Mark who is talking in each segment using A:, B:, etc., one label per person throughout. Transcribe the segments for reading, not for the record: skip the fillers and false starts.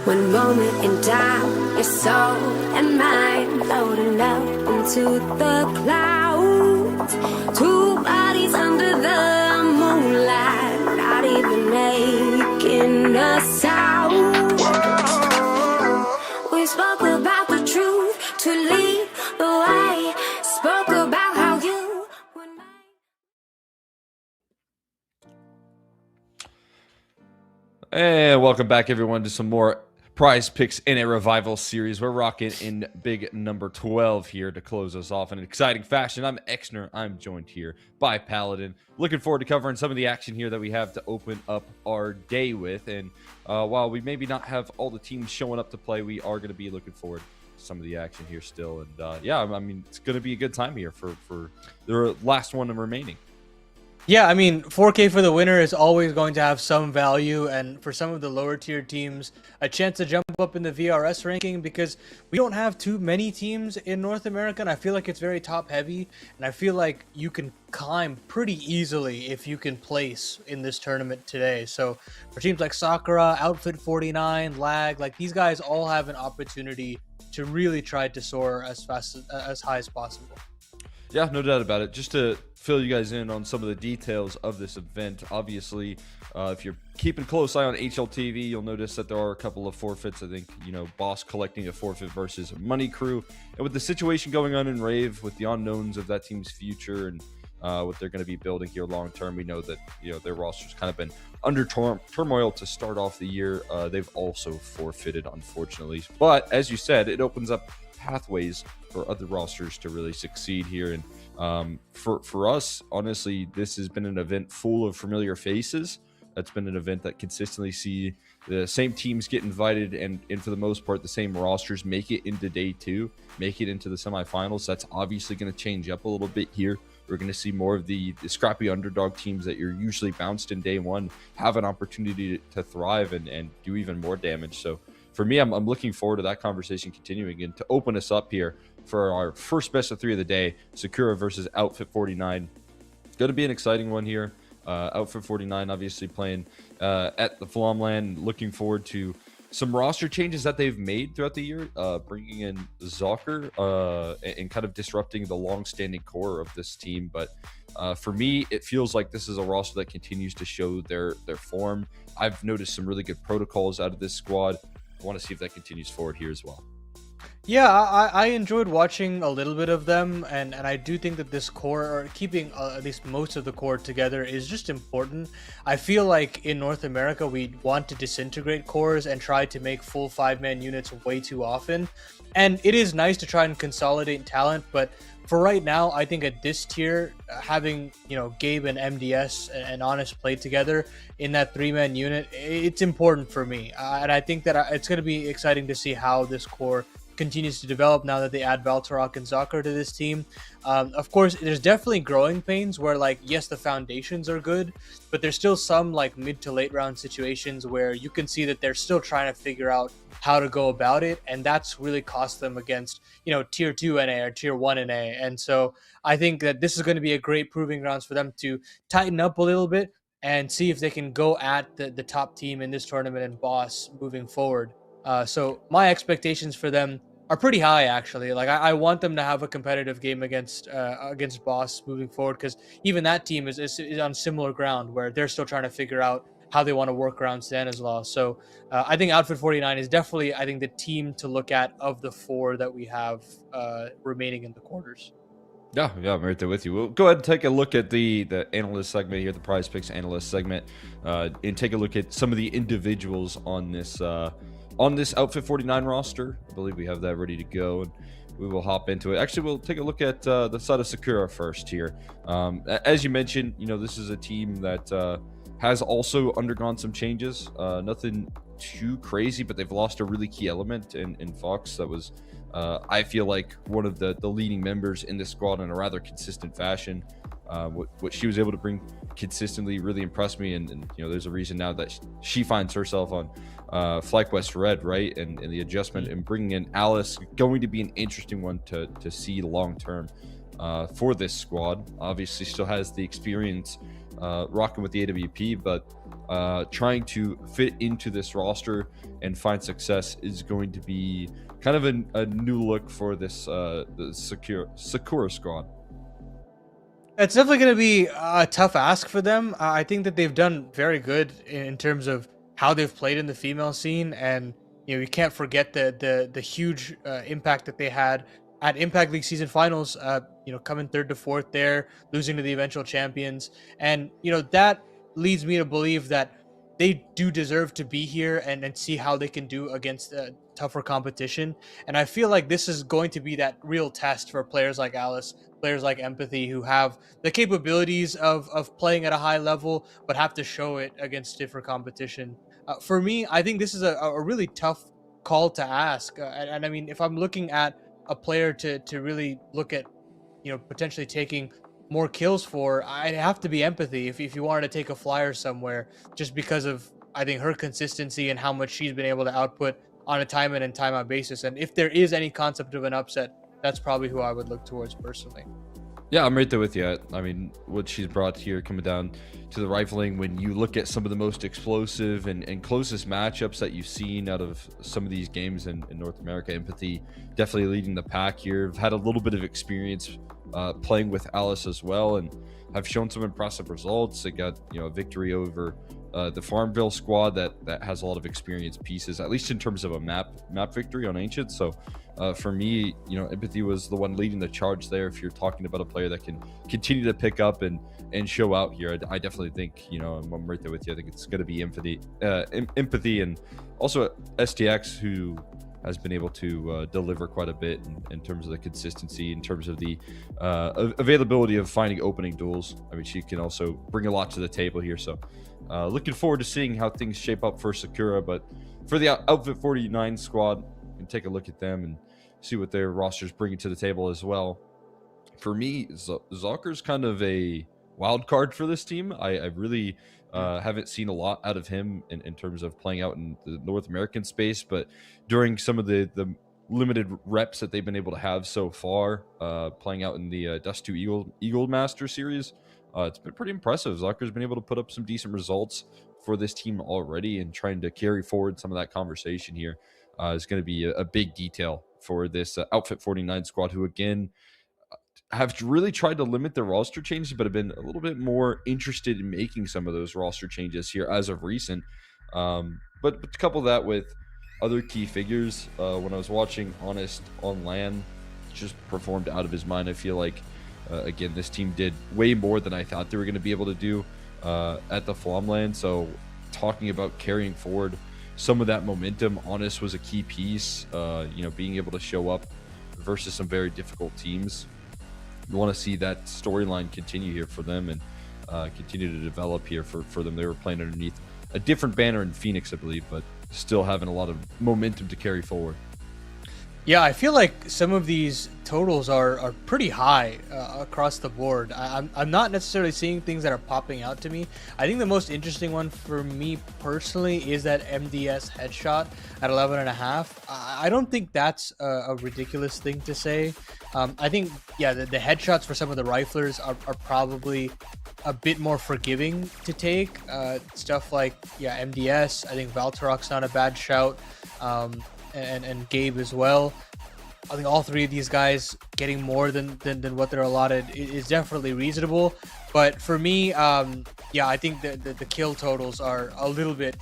A: One moment in time, your soul and mine floating up into the clouds. Two bodies under the moonlight, not even making a sound. We spoke about the truth to lead the way. Spoke about how you would make.
B: And welcome back, everyone, to some more Prize Picks in a Revival series. We're rocking in big number 12 here to close us off in an exciting fashion. I'm Exner. I'm joined here by Paladin. Looking forward to covering some of the action here that we have to open up our day with. And while we maybe not have all the teams showing up to play, we are going to be looking forward some of the action here still. And yeah, I mean, it's going to be a good time here for the last one remaining.
C: Yeah, I mean, 4K for the winner is always going to have some value, and for some of the lower tier teams, a chance to jump up in the VRS ranking, because we don't have too many teams in North America, and I feel like it's very top heavy, and I feel like you can climb pretty easily if you can place in this tournament today. So for teams like Sakura, Outfit 49, Lag, like these guys all have an opportunity to really try to soar as high as possible.
B: Yeah, no doubt about it. Just to fill you guys in on some of the details of this event, obviously, if you're keeping close eye on HLTV, you'll notice that there are a couple of forfeits. I think, Boss collecting a forfeit versus Money Crew. And with the situation going on in Rave, with the unknowns of that team's future and what they're going to be building here long term, we know that their roster's kind of been under turmoil to start off the year. They've also forfeited, unfortunately. But as you said, it opens up pathways for other rosters to really succeed here. And for us, honestly, this has been an event full of familiar faces. That's been an event that consistently see the same teams get invited, and for the most part, the same rosters make it into day two, make it into the semifinals. That's obviously going to change up a little bit here. We're going to see more of the scrappy underdog teams that you're usually bounced in day one have an opportunity to thrive and do even more damage. So for me, I'm looking forward to that conversation continuing. And to open us up here for our first best of three of the day, Sakura versus Outfit 49. It's going to be an exciting one here. Outfit 49 obviously playing at the Flomland. Looking forward to some roster changes that they've made throughout the year, bringing in Zocker and kind of disrupting the long-standing core of this team. But for me, it feels like this is a roster that continues to show their form. I've noticed some really good protocols out of this squad. I want to see if that continues forward here as well.
C: Yeah, I enjoyed watching a little bit of them, and I do think that this core, or keeping at least most of the core together, is just important. I feel like in North America, we want to disintegrate cores and try to make full 5-man units way too often. And it is nice to try and consolidate talent, but for right now, I think at this tier, having Gabe and MDS and Honest play together in that 3-man unit, it's important for me. And I think that it's going to be exciting to see how this core continues to develop now that they add Valtorok and Zocker to this team. Of course, there's definitely growing pains where, yes, the foundations are good, but there's still some mid to late round situations where you can see that they're still trying to figure out how to go about it, and that's really cost them against tier 2 NA or tier 1 NA. And so I think that this is going to be a great proving grounds for them to tighten up a little bit and see if they can go at the top team in this tournament and Boss moving forward. So my expectations for them are pretty high, actually. I want them to have a competitive game against Boss moving forward, because even that team is on similar ground where they're still trying to figure out how they want to work around Stanislaw. So I think Outfit 49 is definitely, I think, the team to look at of the 4 that we have remaining in the quarters.
B: Yeah, I'm right there with you. We'll go ahead and take a look at the analyst segment here, the PrizePicks analyst segment, and take a look at some of the individuals on this Outfit 49 roster. I believe we have that ready to go, and we will hop into it. Actually, we'll take a look at the side of Sakura first here. As you mentioned, this is a team that has also undergone some changes. Nothing too crazy, but they've lost a really key element in Fox that was, I feel like, one of the leading members in this squad in a rather consistent fashion. What she was able to bring consistently really impressed me, and there's a reason now that she finds herself on FlyQuest Red, right? And the adjustment and bringing in Alice going to be an interesting one to see long term for this squad. Obviously, still has the experience rocking with the AWP, but trying to fit into this roster and find success is going to be kind of a new look for this the Sakura squad.
C: It's definitely going to be a tough ask for them. I think that they've done very good in terms of how they've played in the female scene, and you can't forget the huge impact that they had at Impact League season finals. Coming 3rd to 4th there, losing to the eventual champions, and that leads me to believe that they do deserve to be here and see how they can do against tougher competition. And I feel like this is going to be that real test for players like Alice, players like Empathy, who have the capabilities of playing at a high level, but have to show it against different competition. For me, I think this is a really tough call to ask. And I mean, if I'm looking at a player to really look at, potentially taking more kills for, I'd have to be Empathy if you wanted to take a flyer somewhere, just because of, I think, her consistency and how much she's been able to output on a time in and time out basis. And if there is any concept of an upset, that's probably who I would look towards personally.
B: Yeah, I'm right there with you. I mean, what she's brought here coming down to the rifling, when you look at some of the most explosive and closest matchups that you've seen out of some of these games in North America, Empathy definitely leading the pack here. I've had a little bit of experience playing with Alice as well, and have shown some impressive results. They got, a victory over the Farmville squad that has a lot of experienced pieces, at least in terms of a map victory on Ancient. So for me, Empathy was the one leading the charge there. If you're talking about a player that can continue to pick up and show out here, I definitely think, I'm right there with you. I think it's going to be Empathy, and also STX, who has been able to deliver quite a bit in terms of the consistency, in terms of the availability of finding opening duels. I mean, she can also bring a lot to the table here. So looking forward to seeing how things shape up for Sakura. But for the Outfit 49 squad, you can take a look at them and see what their roster's bringing to the table as well. For me, Zocker's kind of a wild card for this team. I really haven't seen a lot out of him in terms of playing out in the North American space, but during some of the limited reps that they've been able to have so far, playing out in the Dust 2 Eagle Master series, it's been pretty impressive. Zocker's been able to put up some decent results for this team already, and trying to carry forward some of that conversation here is going to be a big detail for this Outfit 49 squad, who again have really tried to limit their roster changes, but have been a little bit more interested in making some of those roster changes here as of recent. But to couple that with other key figures, when I was watching Honest on LAN, just performed out of his mind. I feel like, again, this team did way more than I thought they were going to be able to do at the Flomland. So talking about carrying forward some of that momentum, Honest was a key piece, being able to show up versus some very difficult teams. We want to see that storyline continue here for them, and continue to develop here for them. They were playing underneath a different banner in Phoenix, I believe, but still having a lot of momentum to carry forward.
C: Yeah, I feel like some of these totals are pretty high across the board. I'm not necessarily seeing things that are popping out to me. I think the most interesting one for me personally is that MDS headshot at 11.5. I don't think that's a ridiculous thing to say. I think, yeah, the headshots for some of the riflers are probably a bit more forgiving to take. Stuff like, yeah, MDS. I think Valtorok's not a bad shout. And Gabe as well. I think all three of these guys getting more than what they're allotted is definitely reasonable. But for me, I think the kill totals are a little bit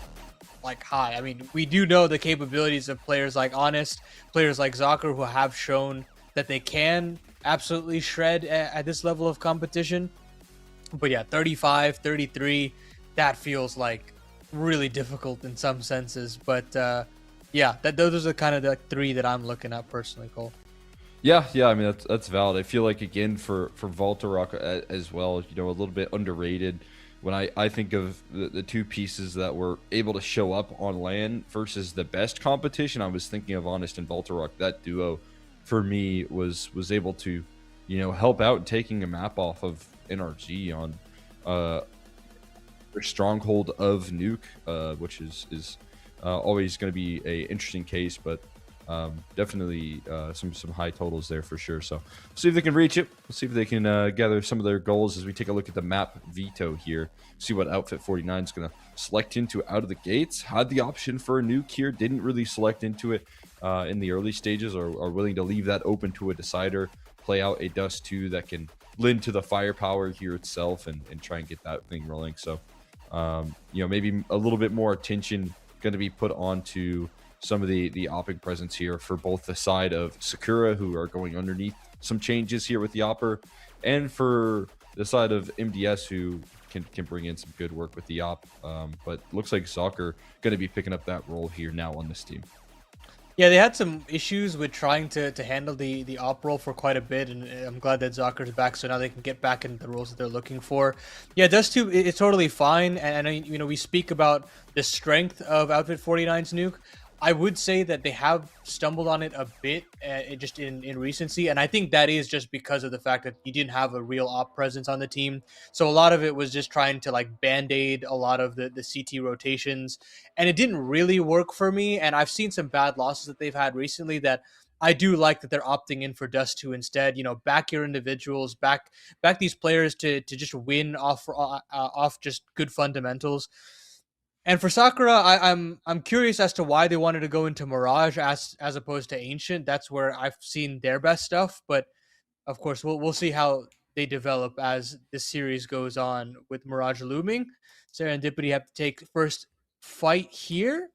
C: high. I mean, we do know the capabilities of players like Honest, players like Zocker, who have shown that they can absolutely shred at this level of competition. But yeah, 35, 33, that feels like really difficult in some senses. But yeah, those are kind of the three that I'm looking at personally, Cole.
B: Yeah, I mean, that's valid. I feel like, again, for Valtorok as well, a little bit underrated. When I think of the two pieces that were able to show up on LAN versus the best competition, I was thinking of Honest and Valtorok. That duo, for me, was able to, help out in taking a map off of NRG on their stronghold of Nuke, which is always going to be a interesting case, but definitely some high totals there for sure. So see if they can reach it. Let's see if they can gather some of their goals as we take a look at the map veto here. See what Outfit 49 is going to select into out of the gates. Had the option for a nuke here, didn't really select into it in the early stages, or are willing to leave that open to a decider, play out a Dust 2 that can lend to the firepower here itself and try and get that thing rolling. So maybe a little bit more attention going to be put onto some of the opping presence here for both the side of Sakura, who are going underneath some changes here with the opper, and for the side of MDS, who can bring in some good work with the op. But looks like Zocker going to be picking up that role here now on this team.
C: Yeah, they had some issues with trying to handle the op role for quite a bit, and I'm glad that Zocker's back, so now they can get back into the roles that they're looking for. Yeah, Dust 2, it's totally fine, and we speak about the strength of Outfit 49's nuke. I would say that they have stumbled on it a bit, just in recency, and I think that is just because of the fact that he didn't have a real op presence on the team. So a lot of it was just trying to like band aid a lot of the CT rotations, and it didn't really work for me. And I've seen some bad losses that they've had recently that I do like that they're opting in for Dust 2 instead. Back your individuals, back these players to just win off just good fundamentals. And for Sakura, I'm curious as to why they wanted to go into Mirage as opposed to Ancient. That's where I've seen their best stuff. But of course, we'll see how they develop as this series goes on with Mirage looming. Serendipity have to take first fight here,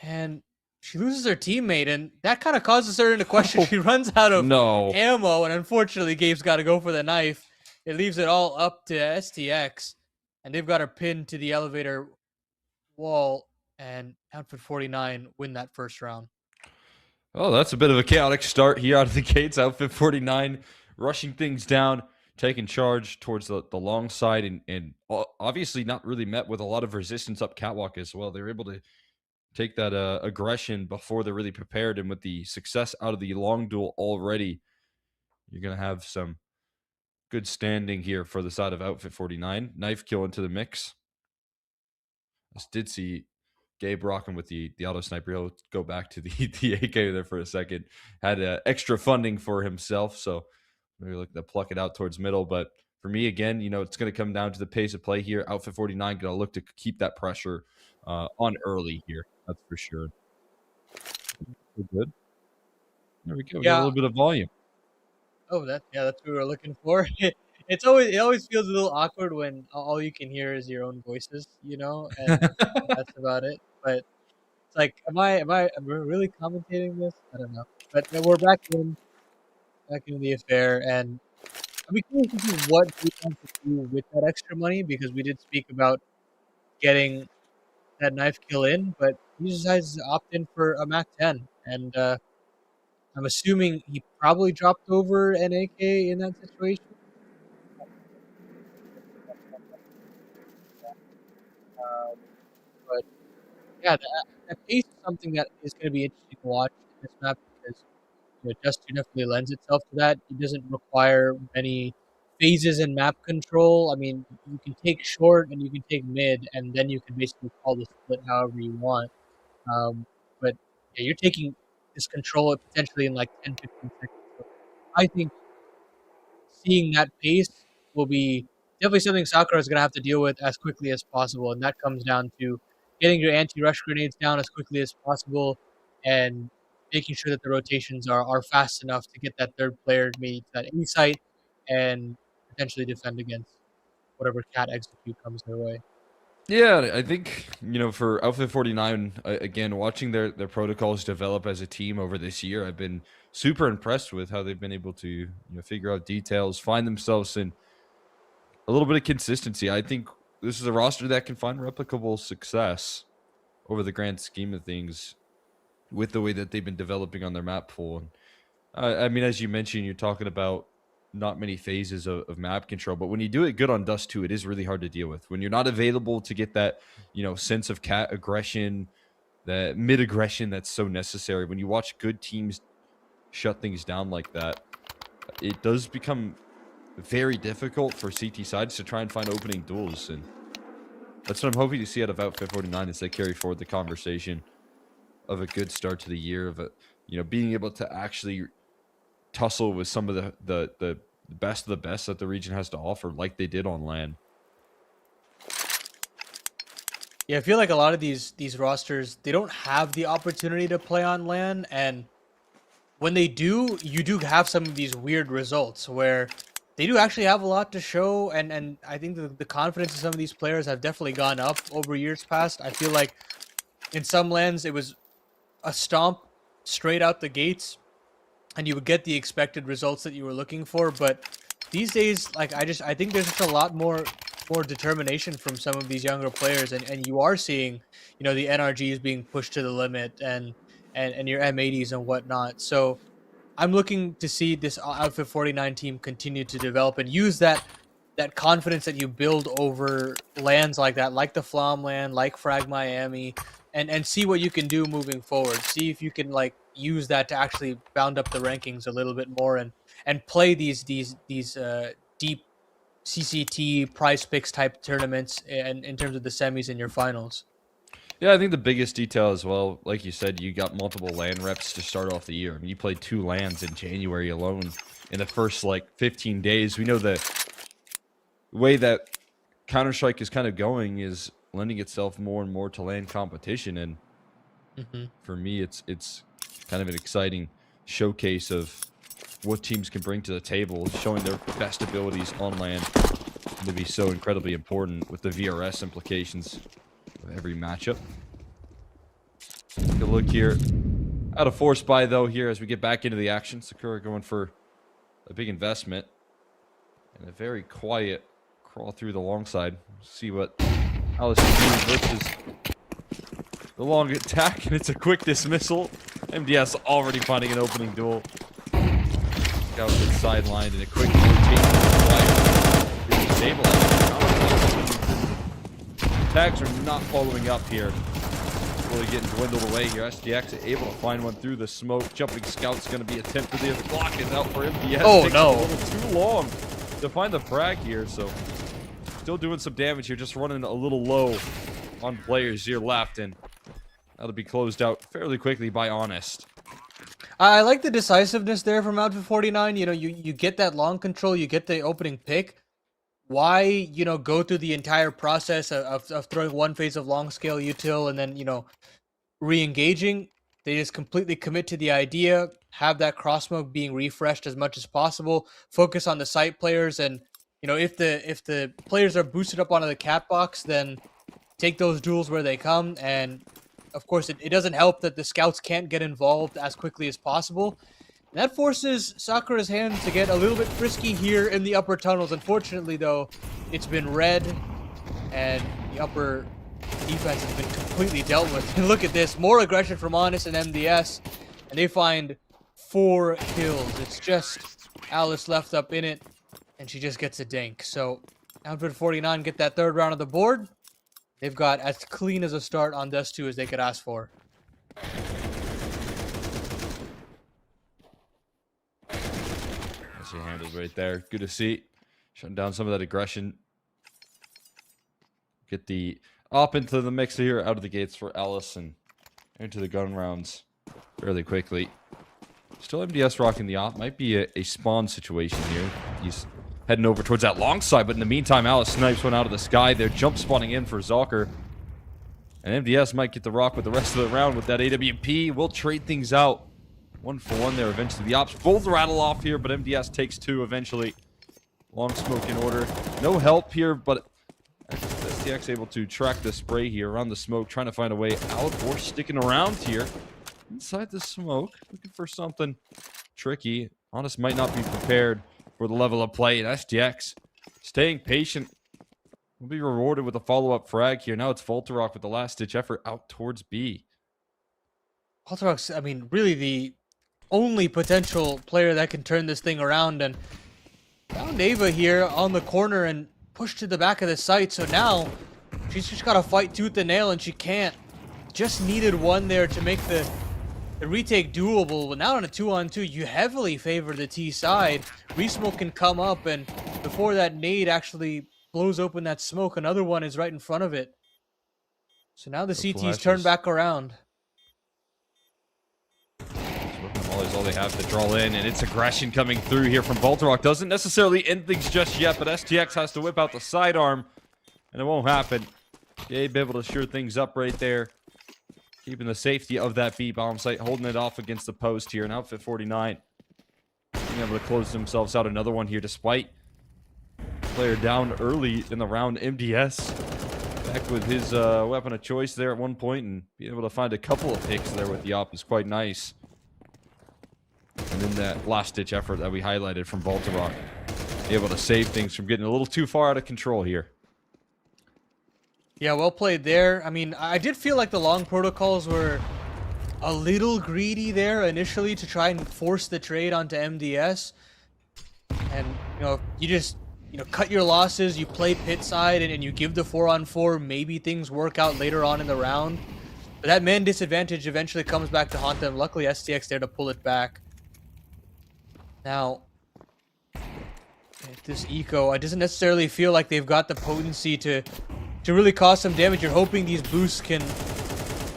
C: and she loses her teammate, and that kind of causes her into question. She runs out of
B: No.
C: ammo, and unfortunately, Gabe's got to go for the knife. It leaves it all up to STX, and they've got her pinned to the elevator wall, and Outfit 49 win that first round.
B: Oh, that's a bit of a chaotic start here out of the gates. Outfit 49 rushing things down, taking charge towards the long side, and obviously not really met with a lot of resistance up catwalk as well. They were able to take that aggression before they're really prepared, and with the success out of the long duel already, you're going to have some good standing here for the side of Outfit 49. Knife kill into the mix. I did see Gabe rocking with the auto sniper. He'll go back to the the AK there for a second. Had extra funding for himself, so maybe look to pluck it out towards middle. But for me, again, it's going to come down to the pace of play here. Outfit 49 going to look to keep that pressure on early here. That's for sure. Good. There we go. We got a
C: Yeah.
B: little bit of volume.
C: Oh, that's what we were looking for. It always feels a little awkward when all you can hear is your own voices, and that's about it. But it's like, am I really commentating this? I don't know. But we're back in the affair, and I'm curious to see what he wants to do with that extra money, because we did speak about getting that knife kill in, but he decides to opt in for a Mac 10, and I'm assuming he probably dropped over an AK in that situation. Um, but yeah, that pace is something that is going to be interesting to watch in this map, because Just 2 definitely lends itself to that. It doesn't require many phases in map control. I mean, you can take short and you can take mid, and then you can basically call the split however you want. But yeah, you're taking this control potentially in like 10, 15 seconds. So I think seeing that pace will be definitely something Sakura is going to have to deal with as quickly as possible. And that comes down to getting your anti-rush grenades down as quickly as possible, and making sure that the rotations are fast enough to get that third player maybe to that insight and potentially defend against whatever cat execute comes their way.
B: Yeah, I think, for Outfit 49, again, watching their protocols develop as a team over this year, I've been super impressed with how they've been able to figure out details, find themselves in a little bit of consistency. I think this is a roster that can find replicable success over the grand scheme of things with the way that they've been developing on their map pool. And I mean, as you mentioned, you're talking about not many phases of map control, but when you do it good on Dust 2, it is really hard to deal with. When you're not available to get that, sense of cat aggression, that mid aggression that's so necessary. When you watch good teams shut things down like that, it does become very difficult for CT sides to try and find opening duels. And that's what I'm hoping to see out of Outfit 49 as they carry forward the conversation of a good start to the year, of being able to actually tussle with some of the best of the best that the region has to offer, like they did on LAN.
C: Yeah, I feel like a lot of these rosters, they don't have the opportunity to play on LAN, and when they do, you do have some of these weird results where they do actually have a lot to show, and I think the confidence of some of these players have definitely gone up over years past. I feel like in some lands it was a stomp straight out the gates, and you would get the expected results that you were looking for. But these days, like I think there's just a lot more determination from some of these younger players, and you are seeing, the NRGs being pushed to the limit, and your M80s and whatnot. So I'm looking to see this Outfit 49 team continue to develop and use that confidence that you build over lands like that, like the Flom land, like Frag Miami, and see what you can do moving forward. See if you can like use that to actually bound up the rankings a little bit more and play these deep CCT prize picks type tournaments in terms of the semis and your finals.
B: Yeah, I think the biggest detail as well, like you said, you got multiple LAN reps to start off the year. I mean, you played 2 LANs in January alone in the first like 15 days. We know the way that Counter-Strike is kind of going is lending itself more and more to LAN competition, and for me, it's kind of an exciting showcase of what teams can bring to the table, showing their best abilities on LAN. To be so incredibly important with the VRS implications of every matchup. Take a look here. Out of force buy though here as we get back into the action. Sakura going for a big investment and a very quiet crawl through the long side. See what Alice can do versus the long attack, and it's a quick dismissal. MDS already finding an opening duel. Scout gets sidelined and a quick rotation. Tags are not following up here. Really getting dwindled away here. SDX able to find one through the smoke. Jumping Scout's going to be attempted there. The Glock is out for MDS.
C: Oh,
B: Takes
C: no.
B: a little too long to find the frag here, so still doing some damage here. Just running a little low on players here left, and that'll be closed out fairly quickly by Honest.
C: I like the decisiveness there from Outfit 49. You know, you get that long control, you get the opening pick. Why, you know, go through the entire process of throwing one phase of long scale util and then, you know, re-engaging? They just completely commit to the idea, have that cross smoke being refreshed as much as possible, focus on the site players, and, you know, if the players are boosted up onto the cat box, then take those duels where they come. And of course, it doesn't help that the scouts can't get involved as quickly as possible. And that forces Sakura's hand to get a little bit frisky here in the upper tunnels. Unfortunately, though, it's been red, and the upper defense has been completely dealt with. And look at this, more aggression from Honest and MDS, and they find 4 kills. It's just Alice left up in it, and she just gets a dink. So Outfit 49 get that 3rd round of the board. They've got as clean as a start on Dust 2 as they could ask for.
B: That's your handles right there. Good to see. Shutting down some of that aggression. Get the up into the mix here, out of the gates for Alice, and into the gun rounds fairly quickly. Still MDS rocking the op. Might be a spawn situation here. He's heading over towards that long side, but in the meantime, Alice snipes one out of the sky. They're jump spawning in for Zalker. And MDS might get the rock with the rest of the round with that AWP. We'll trade things out. 1 for 1 there eventually. The ops both rattle off here, but MDS takes 2 eventually. Long smoke in order. No help here, but SDX able to track the spray here around the smoke, trying to find a way out or sticking around here inside the smoke, looking for something tricky. Honest might not be prepared for the level of play, and SDX staying patient will be rewarded with a follow-up frag here. Now it's Voltarok with the last-ditch effort out towards B.
C: Voltarok's, I mean, really the only potential player that can turn this thing around, and found Ava here on the corner and pushed to the back of the site. So now she's just got to fight tooth and nail, and she can't. Just needed one there to make the retake doable. But now on a 2-on-2, you heavily favor the T side. Resmoke can come up, and before that nade actually blows open that smoke, another one is right in front of it. So now the CT's turned back around.
B: Molly's all they have to draw in, and it's aggression coming through here from Voltarok. Doesn't necessarily end things just yet, but STX has to whip out the sidearm, and it won't happen. Gabe able to sure things up right there, keeping the safety of that B bomb site, holding it off against the post here. And Outfit 49 being able to close themselves out. Another one here, despite player down early in the round. MDS back with his weapon of choice there at one point, and being able to find a couple of picks there with the op is quite nice. And then that last-ditch effort that we highlighted from Voltarok, able to save things from getting a little too far out of control here.
C: Yeah, well played there. I mean, I did feel like the long protocols were a little greedy there initially to try and force the trade onto MDS. And, you know, you just, you know, cut your losses, you play pit side, and you give the 4-on-4, maybe things work out later on in the round. But that man disadvantage eventually comes back to haunt them. Luckily, STX there to pull it back. Now, this eco, it doesn't necessarily feel like they've got the potency to really cause some damage. You're hoping these boosts can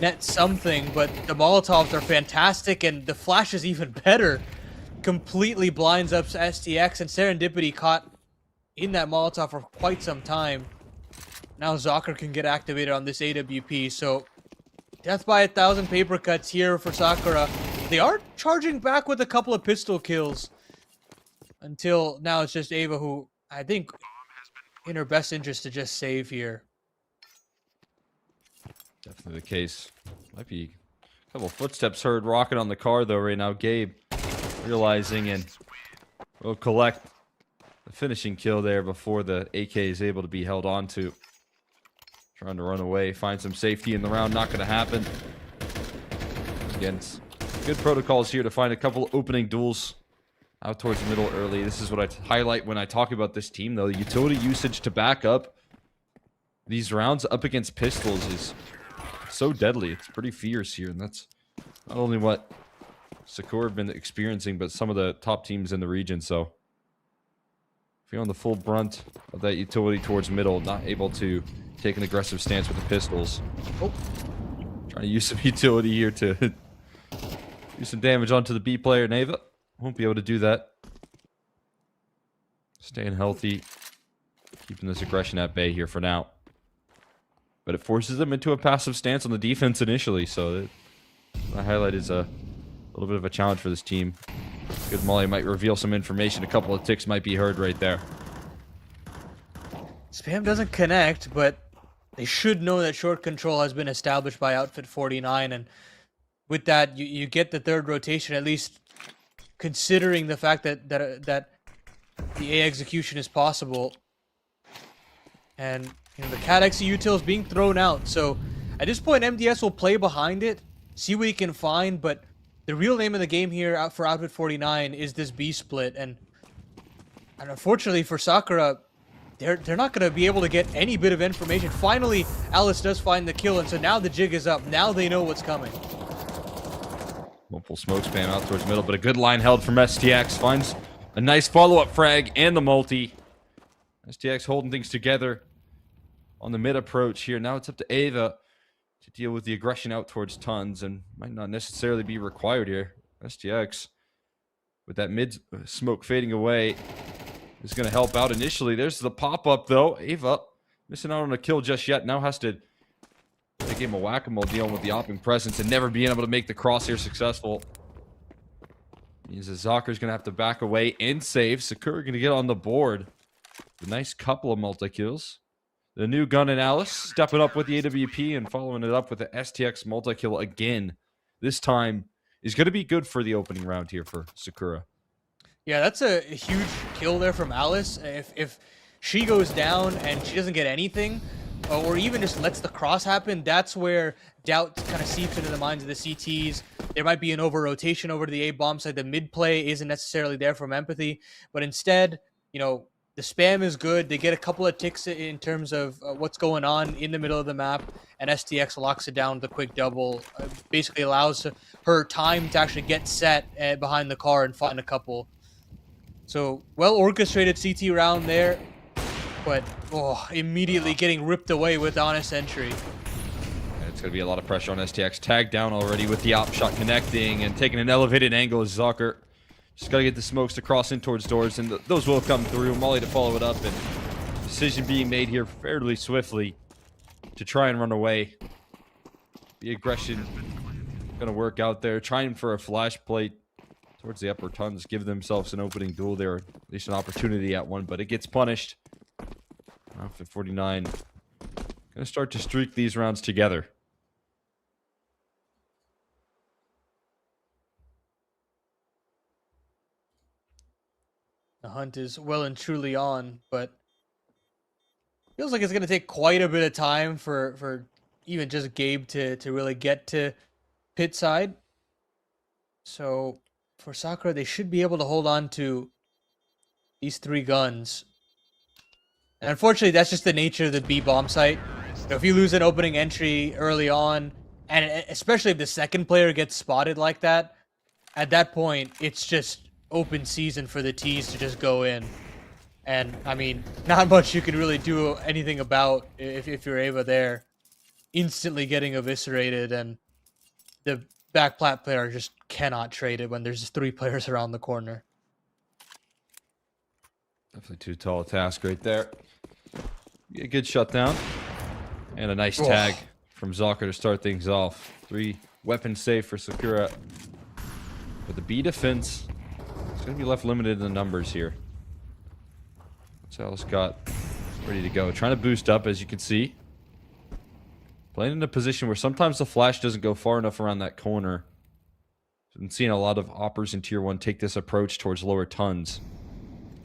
C: net something, but the Molotovs are fantastic, and the flash is even better. Completely blinds up STX, and Serendipity caught in that Molotov for quite some time. Now Zocker can get activated on this AWP, so death by 1,000 paper cuts here for Sakura. They are charging back with a couple of pistol kills. Until now, it's just Ava who, I think, in her best interest to just save here.
B: Definitely the case. Might be a couple footsteps heard rocking on the car, though, right now. Gabe realizing and will collect the finishing kill there before the AK is able to be held on to. Trying to run away, find some safety in the round. Not going to happen. Again, good protocols here to find a couple opening duels out towards the middle early. This is what I highlight when I talk about this team, though. The utility usage to back up these rounds up against pistols is so deadly. It's pretty fierce here, and that's not only what Sakura have been experiencing, but some of the top teams in the region. So feeling the full brunt of that utility towards middle, not able to take an aggressive stance with the pistols.
C: Oh.
B: Trying to use some utility here to do some damage onto the B player, Neva. Won't be able to do that. Staying healthy. Keeping this aggression at bay here for now. But it forces them into a passive stance on the defense initially, so my highlight is a little bit of a challenge for this team. Good Molly might reveal some information. A couple of ticks might be heard right there.
C: Spam doesn't connect, but they should know that short control has been established by Outfit 49, and with that, you get the third rotation, at least considering the fact that the A execution is possible. And the Cat XE util is being thrown out, so at this point MDS will play behind it, see what he can find, but the real name of the game here for Outfit 49 is this B split, and unfortunately for Sakura, they're not going to be able to get any bit of information. Finally, Alice does find the kill, and so now the jig is up. Now they know what's coming.
B: Multiple smoke spam out towards middle, but a good line held from STX. Finds a nice follow-up frag and the multi. STX holding things together on the mid approach here. Now it's up to Ava to deal with the aggression out towards Tons, and might not necessarily be required here. STX, with that mid smoke fading away, is going to help out initially. There's the pop-up, though. Ava missing out on a kill just yet. Now has to take him a whack-a-mole dealing with the opping presence and never being able to make the crosshair successful. Means that Zocker's going to have to back away and save. Sakura going to get on the board. A nice couple of multi-kills. The new gun in Alice stepping up with the AWP and following it up with the STX multi-kill again. This time is going to be good for the opening round here for Sakura.
C: Yeah, that's a huge kill there from Alice. If she goes down and she doesn't get anything, or even just lets the cross happen, that's where doubt kind of seeps into the minds of the CTs. There might be an over-rotation over to the A-bomb side. The mid-play isn't necessarily there from Empathy, but instead, the spam is good. They get a couple of ticks in terms of what's going on in the middle of the map, and STX locks it down with a quick double. Basically allows her time to actually get set behind the car and find a couple. So, well-orchestrated CT round there, but immediately getting ripped away with honest entry.
B: It's going to be a lot of pressure on STX. Tagged down already with the op shot connecting and taking an elevated angle as Zocker. Just got to get the smokes to cross in towards doors, and those will come through. Molly to follow it up, and decision being made here fairly swiftly to try and run away. The aggression going to work out there. Trying for a flash plate towards the upper Tons. Give themselves an opening duel there. At least an opportunity at one, but it gets punished. Outfit 49 going to start to streak these rounds together.
C: The hunt is well and truly on, but feels like it's going to take quite a bit of time for even just Gabe to really get to pit side. So for Sakura, they should be able to hold on to these three guns. And unfortunately, that's just the nature of the B bomb site. If you lose an opening entry early on, And especially if the second player gets spotted like that, at that point, it's just open season for the T's to just go in. And, I mean, not much you can really do anything about if you're Ava there. Instantly getting eviscerated, and the back plat player just cannot trade it when there's just 3 players around the corner.
B: Definitely too tall a task right there. A good shutdown. And a nice tag from Zocker to start things off. 3 weapons safe for Sakura. But the B defense is going to be left limited in the numbers here. Sal's got ready to go. Trying to boost up, as you can see. Playing in a position where sometimes the flash doesn't go far enough around that corner. Been seeing a lot of oppers in Tier 1 take this approach towards lower tons,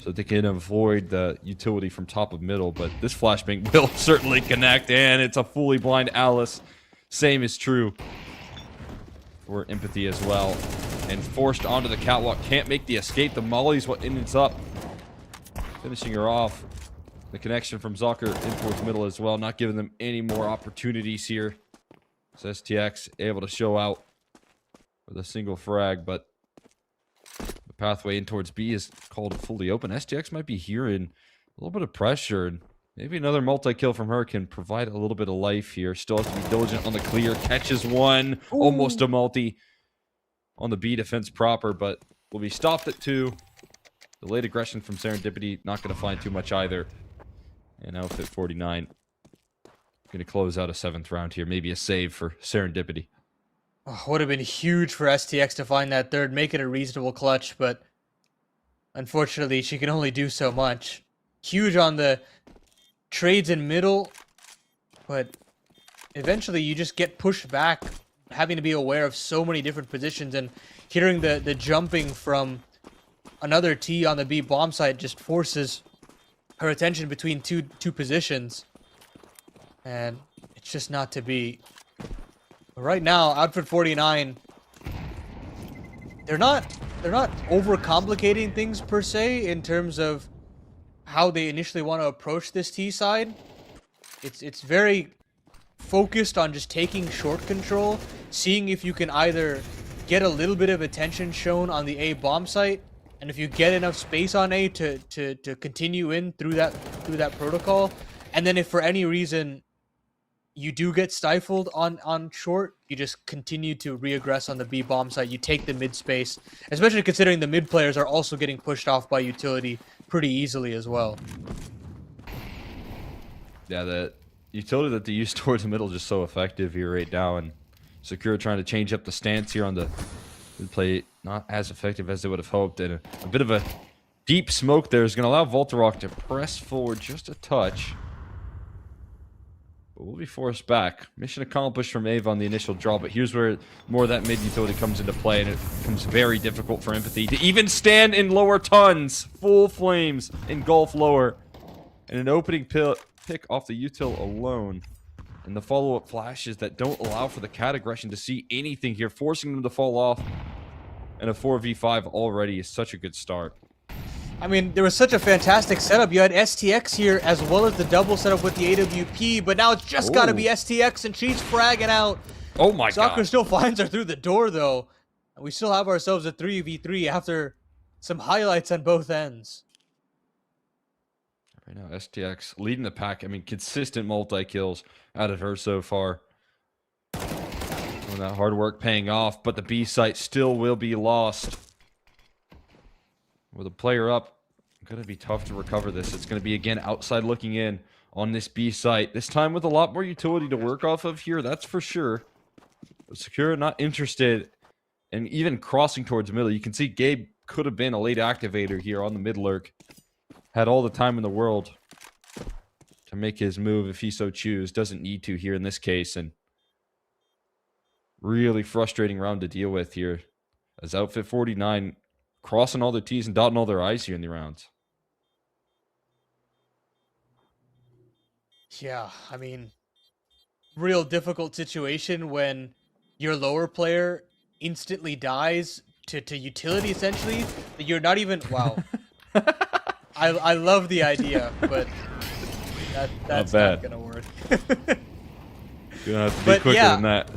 B: so they can avoid the utility from top of middle. But this flashbang will certainly connect, and it's a fully blind Alice. Same is true for Empathy as well. And forced onto the catwalk, can't make the escape. The Molly's what ends up finishing her off. The connection from Zocker in towards middle as well, not giving them any more opportunities here. So STX able to show out with a single frag, but the pathway in towards B is called fully open. STX might be hearing a little bit of pressure, and maybe another multi-kill from her can provide a little bit of life here. Still has to be diligent on the clear. Catches one. Ooh. Almost a multi on the B defense proper, but will be stopped at 2. The late aggression from Serendipity, not going to find too much either. And Outfit 49 going to close out a 7th round here. Maybe a save for Serendipity.
C: Oh, would have been huge for STX to find that 3rd, make it a reasonable clutch, but unfortunately she can only do so much. Huge on the trades in middle, but eventually you just get pushed back, having to be aware of so many different positions, and hearing the jumping from another T on the B bomb site just forces her attention between two positions, and it's just not to be. But right now, Outfit 49, they're not overcomplicating things per se in terms of how they initially want to approach this T side. It's very focused on just taking short control, seeing if you can either get a little bit of attention shown on the A bomb site, and if you get enough space on A to continue in through that protocol, and then if for any reason you do get stifled on short, you just continue to reaggress on the B bomb site. You take the mid space, especially considering the mid players are also getting pushed off by utility pretty easily as well.
B: Yeah, the utility that they use towards the middle is just so effective here right now, and Sakura trying to change up the stance here on the play, not as effective as they would have hoped, and a bit of a deep smoke there is going to allow Voltarok to press forward just a touch. But we'll be forced back. Mission accomplished from Ava on the initial draw, but here's where more of that mid utility comes into play, and it becomes very difficult for Empathy to even stand in lower tons. Full flames engulf lower, and an opening pick off the util alone. And the follow-up flashes that don't allow for the cat aggression to see anything here, forcing them to fall off. And a 4v5 already is such a good start.
C: I mean, there was such a fantastic setup. You had STX here as well as the double setup with the AWP, but now it's just got to be STX, and she's fragging out.
B: Oh my god.
C: Soccer still finds her through the door, though. And we still have ourselves a 3v3 after some highlights on both ends.
B: Right now, STX leading the pack. I mean, consistent multi-kills out of her so far. And that hard work paying off, but the B site still will be lost. With a player up, going to be tough to recover this. It's going to be, again, outside looking in on this B site. This time with a lot more utility to work off of here, that's for sure. But Sakura not interested in even crossing towards the middle. You can see Gabe could have been a late activator here on the mid lurk. Had all the time in the world to make his move if he so choose. Doesn't need to here in this case. And really frustrating round to deal with here. As Outfit 49 crossing all their T's and dotting all their I's here in the rounds.
C: Yeah, I mean, real difficult situation when your lower player instantly dies to utility, essentially. You're not even... Wow. I love the idea, but that's not gonna work.
B: Gonna have to be quicker than that.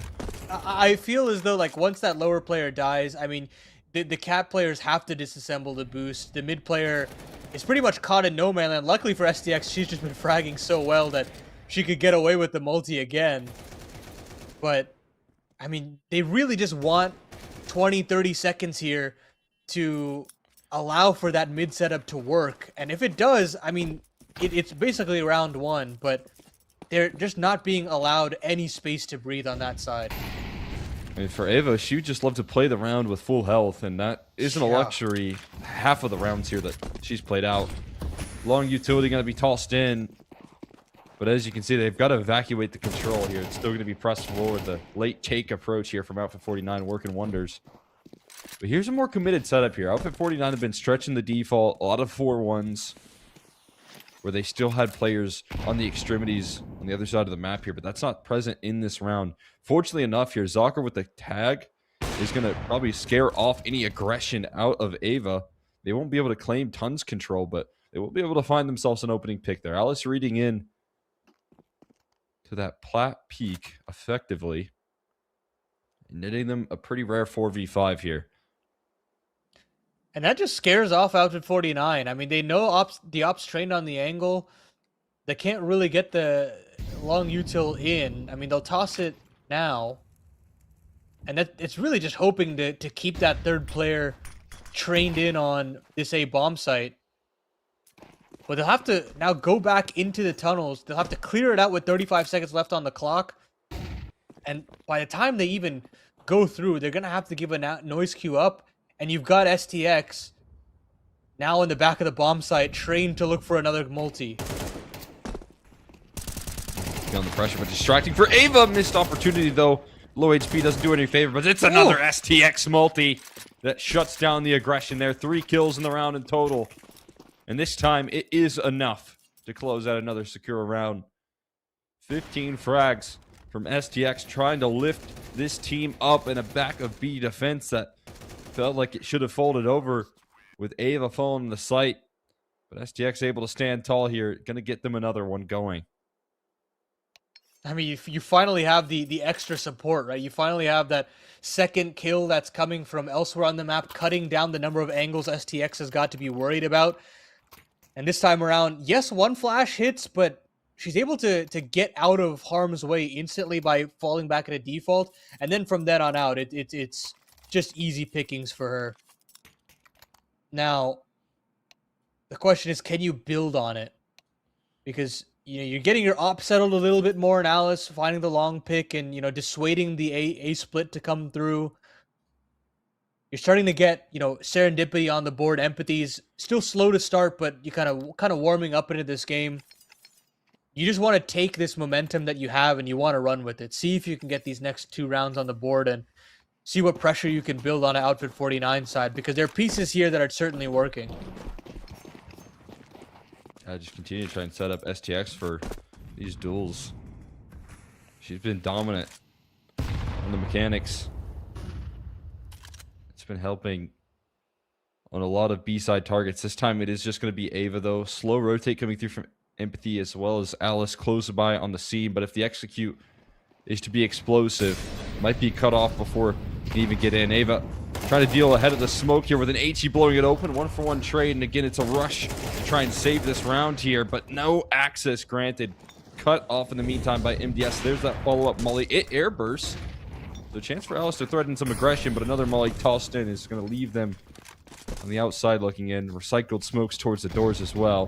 C: I feel as though like once that lower player dies, I mean, the cat players have to disassemble the boost. The mid player is pretty much caught in no man land. Luckily for STX, she's just been fragging so well that she could get away with the multi again. But I mean, they really just want 20, 30 seconds here to allow for that mid setup to work. And if it does, I mean, it's basically round one, but they're just not being allowed any space to breathe on that side.
B: I mean, for Ava, she would just love to play the round with full health, and that isn't a luxury half of the rounds here that she's played out. Long utility going to be tossed in, but as you can see, they've got to evacuate the control here. It's still going to be pressed forward. The late take approach here from Outfit 49 working wonders. But here's a more committed setup here. Outfit 49 have been stretching the default, a lot of 4-1s, where they still had players on the extremities on the other side of the map here, but that's not present in this round. Fortunately enough here, Zocker with the tag is going to probably scare off any aggression out of Ava. They won't be able to claim tons control, but they will be able to find themselves an opening pick there. Alice reading in to that plat peak effectively, knitting them a pretty rare 4v5 here.
C: And that just scares off Outfit 49. I mean, they know the ops trained on the angle. They can't really get the long util in. I mean, they'll toss it now. And it's really just hoping to keep that third player trained in on this A bomb site. But they'll have to now go back into the tunnels. They'll have to clear it out with 35 seconds left on the clock. And by the time they even go through, they're going to have to give a noise queue up. And you've got STX now in the back of the bomb site, trained to look for another multi.
B: Feeling the pressure, but distracting for Ava. Missed opportunity, though. Low HP doesn't do any favor, but it's another STX multi that shuts down the aggression there. 3 kills in the round in total. And this time, it is enough to close out another secure round. 15 frags from STX trying to lift this team up in a back of B defense that felt like it should have folded over with Ava falling in the site. But STX able to stand tall here. Going to get them another one going.
C: I mean, you finally have the extra support, right? You finally have that second kill that's coming from elsewhere on the map, cutting down the number of angles STX has got to be worried about. And this time around, yes, 1 flash hits, but she's able to get out of harm's way instantly by falling back at a default. And then from then on out, it's just easy pickings for her. Now, the question is, can you build on it? Because, you know, you're getting your op settled a little bit more in Alice, finding the long pick and, you know, dissuading the A split to come through. You're starting to get, you know, serendipity on the board. Empathy's still slow to start, but you kind of warming up into this game. You just want to take this momentum that you have and you want to run with it. See if you can get these next 2 rounds on the board and see what pressure you can build on an Outfit 49 side, because there are pieces here that are certainly working.
B: I just continue to try and set up STX for these duels. She's been dominant on the mechanics. It's been helping on a lot of B-side targets. This time it is just going to be Ava, though. Slow rotate coming through from Empathy as well as Alice close by on the scene. But if the execute is to be explosive, might be cut off before you can even get in. Ava trying to deal ahead of the smoke here with an HE blowing it open. 1-for-1 trade, and again, it's a rush to try and save this round here, but no access granted. Cut off in the meantime by MDS. There's that follow-up molly. It air bursts. So chance for Alice to threaten some aggression, but another molly tossed in is going to leave them on the outside looking in. Recycled smokes towards the doors as well.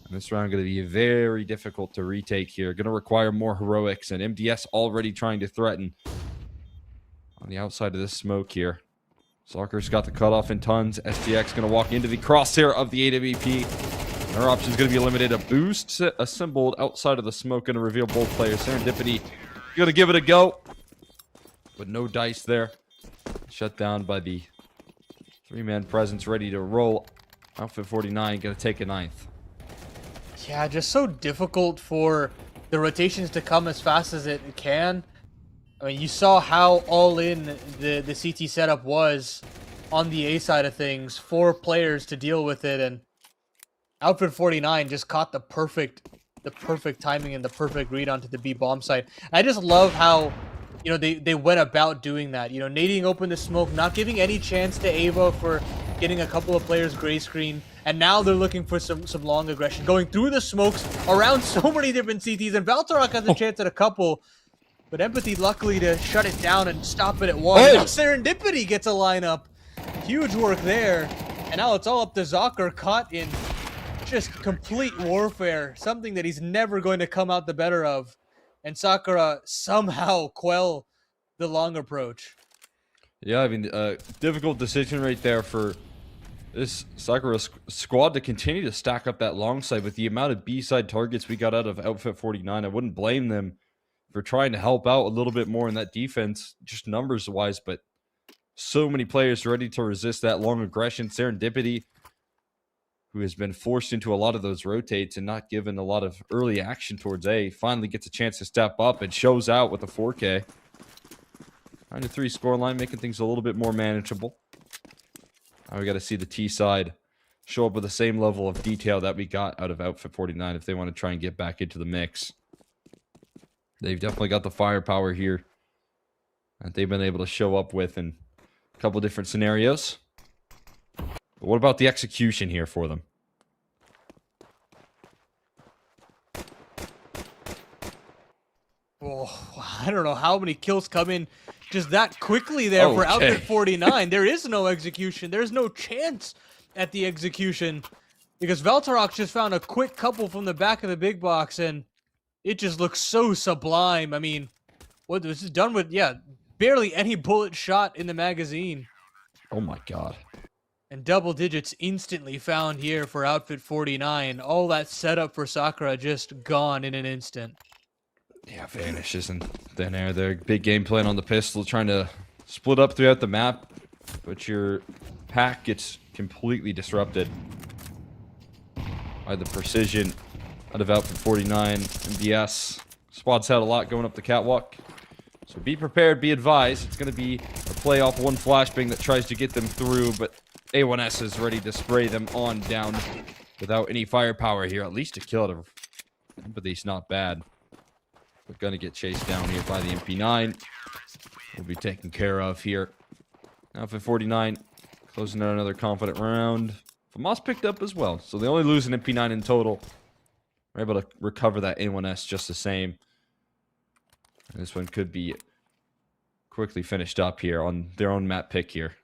B: And this round going to be very difficult to retake here. Going to require more heroics, and MDS already trying to threaten on the outside of this smoke here. Soccer's got the cutoff in tons. STX going to walk into the crosshair of the AWP. Her option is going to be limited. A boost assembled outside of the smoke, going to reveal both players. Serendipity going to give it a go, but no dice there. Shut down by the 3-man presence, ready to roll. Outfit 49 going to take a 9th.
C: Yeah, just so difficult for the rotations to come as fast as it can. I mean, you saw how all in the CT setup was on the A side of things. 4 players to deal with it, and Outfit 49 just caught the perfect timing and the perfect read onto the B bomb site. I just love how you know, they went about doing that. You know, nading open the smoke, not giving any chance to Ava for getting a couple of players gray screen, and now they're looking for some long aggression, going through the smokes around so many different CTs, and Valtorok has a chance at a couple, but Empathy luckily to shut it down and stop it at one. Now Serendipity gets a lineup. Huge work there, and now it's all up to Zocker, caught in just complete warfare, something that he's never going to come out the better of. And Sakura somehow quell the long approach.
B: Yeah, I mean, difficult decision right there for this Sakura squad to continue to stack up that long side with the amount of B-side targets we got out of Outfit 49. I wouldn't blame them for trying to help out a little bit more in that defense, just numbers-wise, but so many players ready to resist that long aggression. Serendipity, who has been forced into a lot of those rotates and not given a lot of early action towards A, finally gets a chance to step up and shows out with a 4K. 9-3 scoreline, making things a little bit more manageable. Now we got to see the T side show up with the same level of detail that we got out of Outfit 49 if they want to try and get back into the mix. They've definitely got the firepower here that they've been able to show up with in a couple different scenarios. But what about the execution here for them?
C: Oh, I don't know how many kills come in just that quickly there for Outfit 49. There is no execution. There's no chance at the execution because Valtorok just found a quick couple from the back of the big box, and it just looks so sublime. I mean, what this is done with, yeah, barely any bullet shot in the magazine.
B: Oh my god.
C: And double digits instantly found here for Outfit 49. All that setup for Sakura just gone in an instant.
B: Yeah, vanishes in thin air there. Big game plan on the pistol, trying to split up throughout the map, but your pack gets completely disrupted by the precision out of Outfit 49. MDS squad's had a lot going up the catwalk, so be prepared, be advised. It's going to be a play off one flashbang that tries to get them through, but A1S is ready to spray them on down without any firepower here. At least a kill out of Empathy's not bad. We're going to get chased down here by the MP9. We'll be taken care of here. Outfit 49 closing out another confident round. Famas picked up as well, so they only lose an MP9 in total. We're able to recover that A1S just the same. And this one could be quickly finished up here on their own map pick here.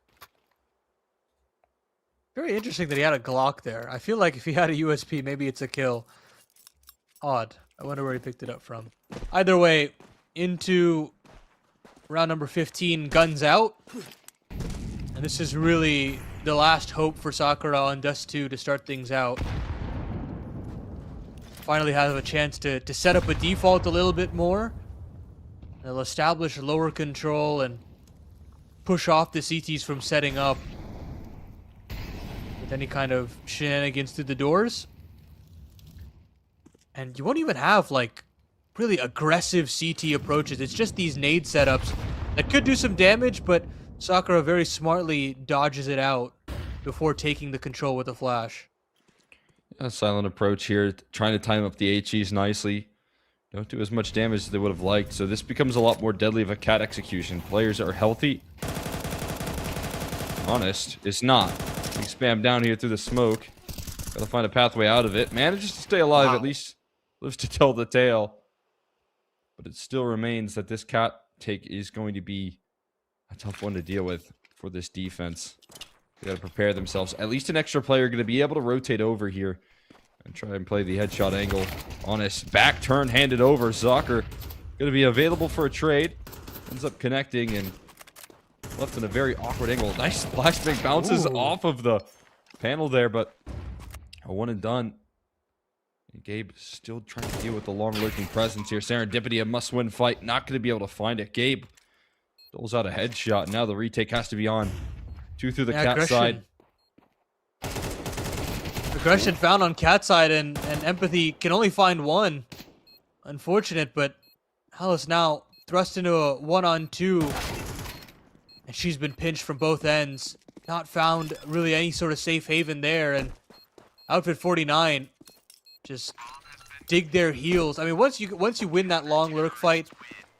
C: Very interesting that he had a Glock there. I feel like if he had a USP, maybe it's a kill. Odd. I wonder where he picked it up from. Either way, into round number 15, guns out. And this is really the last hope for Sakura on Dust 2 to start things out. Finally have a chance to set up a default a little bit more. They'll establish lower control and push off the CTs from setting up with any kind of shenanigans through the doors. And you won't even have, like, really aggressive CT approaches. It's just these nade setups that could do some damage, but Sakura very smartly dodges it out before taking the control with a flash.
B: A silent approach here, trying to time up the HEs nicely. Don't do as much damage as they would have liked, so this becomes a lot more deadly of a cat execution. Players are healthy. Honest, it's not. We spam down here through the smoke. Gotta find a pathway out of it. Manages to stay alive, at least lives to tell the tale. But it still remains that this cat take is going to be a tough one to deal with for this defense. They gotta prepare themselves. At least an extra player going to be able to rotate over here and try and play the headshot angle. Honest, back turn, handed over. Zocker going to be available for a trade. Ends up connecting and left in a very awkward angle. Nice flashbang, bounces off of the panel there, but a one and done. And Gabe still trying to deal with the long lurking presence here. Serendipity, a must-win fight. Not going to be able to find it. Gabe doles out a headshot. Now the retake has to be on. Two through the cat side.
C: Aggression found on cat side, and Empathy can only find one. Unfortunate, but Alice now thrust into a 1-on-2. And she's been pinched from both ends. Not found really any sort of safe haven there, and Outfit 49 just dig their heels. I mean, once you win that long lurk fight,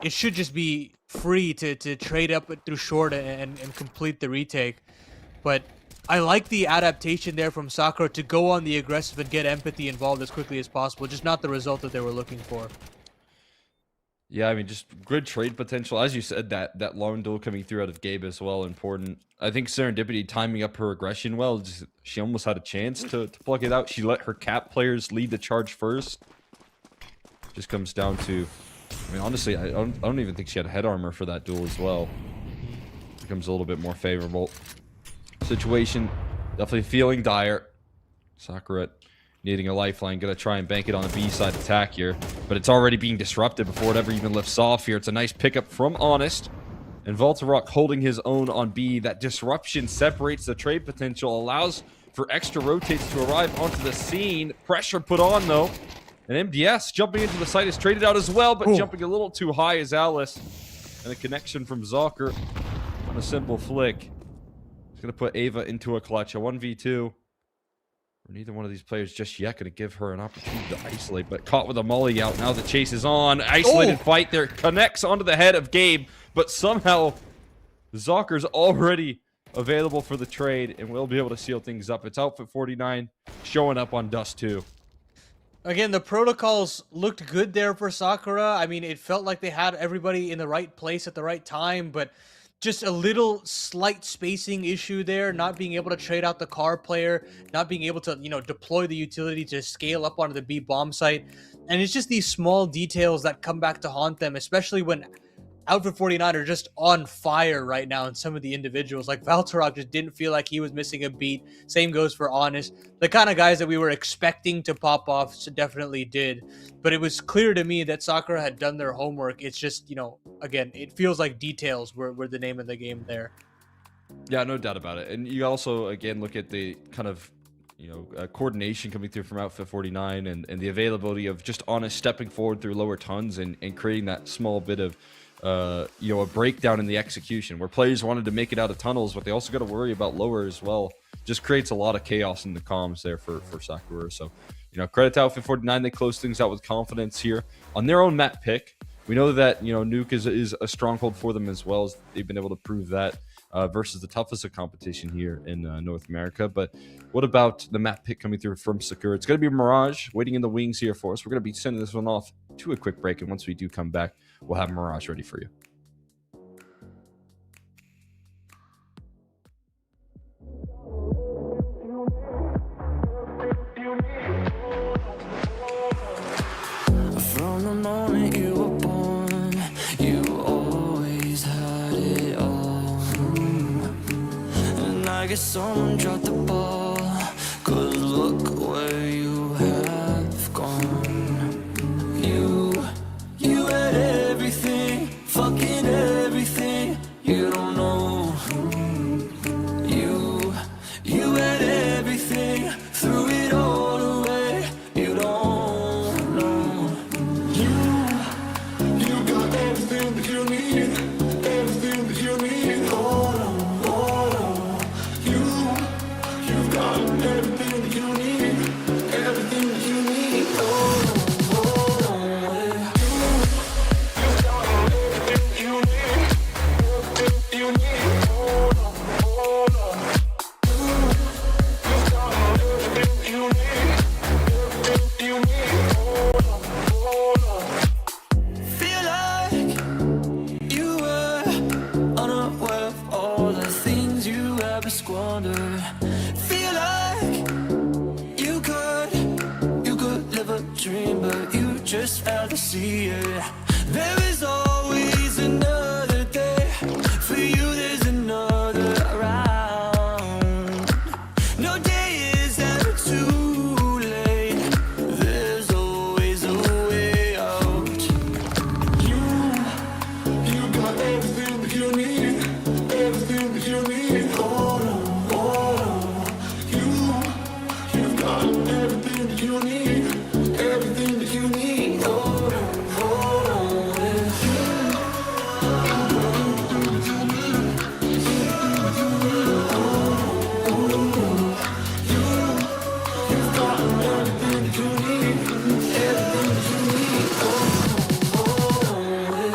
C: it should just be free to trade up through short and complete the retake. But I like the adaptation there from Sakura to go on the aggressive and get empathy involved as quickly as possible. Just not the result that they were looking for.
B: Yeah, I mean, just good trade potential. As you said, that long duel coming through out of Gabe as well, important. I think Serendipity timing up her aggression well. She almost had a chance to plug it out. She let her cap players lead the charge first. Just comes down to, I mean, honestly, I don't even think she had head armor for that duel as well. Becomes a little bit more favorable. Situation definitely feeling dire. Sakura needing a lifeline, gonna try and bank it on a B-side attack here, but it's already being disrupted before it ever even lifts off here. It's a nice pickup from Honest, and Voltarok holding his own on B. That disruption separates the trade potential, allows for extra rotates to arrive onto the scene. Pressure put on though, and MDS jumping into the site is traded out as well, but jumping a little too high is Alice, and a connection from Zocker on a simple flick. He's gonna put Ava into a clutch, a 1v2. Neither one of these players just yet going to give her an opportunity to isolate, but caught with a molly out. Now the chase is on. Isolated fight there. Connects onto the head of Gabe, but somehow Zocker's already available for the trade, and we'll be able to seal things up. It's Outfit 49 showing up on Dust 2.
C: Again, the protocols looked good there for Sakura. I mean, it felt like they had everybody in the right place at the right time, but just a little slight spacing issue there, not being able to trade out the car player, not being able to, deploy the utility to scale up onto the B bomb site. And it's just these small details that come back to haunt them, especially when Outfit 49 are just on fire right now, and some of the individuals like Valtorok just didn't feel like he was missing a beat. Same goes for Honest. The kind of guys that we were expecting to pop off definitely did. But it was clear to me that Sakura had done their homework. It's just, again, it feels like details were the name of the game there.
B: Yeah, no doubt about it. And you also, again, look at the kind of, coordination coming through from Outfit 49 and the availability of just Honest stepping forward through lower tons and creating that small bit of a breakdown in the execution where players wanted to make it out of tunnels, but they also got to worry about lower as well. Just creates a lot of chaos in the comms there for Sakura. So, credit to Outfit 49. They close things out with confidence here on their own map pick. We know that, Nuke is a stronghold for them as well, as they've been able to prove that versus the toughest of competition here in North America. But what about the map pick coming through from Sakura? It's going to be Mirage waiting in the wings here for us. We're going to be sending this one off to a quick break, and once we do come back, we'll have Mirage ready for you.
D: From the moment you were born, you always had it all. And I guess someone dropped the ball, 'cause look where you have gone. You had everything, fucking everything. You don't know. You had everything, threw it all away. You don't know. You got everything that you need, everything that you need. Hold on. You've got everything that you need, everything that you need. Hold on. You've got everything that you need, everything you need. Hold on. You've got everything that you need, everything you need. Hold on. Feel like you were unaware of all the things you ever squandered. Feel like you could live a dream, but you just failed to see it. There is always another day. For you, there's another round. No day is ever too late. There's always a way out. You got everything that you need, everything that you need. Hold on. You've got everything that you need, everything that you need. Hold on. You've got everything that you need, everything that you need. Hold on.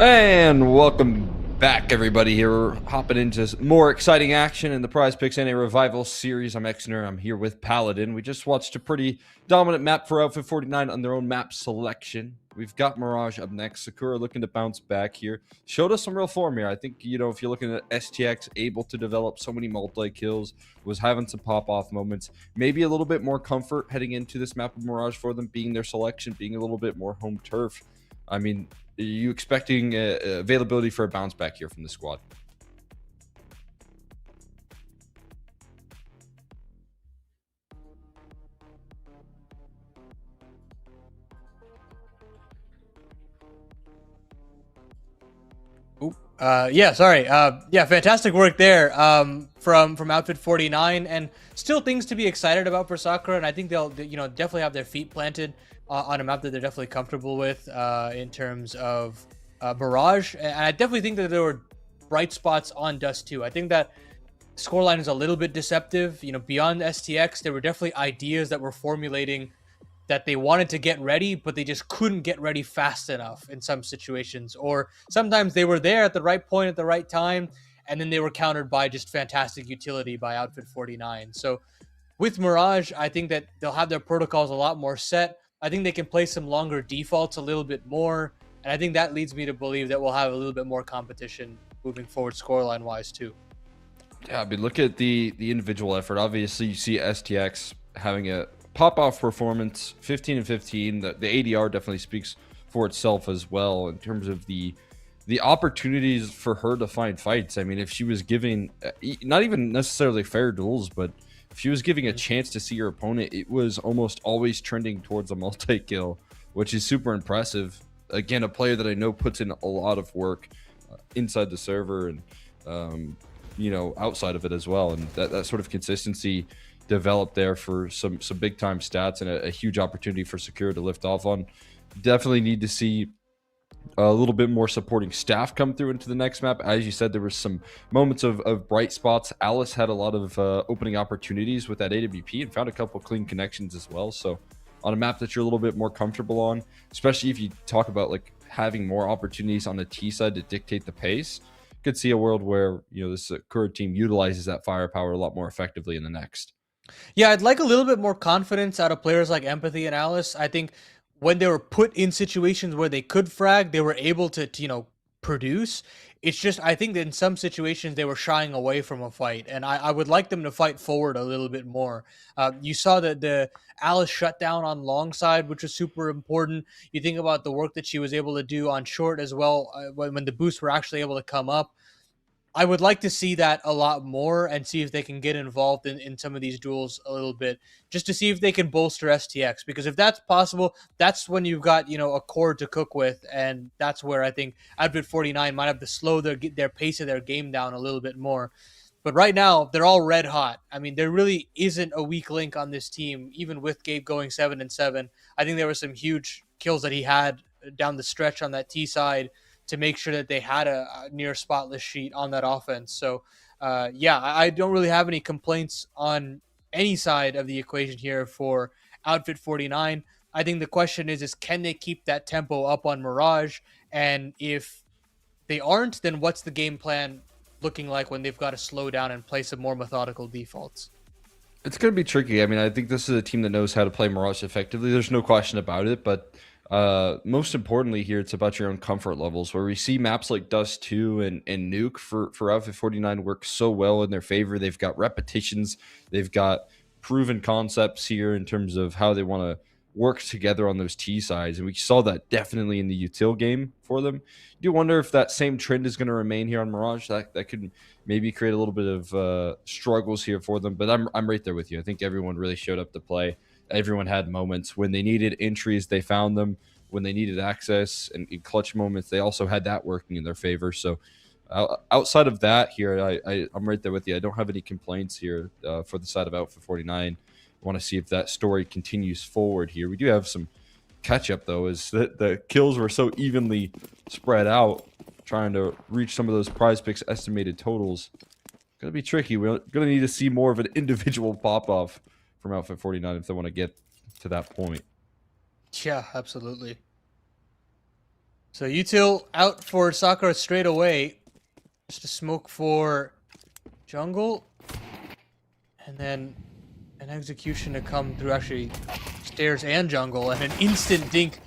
B: And welcome back, everybody. Here we're hopping into more exciting action in the Prize Picks NA Revival series. I'm Exner. I'm here with Paladin. We just watched a pretty dominant map for Outfit 49 on their own map selection. We've got Mirage up next. Sakura looking to bounce back here. Showed us some real form here. I think, you know, if you're looking at STX, able to develop so many multi-kills, was having some pop-off moments. Maybe a little bit more comfort heading into this map of Mirage for them, being their selection, being a little bit more home turf. I mean, are you expecting availability for a bounce back here from the squad?
C: Yeah, fantastic work there from Outfit 49, and still things to be excited about for Sakura, and I think they'll definitely have their feet planted on a map that they're definitely comfortable with in terms of Barrage, and I definitely think that there were bright spots on Dust 2. I think that scoreline is a little bit deceptive. You know, beyond STX, there were definitely ideas that were formulating that they wanted to get ready, but they just couldn't get ready fast enough in some situations. Or sometimes they were there at the right point at the right time, and then they were countered by just fantastic utility by Outfit 49. So with Mirage, I think that they'll have their protocols a lot more set. I think they can play some longer defaults a little bit more, and I think that leads me to believe that we'll have a little bit more competition moving forward scoreline-wise too.
B: Yeah, I mean, look at the individual effort. Obviously, you see STX having a pop-off performance, 15 and 15. The ADR definitely speaks for itself as well in terms of the opportunities for her to find fights. I mean, if she was giving, not even necessarily fair duels, but if she was giving a chance to see her opponent, it was almost always trending towards a multi-kill, which is super impressive. Again, a player that I know puts in a lot of work inside the server and, you know, outside of it as well. And that sort of consistency developed there for some big time stats and a huge opportunity for Sakura to lift off on. Definitely need to see a little bit more supporting staff come through into the next map. As you said, there were some moments of bright spots. Alice had a lot of opening opportunities with that AWP and found a couple clean connections as well. So on a map that you're a little bit more comfortable on, especially if you talk about like having more opportunities on the T side to dictate the pace, could see a world where, you know, this Sakura team utilizes that firepower a lot more effectively in the next.
C: Yeah, I'd like a little bit more confidence out of players like Empathy and Alice. I think when they were put in situations where they could frag, they were able to produce. It's just, I think that in some situations they were shying away from a fight, and I would like them to fight forward a little bit more. You saw that the Alice shutdown on long side, which was super important. You think about the work that she was able to do on short as well, when the boosts were actually able to come up. I would like to see that a lot more and see if they can get involved in some of these duels a little bit, just to see if they can bolster STX. Because if that's possible, that's when you've got, a core to cook with. And that's where I think Outfit 49 might have to slow their pace of their game down a little bit more. But right now, they're all red hot. I mean, there really isn't a weak link on this team, even with Gabe going 7-7. I think there were some huge kills that he had down the stretch on that T side to make sure that they had a near spotless sheet on that offense. So, I don't really have any complaints on any side of the equation here for Outfit 49. I think the question is can they keep that tempo up on Mirage? And if they aren't, then what's the game plan looking like when they've got to slow down and play some more methodical defaults?
B: It's going to be tricky. I mean, I think this is a team that knows how to play Mirage effectively. There's no question about it, but most importantly here, it's about your own comfort levels, where we see maps like Dust 2 and Nuke for Outfit 49 work so well in their favor. They've got repetitions, they've got proven concepts here in terms of how they want to work together on those T sides, and we saw that definitely in the util game for them. You do wonder if that same trend is going to remain here on Mirage. That could maybe create a little bit of struggles here for them, but I'm right there with you. I think everyone really showed up to play. Everyone had moments when they needed entries, they found them. When they needed access and in clutch moments, they also had that working in their favor. So outside of that here, I'm right there with you. I don't have any complaints here for the side of Outfit 49. I want to see if that story continues forward here. We do have some catch up, though, as the kills were so evenly spread out, trying to reach some of those PrizePicks estimated totals. Going to be tricky. We're going to need to see more of an individual pop-off from Outfit 49 if they want to get to that point.
C: Yeah, absolutely. So Util out for Sakura straight away. Just a smoke for jungle. And then an execution to come through actually stairs and jungle. And an instant dink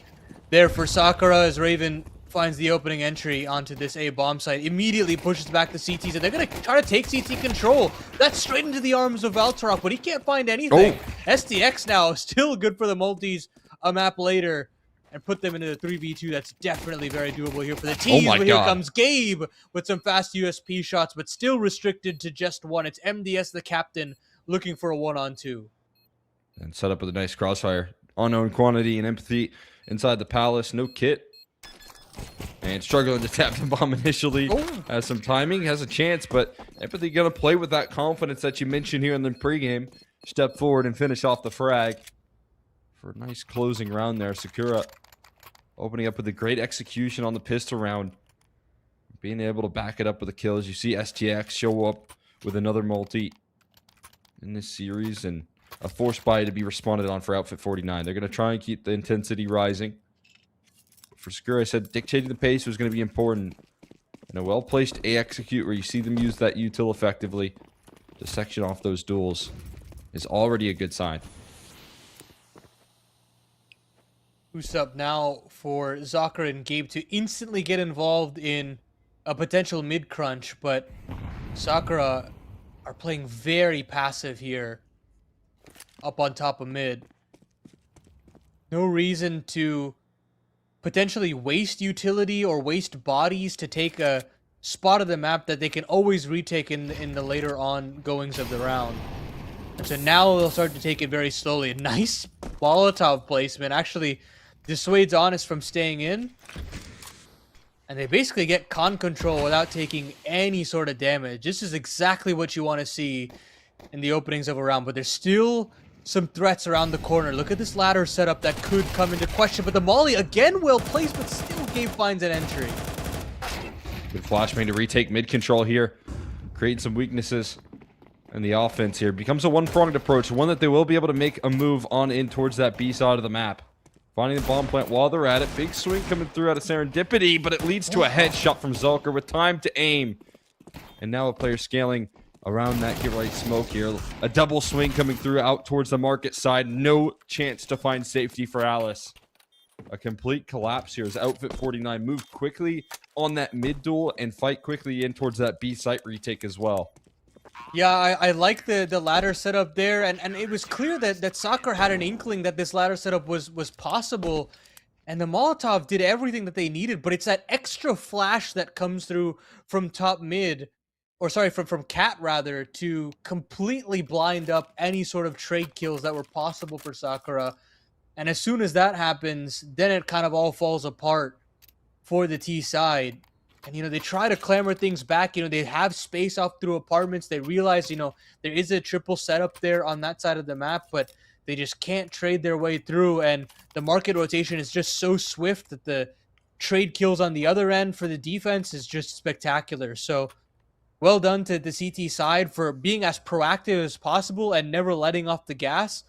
C: there for Sakura as Raven finds the opening entry onto this A bomb site. Immediately pushes back the CTs. And they're going to try to take CT control. That's straight into the arms of Valtorok, but he can't find anything. STX now still good for the multis a map later. And put them into the 3v2. That's definitely very doable here for the team.
B: my
C: But here
B: God.
C: comes Gabe with some fast USP shots, but still restricted to just one. It's MDS, the captain, looking for a 1-on-2.
B: And set up with a nice crossfire. Unknown quantity and empathy inside the palace. No kit. And struggling to tap the bomb initially. Has some timing, has a chance, but empathy going to play with that confidence that you mentioned here in the pregame. Step forward and finish off the frag. For a nice closing round there. Sakura opening up with a great execution on the pistol round. Being able to back it up with the kills. You see STX show up with another multi in this series. And a force buy to be responded on for Outfit 49. They're going to try and keep the intensity rising. For Sakura, I said dictating the pace was going to be important. And a well-placed A execute where you see them use that util effectively to section off those duels is already a good sign.
C: Boost up now for Zakra and Gabe to instantly get involved in a potential mid crunch, but Sakura are playing very passive here up on top of mid. No reason to potentially waste utility or waste bodies to take a spot of the map that they can always retake in the later on goings of the round. And so now they'll start to take it very slowly. Nice Molotov placement. Actually dissuades Honest from staying in. And they basically get con control without taking any sort of damage. This is exactly what you want to see in the openings of a round. But there's still some threats around the corner. Look at this ladder setup that could come into question. But the Molly, again, well placed, but still Gabe finds an entry.
B: Good flashbang to retake mid control here. Create some weaknesses in the offense here. Becomes a one-pronged approach. One that they will be able to make a move on in towards that B side of the map. Finding the bomb plant while they're at it. Big swing coming through out of Serendipity, but it leads to a headshot from Zulker with time to aim. And now a player scaling around that hit right smoke here. A double swing coming through out towards the market side. No chance to find safety for Alice. A complete collapse here as Outfit 49 move quickly on that mid duel and fight quickly in towards that B site retake as well.
C: Yeah, I like the ladder setup there, and it was clear that Sakura had an inkling that this ladder setup was possible, and the Molotov did everything that they needed, but it's that extra flash that comes through from top mid, or sorry, from Cat rather, to completely blind up any sort of trade kills that were possible for Sakura. And as soon as that happens, then it kind of all falls apart for the T side. And, you know, they try to clamor things back. You know, they have space off through apartments. They realize, you know, there is a triple setup there on that side of the map, but they just can't trade their way through. And the market rotation is just so swift that the trade kills on the other end for the defense is just spectacular. So well done to the CT side for being as proactive as possible and never letting off the gas.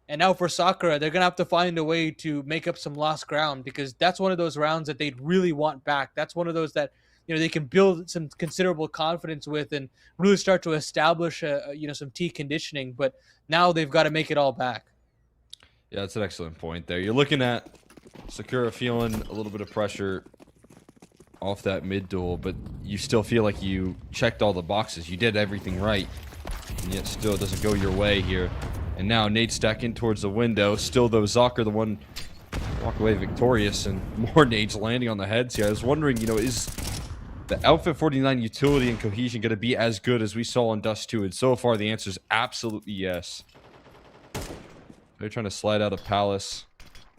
C: And now for Sakura, they're going to have to find a way to make up some lost ground, because that's one of those rounds that they'd really want back. That's one of those that, you know, they can build some considerable confidence with and really start to establish, you know, some T conditioning. But now they've got to make it all back.
B: Yeah, that's an excellent point there. You're looking at Sakura feeling a little bit of pressure off that mid duel, but you still feel like you checked all the boxes. You did everything right, and yet still it doesn't go your way here. And now Nate stacking towards the window. Still, though, Zakra, the one walk away victorious, and more nades landing on the heads here. I was wondering, you know, is the Outfit 49 utility and cohesion going to be as good as we saw in Dust 2? And so far, the answer is absolutely yes. They're trying to slide out of Palace.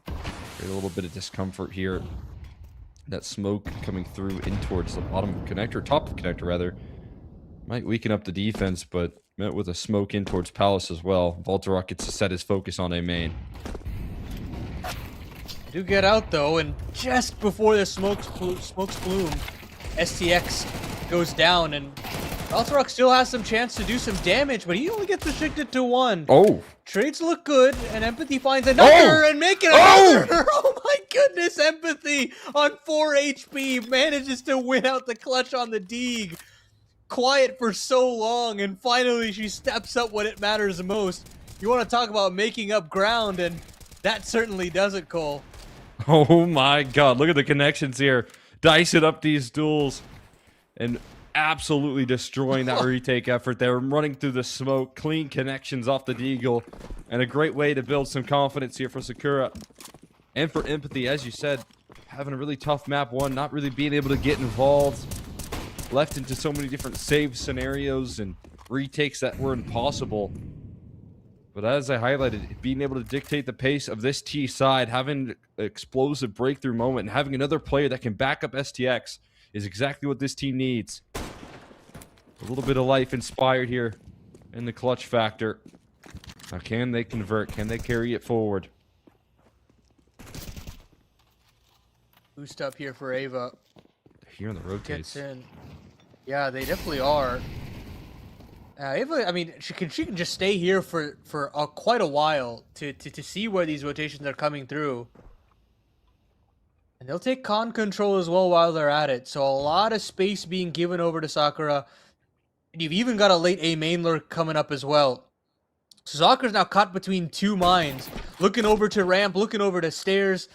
B: Get a little bit of discomfort here. That smoke coming through in towards the bottom connector, top of connector rather. Might weaken up the defense, but met with a smoke in towards Palace as well. Voltorok gets to set his focus on A main.
C: Do get out though, and just before the smokes plume, STX goes down, and Voltorok still has some chance to do some damage, but he only gets restricted to one.
B: Oh!
C: Trades look good, and Empathy finds another and make it another. Oh my goodness, Empathy on 4 HP manages to win out the clutch on the Deeg. Quiet for so long, and finally she steps up when it matters most. You want to talk about making up ground, and that certainly does it, Cole.
B: Oh my god, look at the connections here. Dicing up these duels and absolutely destroying that retake effort. They were running through the smoke, clean connections off the Deagle, and a great way to build some confidence here for Sakura. And for Empathy, as you said, having a really tough map one, not really being able to get involved, left into so many different save scenarios and retakes that were impossible. But as I highlighted, being able to dictate the pace of this T side, having an explosive breakthrough moment, and having another player that can back up STX is exactly what this team needs. A little bit of life inspired here in the clutch factor. Now, can they convert? Can they carry it forward?
C: Boost up here for Ava.
B: They're here on the rotates.
C: Gets in. Yeah, they definitely are. Ava, I mean, she can just stay here for quite a while to see where these rotations are coming through. And they'll take con control as well while they're at it. So a lot of space being given over to Sakura. And you've even got a late A main lurk coming up as well. So Sakura's now caught between two mines. Looking over to ramp, looking over to stairs.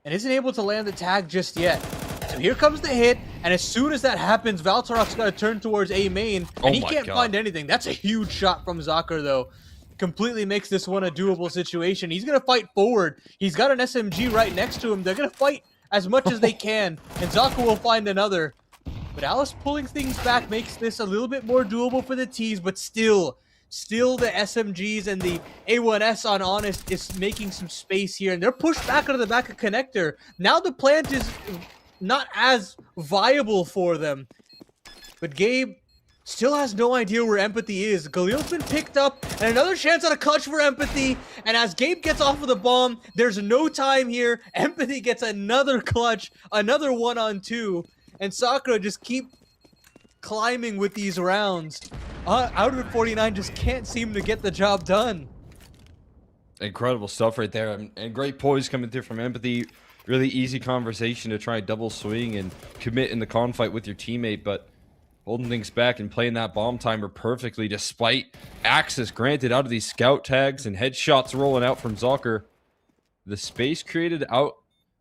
C: And isn't able to land the tag just yet. So here comes the hit, and as soon as that happens, Valtorok's got to turn towards A main, and he can't find anything. That's a huge shot from Zakir, though. Completely makes this one a doable situation. He's going to fight forward. He's got an SMG right next to him. They're going to fight as much as they can, and Zakir will find another. But Alice pulling things back makes this a little bit more doable for the T's, but still the SMGs and the A1S on Honest is making some space here, and they're pushed back into the back of Connector. Now the plant is not as viable for them. But Gabe still has no idea where Empathy is. Galil's been picked up, and another chance at a clutch for Empathy. And as Gabe gets off of the bomb, there's no time here. Empathy gets another clutch, another 1-on-2. And Sakura just keep climbing with these rounds. Outward 49 just can't seem to get the job done.
B: Incredible stuff right there. And great poise coming through from Empathy. Really easy conversation to try double swing and commit in the confight with your teammate, but holding things back and playing that bomb timer perfectly despite access granted out of these scout tags and headshots rolling out from Zakir. The space created out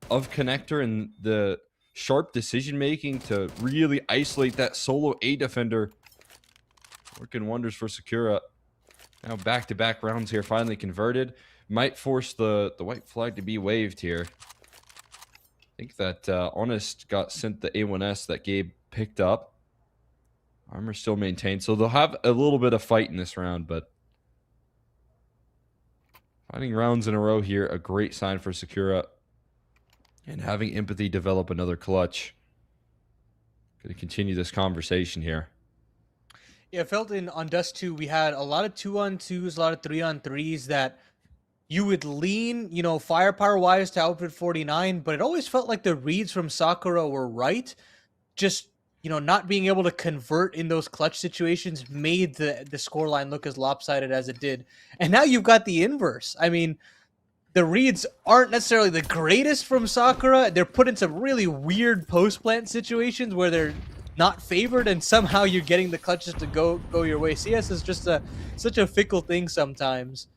B: of Connector and the sharp decision making to really isolate that solo A defender. Working wonders for Sakura. Now back-to-back rounds here finally converted. Might force the white flag to be waved here. I think that Honest got sent the A1S that Gabe picked up. Armor still maintained, so they'll have a little bit of fight in this round, but fighting rounds in a row here, a great sign for Sakura. And having Empathy develop another clutch. Going to continue this conversation here.
C: Yeah, I felt on Dust 2, we had a lot of 2-on-2s, a lot of 3-on-3s that you would lean, you know, firepower-wise to Outfit 49, but it always felt like the reads from Sakura were right. Just, you know, not being able to convert in those clutch situations made the scoreline look as lopsided as it did. And now you've got the inverse. I mean, the reads aren't necessarily the greatest from Sakura. They're put in some really weird post-plant situations where they're not favored, and somehow you're getting the clutches to go your way. CS is just such a fickle thing sometimes.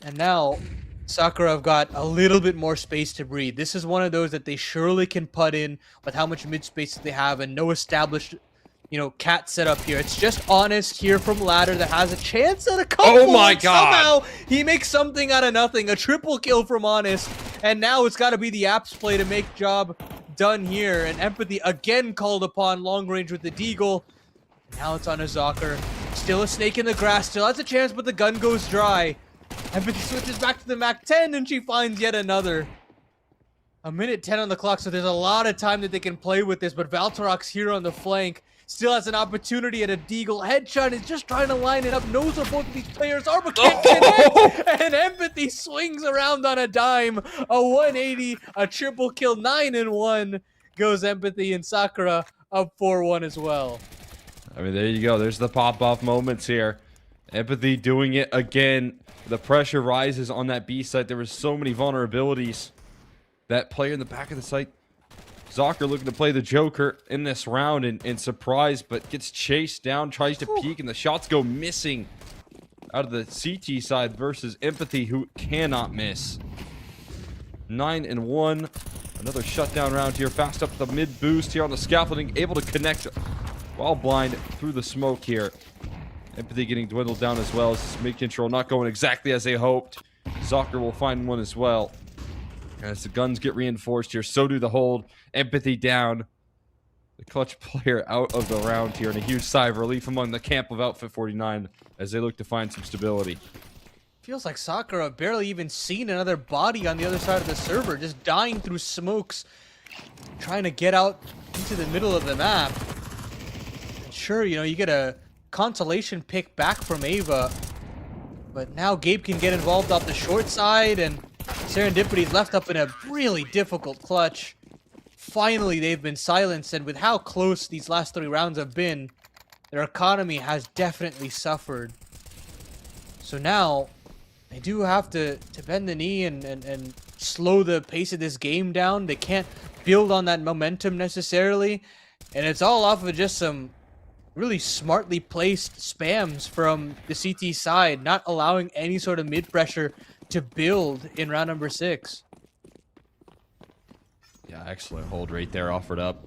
C: And now, Sakura have got a little bit more space to breathe. This is one of those that they surely can put in with how much mid space that they have and no established, you know, cat setup here. It's just Honest here from Ladder that has a chance at a couple.
B: Oh my god!
C: Somehow, he makes something out of nothing. A triple kill from Honest. And now it's got to be the apps play to make job done here. And Empathy again called upon long range with the Deagle. Now it's on a Zakir. Still a snake in the grass. Still has a chance, but the gun goes dry. Empathy switches back to the MAC-10, and she finds yet another. A minute 10 on the clock, so there's a lot of time that they can play with this, but Valtorok's here on the flank. Still has an opportunity at a Deagle headshot. Is just trying to line it up. Knows where both of these players are, but can't connect. And Empathy swings around on a dime. A 180, a triple kill, 9-1 goes Empathy, and Sakura up 4-1 as well.
B: I mean, there you go. There's the pop-off moments here. Empathy doing it again. The pressure rises on that B site. There was so many vulnerabilities. that player in the back of the site. Zocker looking to play the Joker in this round and surprise, but gets chased down, tries to peek, and the shots go missing out of the CT side versus Empathy, who cannot miss. 9-1. Another shutdown round here. Fast up the mid boost here on the scaffolding, able to connect while blind through the smoke here. Empathy getting dwindled down as well. As mid control not going exactly as they hoped. Zocker will find one as well. As the guns get reinforced here, so do the hold. Empathy down. The clutch player out of the round here, and a huge sigh of relief among the camp of Outfit 49 as they look to find some stability.
C: Feels like Sakura barely even seen another body on the other side of the server, just dying through smokes, trying to get out into the middle of the map. And sure, you know, you get a consolation pick back from Ava, but now Gabe can get involved off the short side, and Serendipity's left up in a really difficult clutch. Finally, they've been silenced, and with how close these last 3 rounds have been, their economy has definitely suffered. So now, they do have to bend the knee and slow the pace of this game down. They can't build on that momentum necessarily, and it's all off of just some really smartly placed spams from the CT side, not allowing any sort of mid-pressure to build in round number 6.
B: Yeah, excellent hold right there, offered up.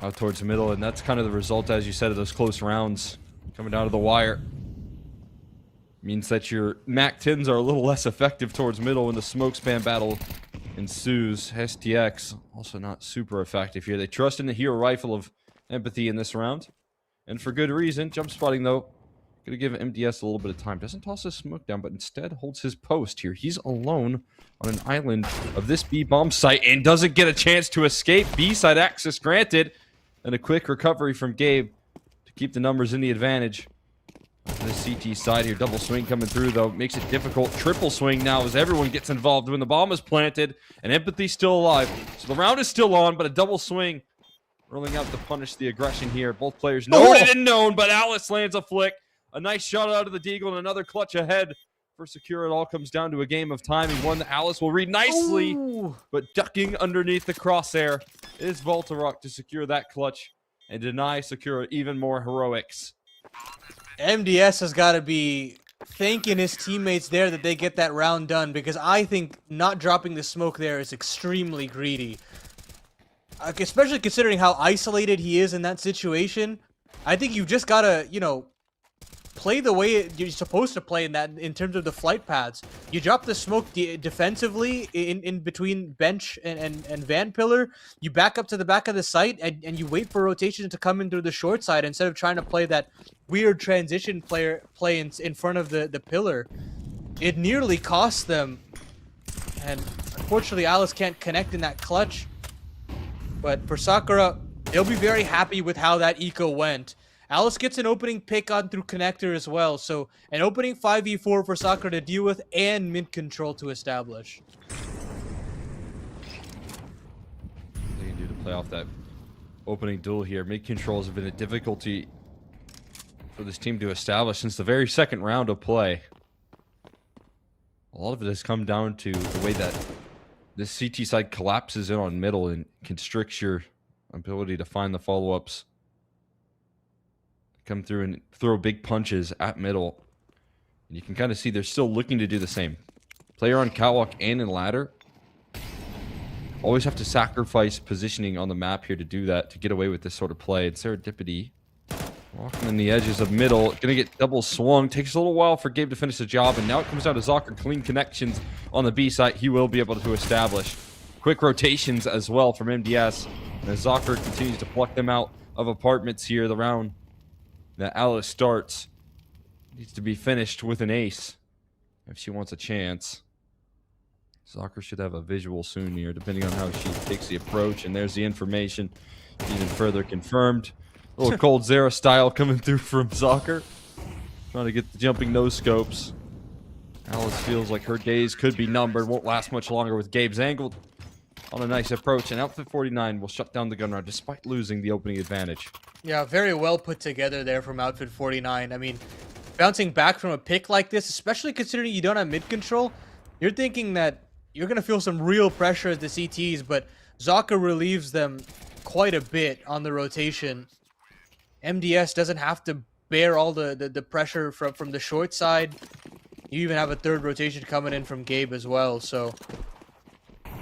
B: Out towards the middle, and that's kind of the result, as you said, of those close rounds. Coming down to the wire. Means that your MAC-10s are a little less effective towards middle when the smoke spam battle ensues. STX, also not super effective here. They trust in the hero rifle of Empathy in this round. And for good reason. Jump spotting, though. Gonna give MDS a little bit of time. Doesn't toss his smoke down, but instead holds his post here. He's alone on an island of this B-bomb site and doesn't get a chance to escape. B-side access granted. And a quick recovery from Gabe to keep the numbers in the advantage. The CT side here. Double swing coming through, though. Makes it difficult. Triple swing now as everyone gets involved when the bomb is planted. And Empathy's still alive. So the round is still on, but a double swing rolling out to punish the aggression here. Both players know it and known, but Alice lands a flick. A nice shot out of the Deagle and another clutch ahead for Secure. It all comes down to a game of timing. One that Alice will read nicely, but ducking underneath the crosshair is Voltarok to secure that clutch and deny Secure even more heroics.
C: MDS has got to be thanking his teammates there that they get that round done, because I think not dropping the smoke there is extremely greedy. Especially considering how isolated he is in that situation. I think you've just got to, you know, play the way you're supposed to play in terms of the flight paths. You drop the smoke defensively in between bench and van pillar. You back up to the back of the site and you wait for rotation to come in through the short side instead of trying to play that weird transition play in front of the pillar. It nearly cost them, and unfortunately Alice can't connect in that clutch. But for Sakura, they'll be very happy with how that eco went. Alice gets an opening pick on through connector as well, so an opening 5v4 for Sakura to deal with and mid control to establish.
B: They can do to play off that opening duel here. Mid controls have been a difficulty for this team to establish since the very second round of play. A lot of it has come down to the way that this CT side collapses in on middle and constricts your ability to find the follow-ups. Come through and throw big punches at middle. And you can kind of see they're still looking to do the same. Player on catwalk and in ladder. Always have to sacrifice positioning on the map here to do that, to get away with this sort of play. And Serendipity walking in the edges of middle. Gonna get double swung. Takes a little while for Gabe to finish the job. And now it comes down to Zocker. Clean connections on the B side. He will be able to establish. Quick rotations as well from MDS. And as Zocker continues to pluck them out of apartments here, the round that Alice starts needs to be finished with an ace if she wants a chance. Zocker should have a visual soon here, depending on how she takes the approach. And there's the information even further confirmed. A little cold Zera style coming through from Zocker. Trying to get the jumping no scopes. Alice feels like her days could be numbered. Won't last much longer with Gabe's angled on a nice approach. And Outfit 49 will shut down the gun round despite losing the opening advantage.
C: Yeah, very well put together there from Outfit 49. I mean, bouncing back from a pick like this, especially considering you don't have mid control, you're thinking that you're going to feel some real pressure at the CTs, but Zaka relieves them quite a bit on the rotation. MDS doesn't have to bear all the pressure from the short side. You even have a third rotation coming in from Gabe as well, so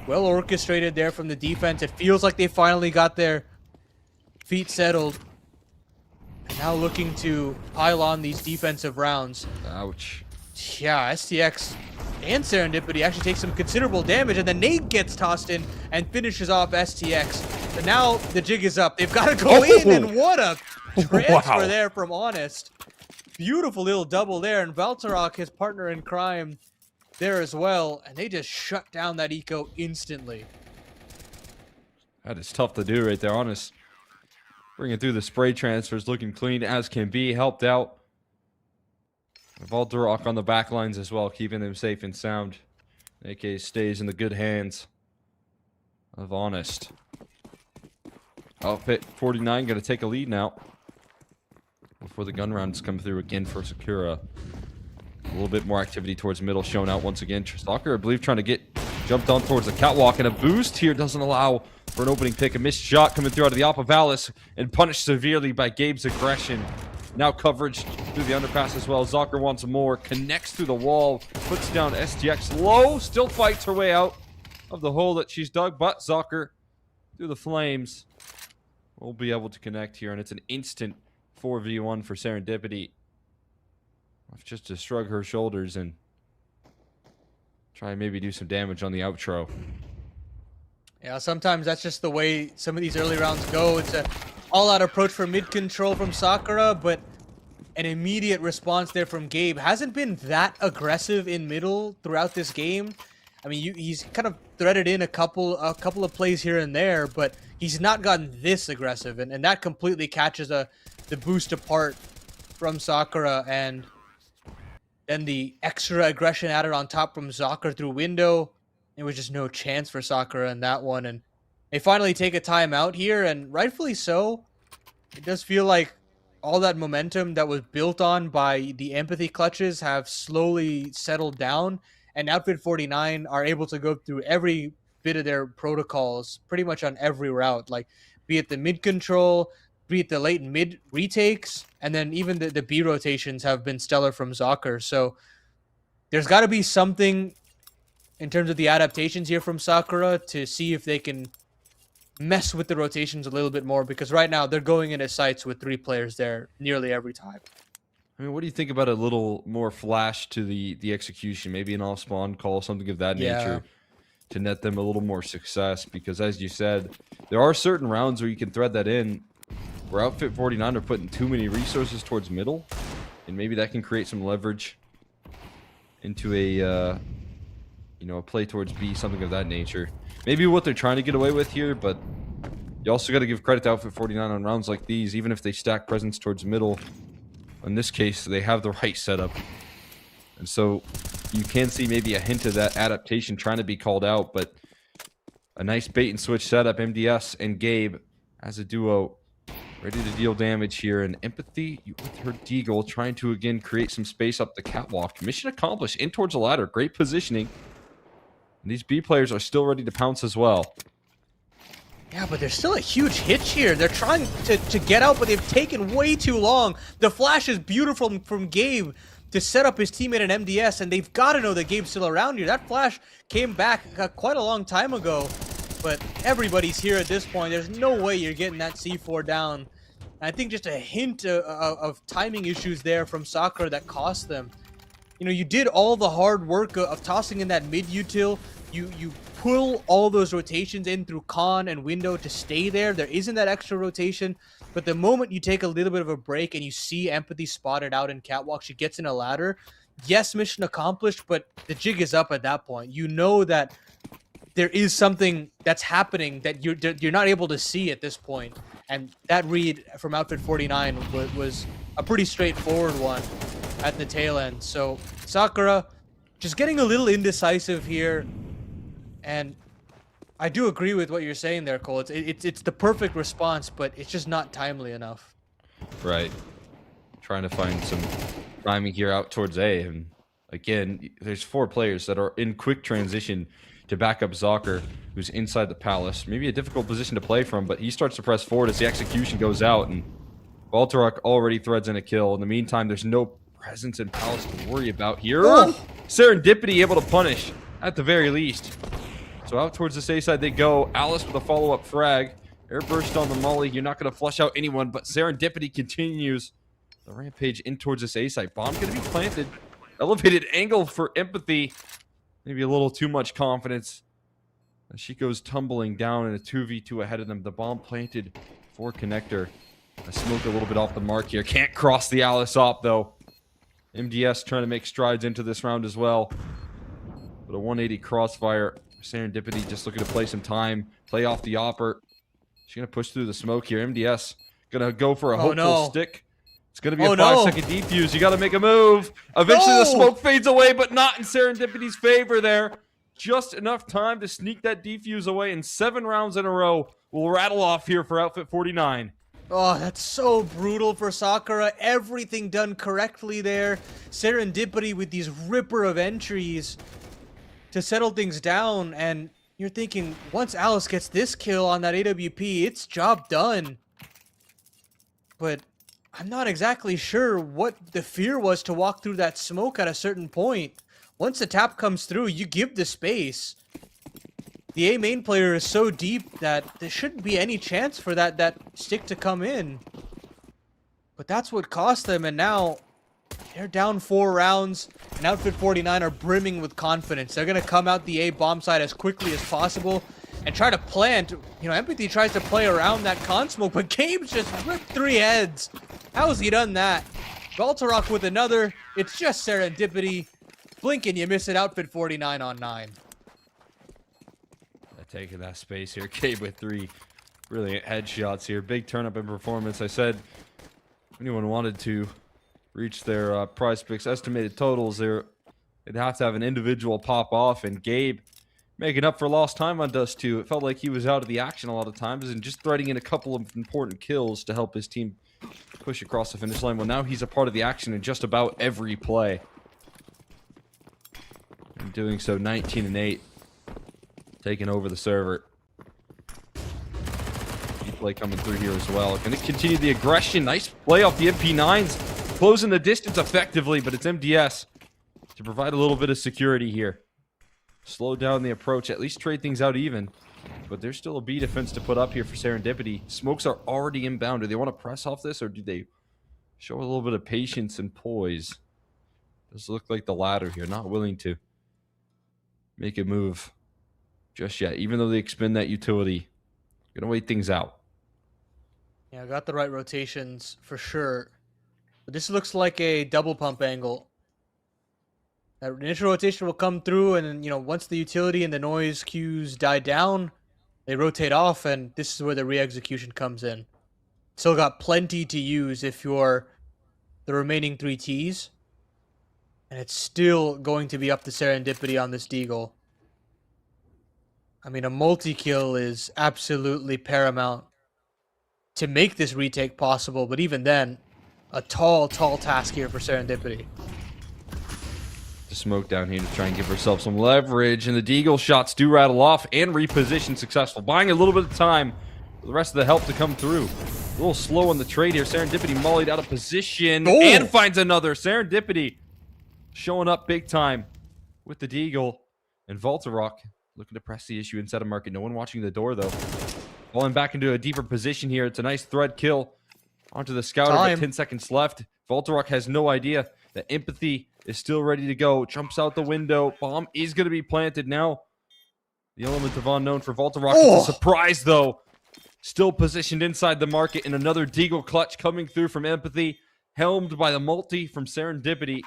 C: well orchestrated there from the defense. It feels like they finally got their feet settled. And now looking to pile on these defensive rounds.
B: Ouch.
C: Yeah, STX and Serendipity actually take some considerable damage, and the nade gets tossed in and finishes off STX. But now the jig is up. They've got to go in, and what a transfer there from Honest. Beautiful little double there, and Valtarok, his partner in crime, there as well, and they just shut down that eco instantly.
B: That is tough to do right there, Honest. Bringing through the spray transfers, looking clean as can be, helped out. Valtarok on the back lines as well, keeping them safe and sound. AK stays in the good hands of Honest. Outfit 49 going to take a lead now. Before the gun rounds come through again for Sakura. A little bit more activity towards middle shown out once again. Stalker, I believe, trying to get jumped on towards the catwalk, and a boost here doesn't allow for an opening pick. A missed shot coming through out of the Alpha Valis and punished severely by Gabe's aggression. Now coverage through the underpass as well. Zocker wants more, connects through the wall, puts down STX low, still fights her way out of the hole that she's dug, but Zocker through the flames will be able to connect here, and it's an instant 4v1 for Serendipity. Just to shrug her shoulders and try and maybe do some damage on the outro.
C: Yeah, sometimes that's just the way some of these early rounds go. It's a all-out approach for mid-control from Sakura, but an immediate response there from Gabe. Hasn't been that aggressive in middle throughout this game. I mean, he's kind of threaded in a couple of plays here and there, but he's not gotten this aggressive, and that completely catches the boost apart from Sakura, and then the extra aggression added on top from Zocker through window. There was just no chance for Sakura in that one, and they finally take a timeout here, and rightfully so. It does feel like all that momentum that was built on by the empathy clutches have slowly settled down, and Outfit 49 are able to go through every bit of their protocols pretty much on every route, like be it the mid control, be it the late and mid retakes, and then even the B rotations have been stellar from Zocker. So there's got to be something in terms of the adaptations here from Sakura to see if they can mess with the rotations a little bit more, because right now they're going into sites with 3 players there nearly every time.
B: I mean, what do you think about a little more flash to the execution? Maybe an off spawn call, something of that nature, to net them a little more success? Because as you said, there are certain rounds where you can thread that in, where Outfit 49 are putting too many resources towards middle, and maybe that can create some leverage into a a play towards B, something of that nature. Maybe what they're trying to get away with here, but you also got to give credit to Outfit 49 on rounds like these, even if they stack presence towards middle. In this case, they have the right setup, and so you can see maybe a hint of that adaptation trying to be called out, but a nice bait and switch setup. MDS and Gabe as a duo ready to deal damage here, and Empathy with her deagle trying to again create some space up the catwalk. Mission accomplished. In towards the ladder. Great positioning. And these B players are still ready to pounce as well.
C: Yeah, but there's still a huge hitch here. They're trying to get out, but they've taken way too long. The flash is beautiful from Gabe to set up his teammate in MDS, and they've got to know that Gabe's still around here. That flash came back quite a long time ago, but everybody's here at this point. There's no way you're getting that C4 down. And I think just a hint of timing issues there from Sakura that cost them. You know, you did all the hard work of tossing in that mid-util. You pull all those rotations in through con and window to stay there. There isn't that extra rotation, but the moment you take a little bit of a break and you see Empathy spotted out in catwalk, she gets in a ladder. Yes, mission accomplished, but the jig is up at that point. You know that there is something that's happening that you're not able to see at this point. And that read from Outfit 49 was a pretty straightforward one at the tail end. So Sakura just getting a little indecisive here. And I do agree with what you're saying there, Cole. It's the perfect response, but it's just not timely enough.
B: Right. Trying to find some timing here out towards A. And again, there's 4 players that are in quick transition to back up Zocker, who's inside the palace. Maybe a difficult position to play from, but he starts to press forward as the execution goes out, and Valtorok already threads in a kill. In the meantime, there's no presence in palace to worry about here. Serendipity able to punish, at the very least. So out towards this A side they go. Alice with a follow-up frag. Airburst on the molly. You're not going to flush out anyone, but Serendipity continues the rampage in towards this A side. Bomb going to be planted. Elevated angle for Empathy. Maybe a little too much confidence. As she goes tumbling down in a 2v2 ahead of them. The bomb planted for Connector. I smoke a little bit off the mark here. Can't cross the Alice op though. MDS trying to make strides into this round as well. But a 180 crossfire. Serendipity just looking to play some time. Play off the opper. She's going to push through the smoke here. MDS going to go for a hopeful stick. It's going to be a 5-second defuse. You got to make a move. Eventually the smoke fades away, but not in Serendipity's favor there. Just enough time to sneak that defuse away, and 7 rounds in a row will rattle off here for Outfit 49.
C: Oh, that's so brutal for Sakura. Everything done correctly there. Serendipity with these ripper of entries to settle things down, and you're thinking, once Alice gets this kill on that AWP, it's job done. But I'm not exactly sure what the fear was to walk through that smoke at a certain point. Once the tap comes through, you give the space. The A main player is so deep that there shouldn't be any chance for that stick to come in. But that's what cost them, and now they're down 4 rounds, and Outfit 49 are brimming with confidence. They're going to come out the A bomb side as quickly as possible and try to plant. You know, Empathy tries to play around that con smoke, but Gabe's just ripped 3 heads. How has he done that? Valtorok with another. It's just Serendipity. Blink and you miss it. Outfit 49 on 9.
B: Taking that space here. Gabe with 3 brilliant headshots here. Big turn up in performance. I said if anyone wanted to reach their PrizePicks estimated totals, they'd have to have an individual pop off, and Gabe making up for lost time on Dust 2. It felt like he was out of the action a lot of times and just threading in a couple of important kills to help his team push across the finish line. Well, now he's a part of the action in just about every play. And doing so 19-8. Taking over the server. Play coming through here as well. Going to continue the aggression. Nice play off the MP9s. Closing the distance effectively, but it's MDS to provide a little bit of security here. Slow down the approach. At least trade things out even. But there's still a B defense to put up here for Serendipity. Smokes are already inbound. Do they want to press off this, or do they show a little bit of patience and poise? Does look like the latter here. Not willing to make a move just yet, even though they expend that utility. Gonna wait things out.
C: Yeah, got the right rotations for sure. But this looks like a double pump angle. That initial rotation will come through, and then, you know, once the utility and the noise cues die down, they rotate off, and this is where the re-execution comes in. Still got plenty to use if you're the remaining 3 Ts. And it's still going to be up to Serendipity on this Deagle. I mean, a multi-kill is absolutely paramount to make this retake possible, but even then, a tall task here for Serendipity.
B: The smoke down here to try and give herself some leverage, and the Deagle shots do rattle off and reposition successful, buying a little bit of time for the rest of the help to come through. A little slow on the trade here. Serendipity mollied out of position and finds another. Serendipity showing up big time with the Deagle, and Valtorok looking to press the issue inside of market. No one watching the door, though. Falling back into a deeper position here. It's a nice thread kill onto the scouter, but 10 seconds left. Valtorok has no idea that Empathy is still ready to go. Jumps out the window. Bomb is going to be planted now. The element of unknown for Valtorok. It's a surprise, though. Still positioned inside the market, and another Deagle clutch coming through from Empathy. Helmed by the multi from Serendipity.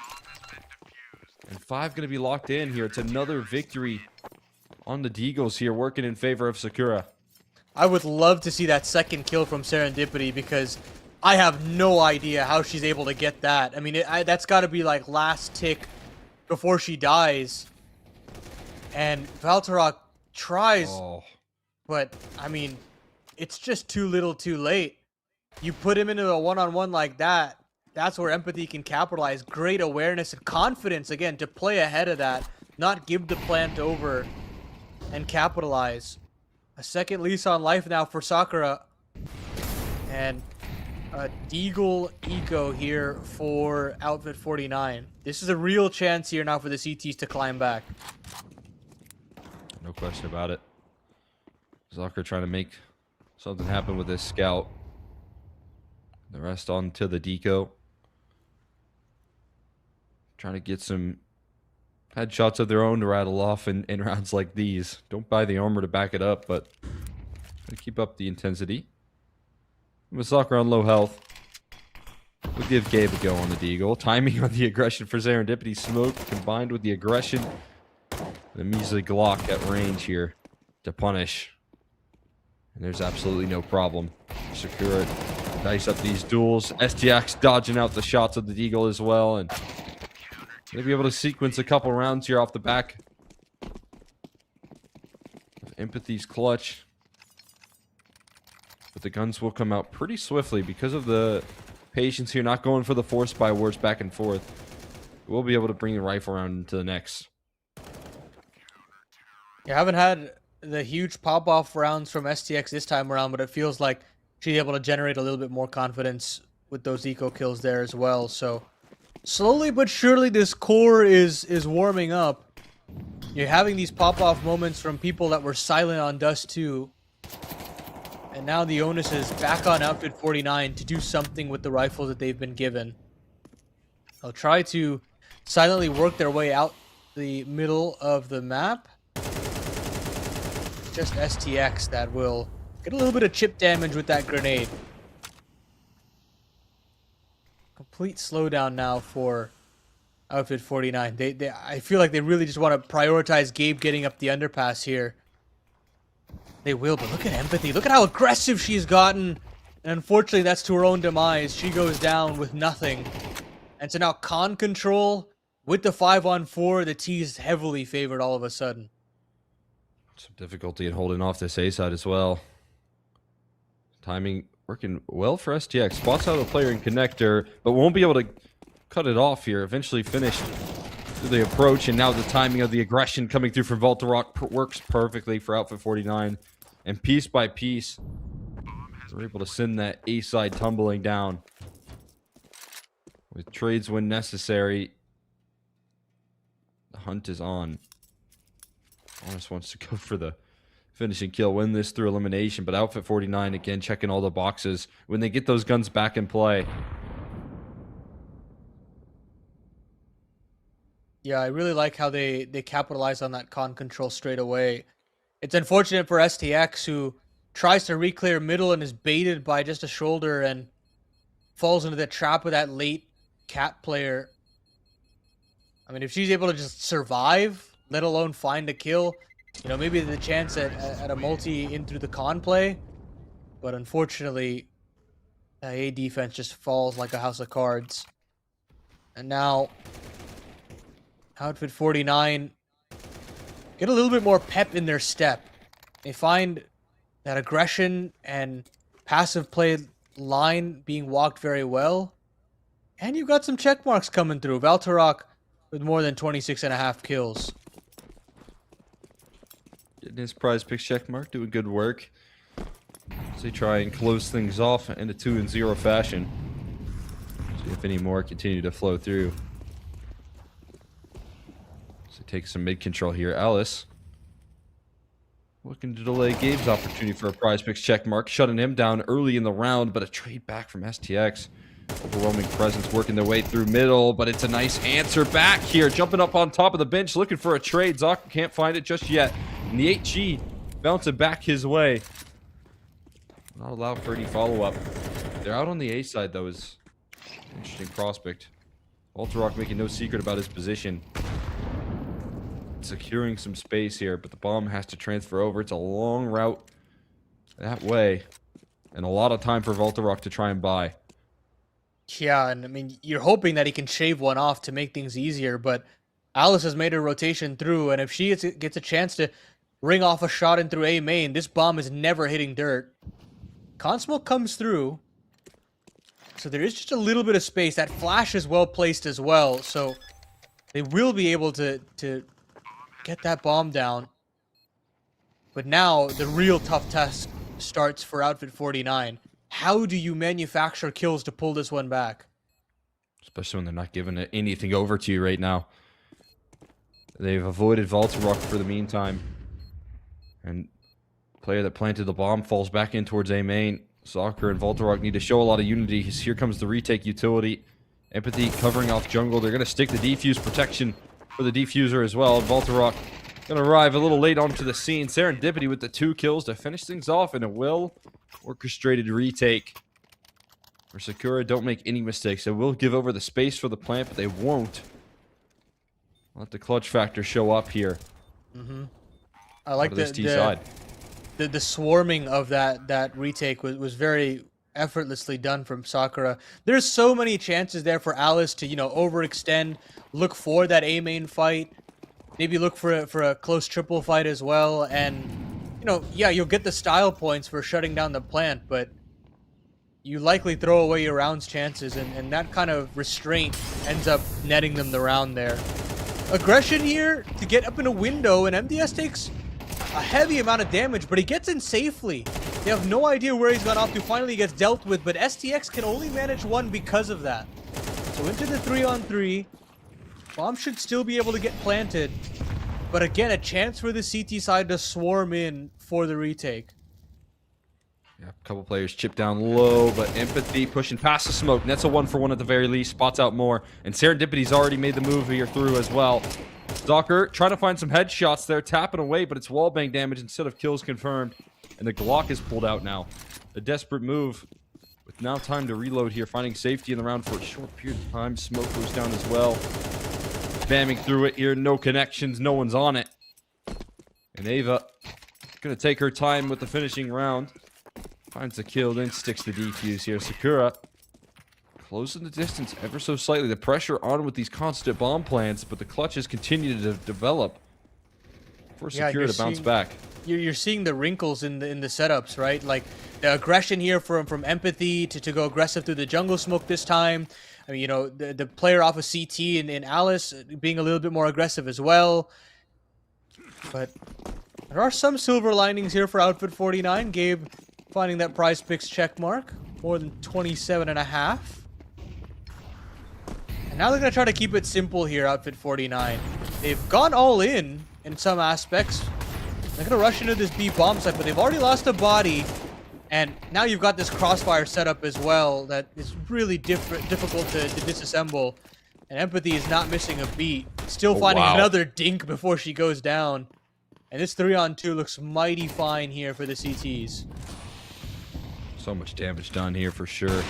B: And 5 going to be locked in here. It's another victory on the Deagles here, working in favor of Sakura.
C: I would love to see that second kill from Serendipity, because I have no idea how she's able to get that. I mean, that's got to be like last tick before she dies. And Valtorok tries, but I mean, it's just too little too late. You put him into a one-on-one like that, that's where Empathy can capitalize. Great awareness and confidence, again, to play ahead of that, not give the plant over and capitalize. A second lease on life now for Sakura. And a Deagle Eco here for Outfit 49. This is a real chance here now for the CTs to climb back.
B: No question about it. Zucker trying to make something happen with this scout. The rest on to the deco. Trying to get some headshots of their own to rattle off in rounds like these. Don't buy the armor to back it up, but keep up the intensity. With Zucker on low health. We'll give Gabe a go on the deagle. Timing on the aggression for Serendipity Smoke combined with the aggression. The measly Glock at range here to punish. And there's absolutely no problem. Sakura dice up these duels. STX dodging out the shots of the deagle as well. And they'll be able to sequence a couple rounds here off the back. Empathy's clutch. But the guns will come out pretty swiftly because of the patience here. Not going for the force by wars back and forth. We'll be able to bring the rifle round into the next.
C: You haven't had the huge pop-off rounds from STX this time around, but it feels like she's able to generate a little bit more confidence with those eco kills there as well. So slowly but surely this core is warming up. You're having these pop-off moments from people that were silent on Dust 2. And now the onus is back on Outfit 49 to do something with the rifles that they've been given. They'll try to silently work their way out the middle of the map. Just STX that will get a little bit of chip damage with that grenade. Complete slowdown now for Outfit 49. I feel like they really just want to prioritize Gabe getting up the underpass here. They will, but look at Empathy. Look at how aggressive she's gotten. And unfortunately, that's to her own demise. She goes down with nothing. And so now Con Control with the 5-on-4. The T is heavily favored all of a sudden.
B: Some difficulty in holding off this A side as well. Timing working well for STX. Spots out a player in connector, but won't be able to cut it off here. Eventually finished through the approach, and now the timing of the aggression coming through from Voltarock works perfectly for Outfit 49. And piece by piece, we're able to send that A side tumbling down. With trades when necessary. The hunt is on. Honest wants to go for the finishing kill, win this through elimination, but Outfit 49 again checking all the boxes when they get those guns back in play.
C: Yeah, I really like how they capitalize on that con control straight away. It's unfortunate for STX, who tries to re-clear middle and is baited by just a shoulder and falls into the trap of that late cat player. I mean, if she's able to just survive, let alone find a kill, you know, maybe the chance at a multi in through the con play. But unfortunately, the A defense just falls like a house of cards. And now, Outfit 49 get a little bit more pep in their step. They find that aggression and passive play line being walked very well. And you've got some check marks coming through. Valtorok with more than 26.5 kills.
B: Getting his prize picks check mark, doing good work. As they try and close things off in a 2-0 fashion. See if any more continue to flow through. So take some mid control here. Alice looking to delay Gabe's opportunity for a prize picks check mark, shutting him down early in the round, but a trade back from STX. Overwhelming presence working their way through middle, but it's a nice answer back here. Jumping up on top of the bench, looking for a trade. Zoc can't find it just yet. And the 8G bouncing back his way. Not allowed for any follow-up. They're out on the A side, though, is an interesting prospect. Voltarock making no secret about his position. Securing some space here, but the bomb has to transfer over. It's a long route that way. And a lot of time for Voltarock to try and buy.
C: Yeah, and I mean, you're hoping that he can shave one off to make things easier, but Alice has made her rotation through, and if she gets a chance to ring off a shot in through A main, this bomb is never hitting dirt. Consmoke comes through, so there is just a little bit of space. That flash is well placed as well, so they will be able to get that bomb down. But now the real tough test starts for Outfit 49. How do you manufacture kills to pull this one back?
B: Especially when they're not giving anything over to you right now. They've avoided Voltarok for the meantime. And player that planted the bomb falls back in towards A main. Soccer and Voltarok need to show a lot of unity. Here comes the retake utility. Empathy covering off jungle. They're going to stick the defuse protection for the defuser as well. Voltarok going to arrive a little late onto the scene. Serendipity with the 2 kills to finish things off in a well-orchestrated retake. For Sakura, don't make any mistakes. They will give over the space for the plant, but they won't. Let the clutch factor show up here.
C: I like
B: this T side.
C: The swarming of that retake was very effortlessly done from Sakura. There's so many chances there for Alice to, overextend, look for that A main fight, maybe look for a close triple fight as well, and yeah, you'll get the style points for shutting down the plant, but you likely throw away your round's chances, and that kind of restraint ends up netting them the round there. Aggression here to get up in a window, and MDS takes a heavy amount of damage, but he gets in safely. They have no idea where he's gone off to. Finally gets dealt with, but STX can only manage 1 because of that. So into the 3-on-3. Bomb should still be able to get planted, but again, a chance for the CT side to swarm in for the retake.
B: Yeah, a couple players chip down low, but Empathy pushing past the smoke. That's a 1-for-1 at the very least. Spots out more. And Serendipity's already made the move here through as well. Stalker trying to find some headshots there, tapping away, but it's wallbang damage instead of kills confirmed. And the Glock is pulled out now. A desperate move. With now time to reload here, finding safety in the round for a short period of time. Smoke goes down as well. Spamming through it here, no connections, no one's on it. And Ava gonna take her time with the finishing round. Finds the kill, then sticks the defuse here. Sakura closing the distance ever so slightly. The pressure on with these constant bomb plants, but the clutches continue to develop for Sakura to bounce back.
C: You're seeing the wrinkles in the setups, right? Like the aggression here from Empathy to go aggressive through the jungle smoke this time. I mean, the player off of CT and Alice being a little bit more aggressive as well. But there are some silver linings here for Outfit 49. Gabe finding that PrizePicks check mark. More than 27.5. And now they're going to try to keep it simple here, Outfit 49. They've gone all in some aspects. They're going to rush into this B bomb site, but they've already lost a body. And now you've got this crossfire setup as well that is really difficult to disassemble. And Empathy is not missing a beat. Still finding another dink before she goes down. And this 3-on-2 looks mighty fine here for the CTs.
B: So much damage done here for sure.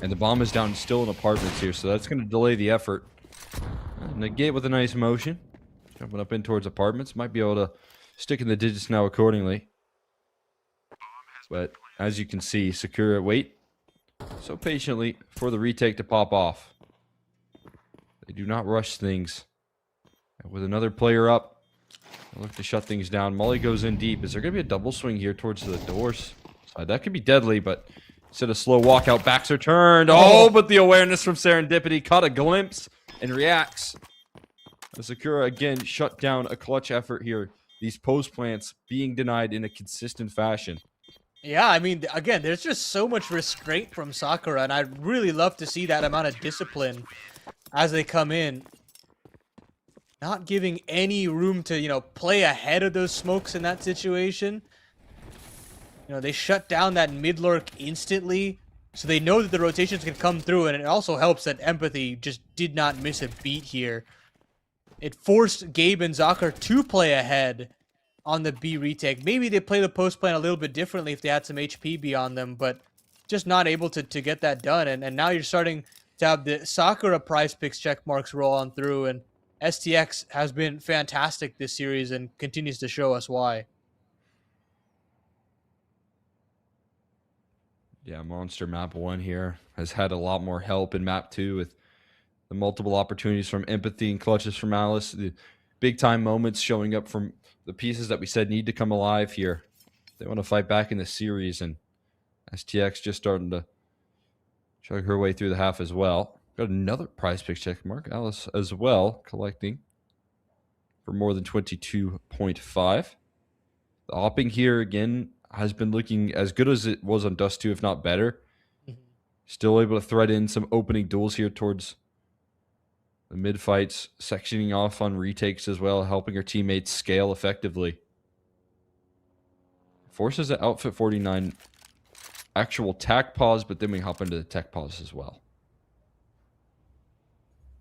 B: And the bomb is down still in apartments here, so that's going to delay the effort. Negate with a nice motion. Jumping up in towards apartments. Might be able to stick in the digits now accordingly. But as you can see, Sakura wait so patiently for the retake to pop off. They do not rush things. And with another player up, they'll look to shut things down. Molly goes in deep. Is there going to be a double swing here towards the doors? That could be deadly, but instead of slow walkout, backs are turned. Oh, but the awareness from Serendipity caught a glimpse and reacts. Sakura again shut down a clutch effort here. These post plants being denied in a consistent fashion.
C: Yeah, I mean, again, there's just so much restraint from Sakura, and I'd really love to see that amount of discipline as they come in. Not giving any room to, play ahead of those smokes in that situation. They shut down that mid lurk instantly, so they know that the rotations can come through, and it also helps that Empathy just did not miss a beat here. It forced Gabe and Zakar to play ahead on the B retake. Maybe they play the post plan a little bit differently if they had some HP beyond them, but just not able to get that done. And now you're starting to have the Sakura PrizePicks check marks roll on through, and STX has been fantastic this series and continues to show us why.
B: Yeah, Monster Map 1 here has had a lot more help in Map 2 with the multiple opportunities from Empathy and clutches from Alice. The big-time moments showing up from the pieces that we said need to come alive here. They want to fight back in the series, and STX just starting to chug her way through the half as well. Got another PrizePicks check mark. Alice as well, collecting for more than 22.5. The opping here again has been looking as good as it was on Dust 2, if not better. Still able to thread in some opening duels here towards the mid fights, sectioning off on retakes as well, helping her teammates scale effectively. Forces the Outfit 49 actual tack pause, but then we hop into the tech pause as well.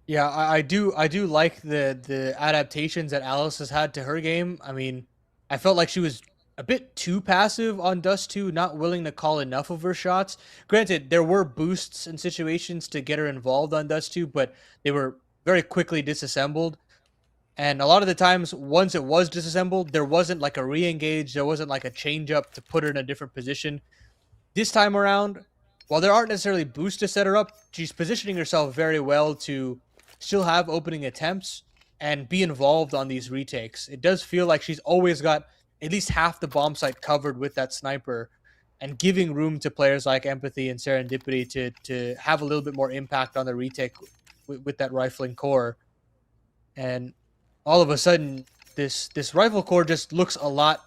C: Yeah, I do like the adaptations that Alice has had to her game. I mean, I felt like she was a bit too passive on Dust 2, not willing to call enough of her shots. Granted, there were boosts and situations to get her involved on Dust 2, but they were very quickly disassembled. And a lot of the times, once it was disassembled, there wasn't like a re-engage, there wasn't like a change up to put her in a different position. This time around, while there aren't necessarily boosts to set her up, she's positioning herself very well to still have opening attempts and be involved on these retakes. It does feel like she's always got at least half the bomb site covered with that sniper, and giving room to players like Empathy and Serendipity to have a little bit more impact on the retake with that rifling core. And all of a sudden, this rifle core just looks a lot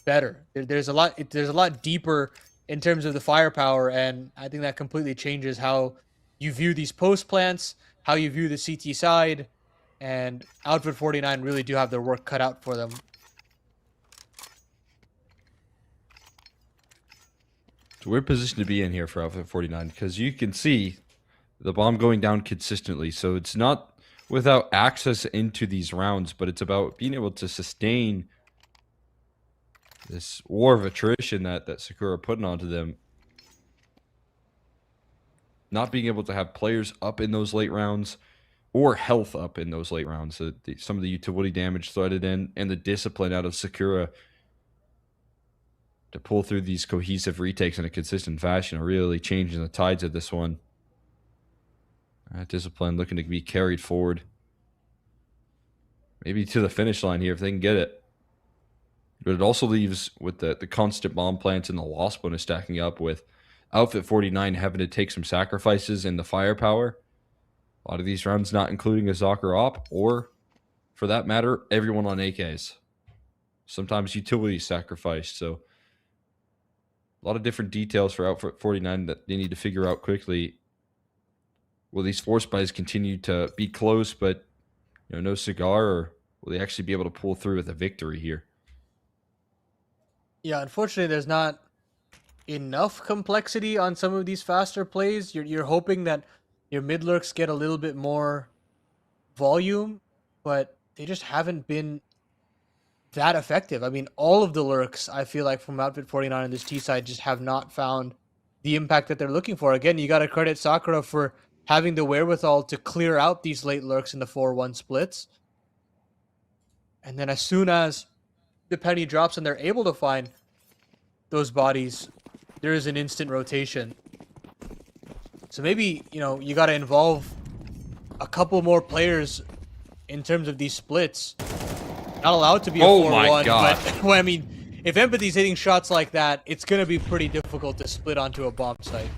C: better. There's a lot deeper in terms of the firepower, and I think that completely changes how you view these post plants, how you view the CT side, and Outfit 49 really do have their work cut out for them.
B: It's a weird position to be in here for Outfit 49 because you can see the bomb going down consistently. So it's not without access into these rounds, but it's about being able to sustain this war of attrition that Sakura putting onto them. Not being able to have players up in those late rounds or health up in those late rounds. So some of the utility damage threaded in and the discipline out of Sakura to pull through these cohesive retakes in a consistent fashion are really changing the tides of this one. Discipline looking to be carried forward. Maybe to the finish line here if they can get it. But it also leaves with the constant bomb plants and the loss bonus stacking up with Outfit 49 having to take some sacrifices in the firepower. A lot of these rounds not including a Zocker op, or for that matter, everyone on AKs. Sometimes utility sacrificed. So a lot of different details for Outfit 49 that they need to figure out quickly. Will these force buys continue to be close, but no cigar, or will they actually be able to pull through with a victory here?
C: Yeah, unfortunately, there's not enough complexity on some of these faster plays. You're hoping that your mid lurks get a little bit more volume, but they just haven't been that effective. I mean, all of the lurks, I feel like, from Outfit 49 on this T side just have not found the impact that they're looking for. Again, you got to credit Sakura for having the wherewithal to clear out these late lurks in the 4-1 splits. And then as soon as the penny drops and they're able to find those bodies, there is an instant rotation. So maybe, you got to involve a couple more players in terms of these splits. Not allowed to be a 4-1, but well, I mean, if Empathy's hitting shots like that, it's going to be pretty difficult to split onto a bomb site.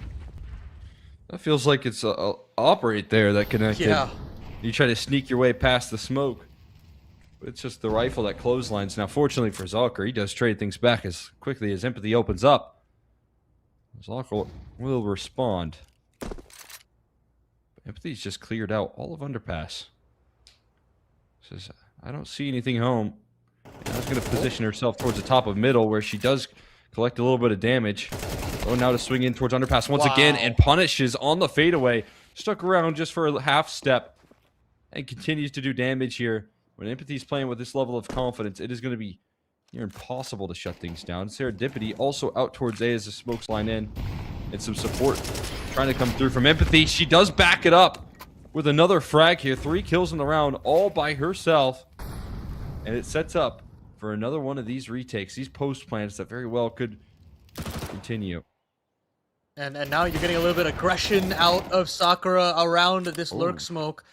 B: That feels like it's a operate there that connected.
C: Yeah.
B: You try to sneak your way past the smoke. It's just the rifle that clotheslines. Now, fortunately for Zalker, he does trade things back as quickly as Empathy opens up. Zalker will respond. Empathy's just cleared out all of Underpass. Says, I don't see anything home. Now she's going to position herself towards the top of middle where she does collect a little bit of damage. Oh, now to swing in towards Underpass once again and punishes on the fadeaway. Stuck around just for a half step and continues to do damage here. When Empathy's playing with this level of confidence, it is going to be near impossible to shut things down. Serendipity also out towards A as the smokes line in. And some support trying to come through from Empathy. She does back it up with another frag here. 3 kills in the round all by herself. And it sets up for another one of these retakes, these post plants that very well could continue.
C: And now you're getting a little bit of aggression out of Sakura around this lurk smoke.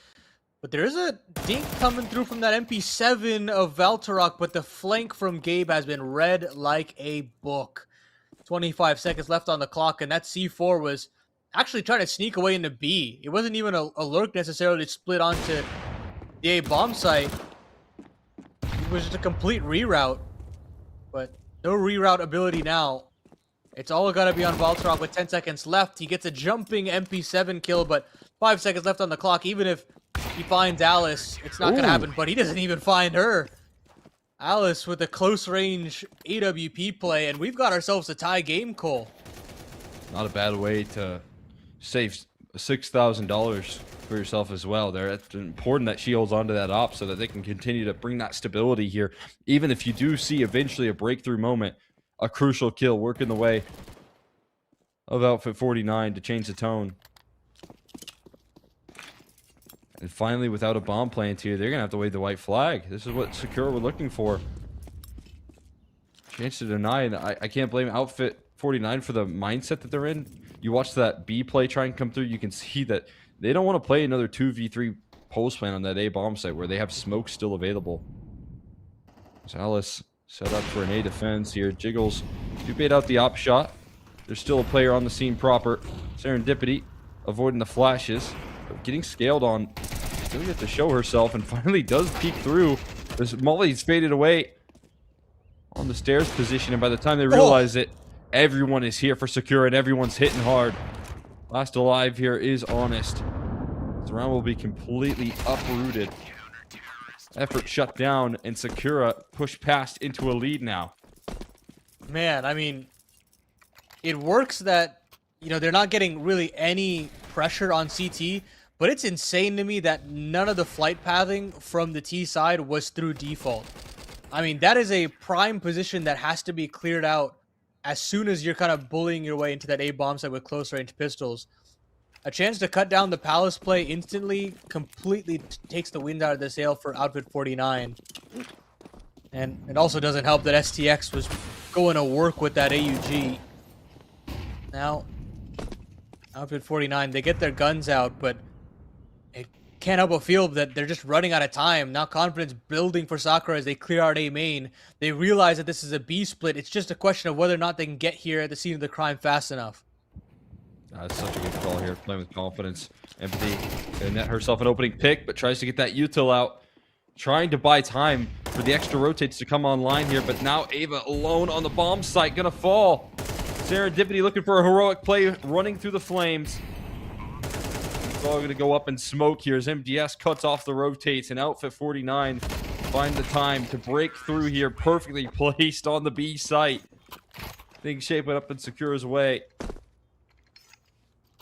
C: But there is a dink coming through from that MP7 of Valtorok, but the flank from Gabe has been read like a book. 25 seconds left on the clock, and that C4 was actually trying to sneak away into B. It wasn't even a lurk necessarily split onto the A bomb site. It was just a complete reroute. but no reroute ability now. It's all got to be on Valtrop with 10 seconds left. He gets a jumping MP7 kill, but 5 seconds left on the clock. Even if he finds Alice, it's not going to happen, but he doesn't even find her. Alice with a close range AWP play, and we've got ourselves a tie game, Cole.
B: Not a bad way to save $6,000 for yourself as well there. It's important that she holds on to that op so that they can continue to bring that stability here. Even if you do see eventually a breakthrough moment, a crucial kill working the way of Outfit 49 to change the tone. And finally, without a bomb plant here, they're going to have to wave the white flag. This is what Sakura were looking for. Chance to deny, and I can't blame Outfit 49 for the mindset that they're in. You watch that B play try and come through, you can see that they don't want to play another 2v3 post plan on that A bomb site where they have smoke still available. So Alice set up for an A defense here. Jiggles do bait out the op shot. There's still a player on the scene proper. Serendipity avoiding the flashes, but getting scaled on. Still get to show herself and finally does peek through. This Molly's faded away on the stairs position, and by the time they realize it, everyone is here for Sakura and everyone's hitting hard. Last alive here is Honest. This round will be completely uprooted. Effort shut down, and Sakura pushed past into a lead now.
C: Man, I mean, it works that, you know, they're not getting really any pressure on CT, but it's insane to me that none of the flight pathing from the T side was through default. I mean, that is a prime position that has to be cleared out as soon as you're kind of bullying your way into that A bomb site with close range pistols. A chance to cut down the Palace play instantly completely takes the wind out of the sail for Outfit 49. And it also doesn't help that STX was going to work with that AUG. Now, Outfit 49, they get their guns out, but it can't help but feel that they're just running out of time. Now confidence building for Sakura as they clear out A main. They realize that this is a B split. It's just a question of whether or not they can get here at the scene of the crime fast enough.
B: That's such a good call here, playing with confidence. Empathy gonna net herself an opening pick, but tries to get that util out. Trying to buy time for the extra rotates to come online here, but now Ava alone on the bomb site, gonna fall. Serendipity looking for a heroic play, running through the flames. It's all gonna go up in smoke here as MDS cuts off the rotates, and Outfit 49 find the time to break through here, perfectly placed on the B site. Things shaping up in Sakura's way.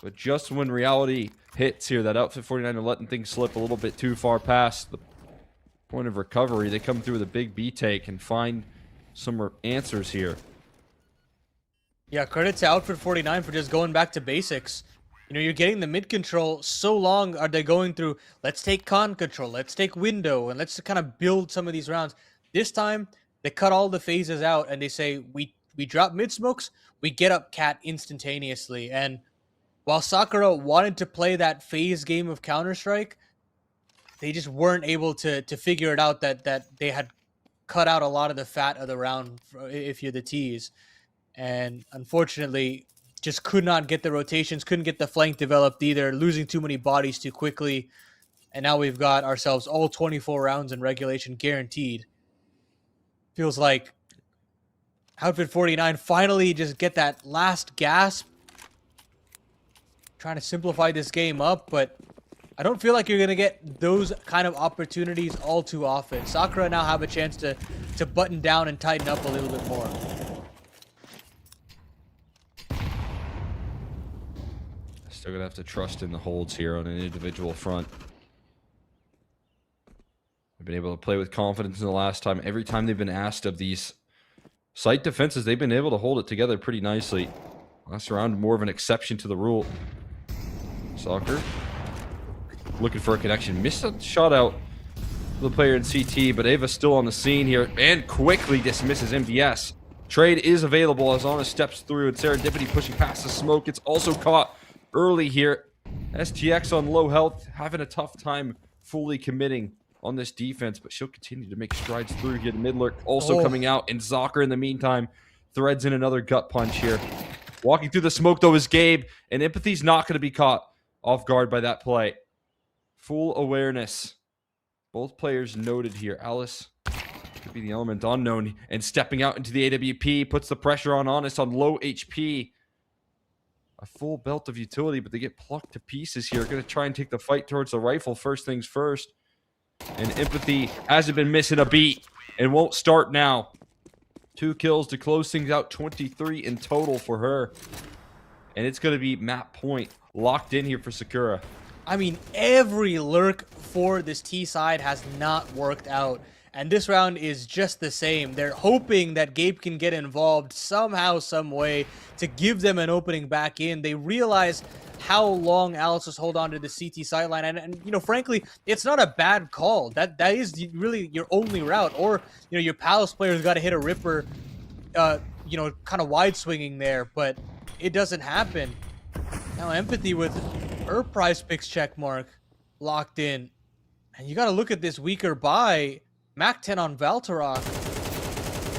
B: But just when reality hits here, that Outfit 49 are letting things slip a little bit too far past the point of recovery. They come through with a big B take and find some answers here.
C: Yeah, credit to Outfit 49 for just going back to basics. You know, you're getting the mid control. So long are they going through, let's take con control, let's take window, and let's kind of build some of these rounds. This time, they cut all the phases out and they say, we drop mid smokes, we get up cat instantaneously. And while Sakura wanted to play that phase game of Counter-Strike, they just weren't able to figure it out that they had cut out a lot of the fat of the round if you're the T's. And unfortunately, just could not get the rotations, couldn't get the flank developed either, losing too many bodies too quickly. And now we've got ourselves all 24 rounds in regulation guaranteed. Feels like Outfit 49 finally just get that last gasp. Trying to simplify this game up, but I don't feel like you're going to get those kind of opportunities all too often. Sakura now have a chance to button down and tighten up a little bit more.
B: Still gonna have to trust in the holds here on an individual front. They've been able to play with confidence in the last time. Every time they've been asked of these site defenses, they've been able to hold it together pretty nicely. Last round, more of an exception to the rule. Soccer looking for a connection. Missed a shot out to the player in CT, but Ava still on the scene here and quickly dismisses MVS. Trade is available as Honest steps through, and Serendipity pushing past the smoke. It's also caught early here. STX on low health, having a tough time fully committing on this defense, but she'll continue to make strides through here. The mid lurk also coming out, and Zocker in the meantime threads in another gut punch here. Walking through the smoke though is Gabe, and Empathy's not going to be caught off guard by that play. Full awareness. Both players noted here. Alice Could be the element unknown. And stepping out into the AWP puts the pressure on Honest on low HP. A full belt of utility, but they get plucked to pieces here. Going to try and take the fight towards the rifle first things first. And Empathy hasn't been missing a beat and won't start now. 2 kills to close things out, 23 in total for her. And it's going to be map point locked in here for Sakura.
C: I mean, every lurk for this T side has not worked out. And this round is just the same. They're hoping that Gabe can get involved somehow, some way to give them an opening back in. They realize how long Alice was hold on to the CT sideline. And you know, frankly, it's not a bad call. That is really your only route. Or, you know, your Palace player's got to hit a Ripper, you know, kind of wide swinging there. But it doesn't happen. Now Empathy with her PrizePicks check mark locked in. And you got to look at this weaker buy. Mac 10 on Valtorok.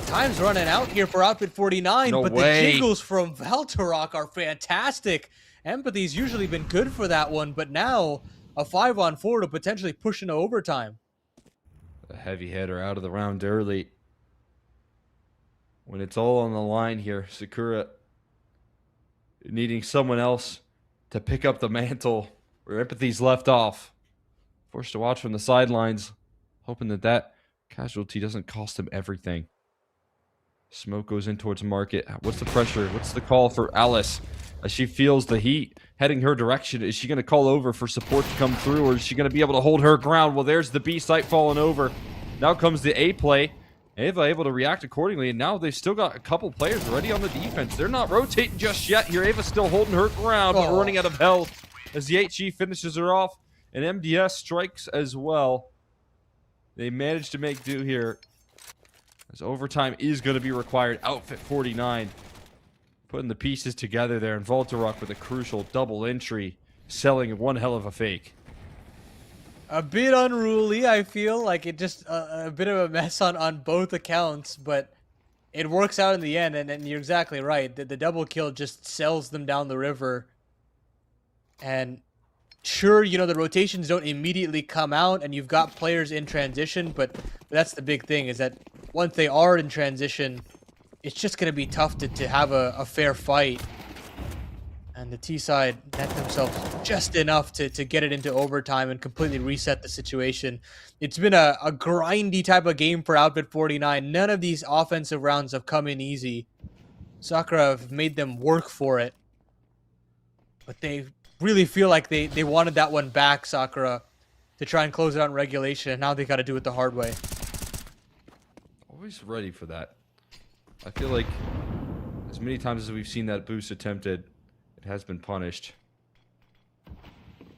C: Time's running out here for Outfit 49,
B: No
C: but
B: way.
C: the jiggles from Valtorok are fantastic. Empathy's usually been good for that one, but now a 5-on-4 to potentially push into overtime.
B: A heavy hitter out of the round early. When it's all on the line here, Sakura needing someone else to pick up the mantle where Empathy's left off. Forced to watch from the sidelines, hoping that casualty doesn't cost him everything. Smoke goes in towards Market. What's the pressure? What's the call for Alice as she feels the heat heading her direction? Is she going to call over for support to come through, or is she going to be able to hold her ground? Well, there's the B site falling over. Now comes the A play. Ava able to react accordingly, and now they've still got a couple players ready on the defense. They're not rotating just yet here. Ava's still holding her ground, but running out of health as the HG finishes her off, and MDS strikes as well. They managed to make do here, as overtime is going to be required. Outfit 49 putting the pieces together there, and Voltorok with a crucial double entry, selling one hell of a fake.
C: A bit unruly, I feel like it just a bit of a mess on both accounts, but it works out in the end, and you're exactly right. The double kill just sells them down the river. And sure, you know, the rotations don't immediately come out, and you've got players in transition, but that's the big thing, is that once they are in transition, it's just going to be tough to have a fair fight. And the T side net themselves just enough to get it into overtime and completely reset the situation. It's been a grindy type of game for Outfit 49. None of these offensive rounds have come in easy. Sakura have made them work for it. But they really feel like they wanted that one back, Sakura, to try and close it out in regulation, and now they got to do it the hard way.
B: Always ready for that. I feel like as many times as we've seen that boost attempted, it has been punished.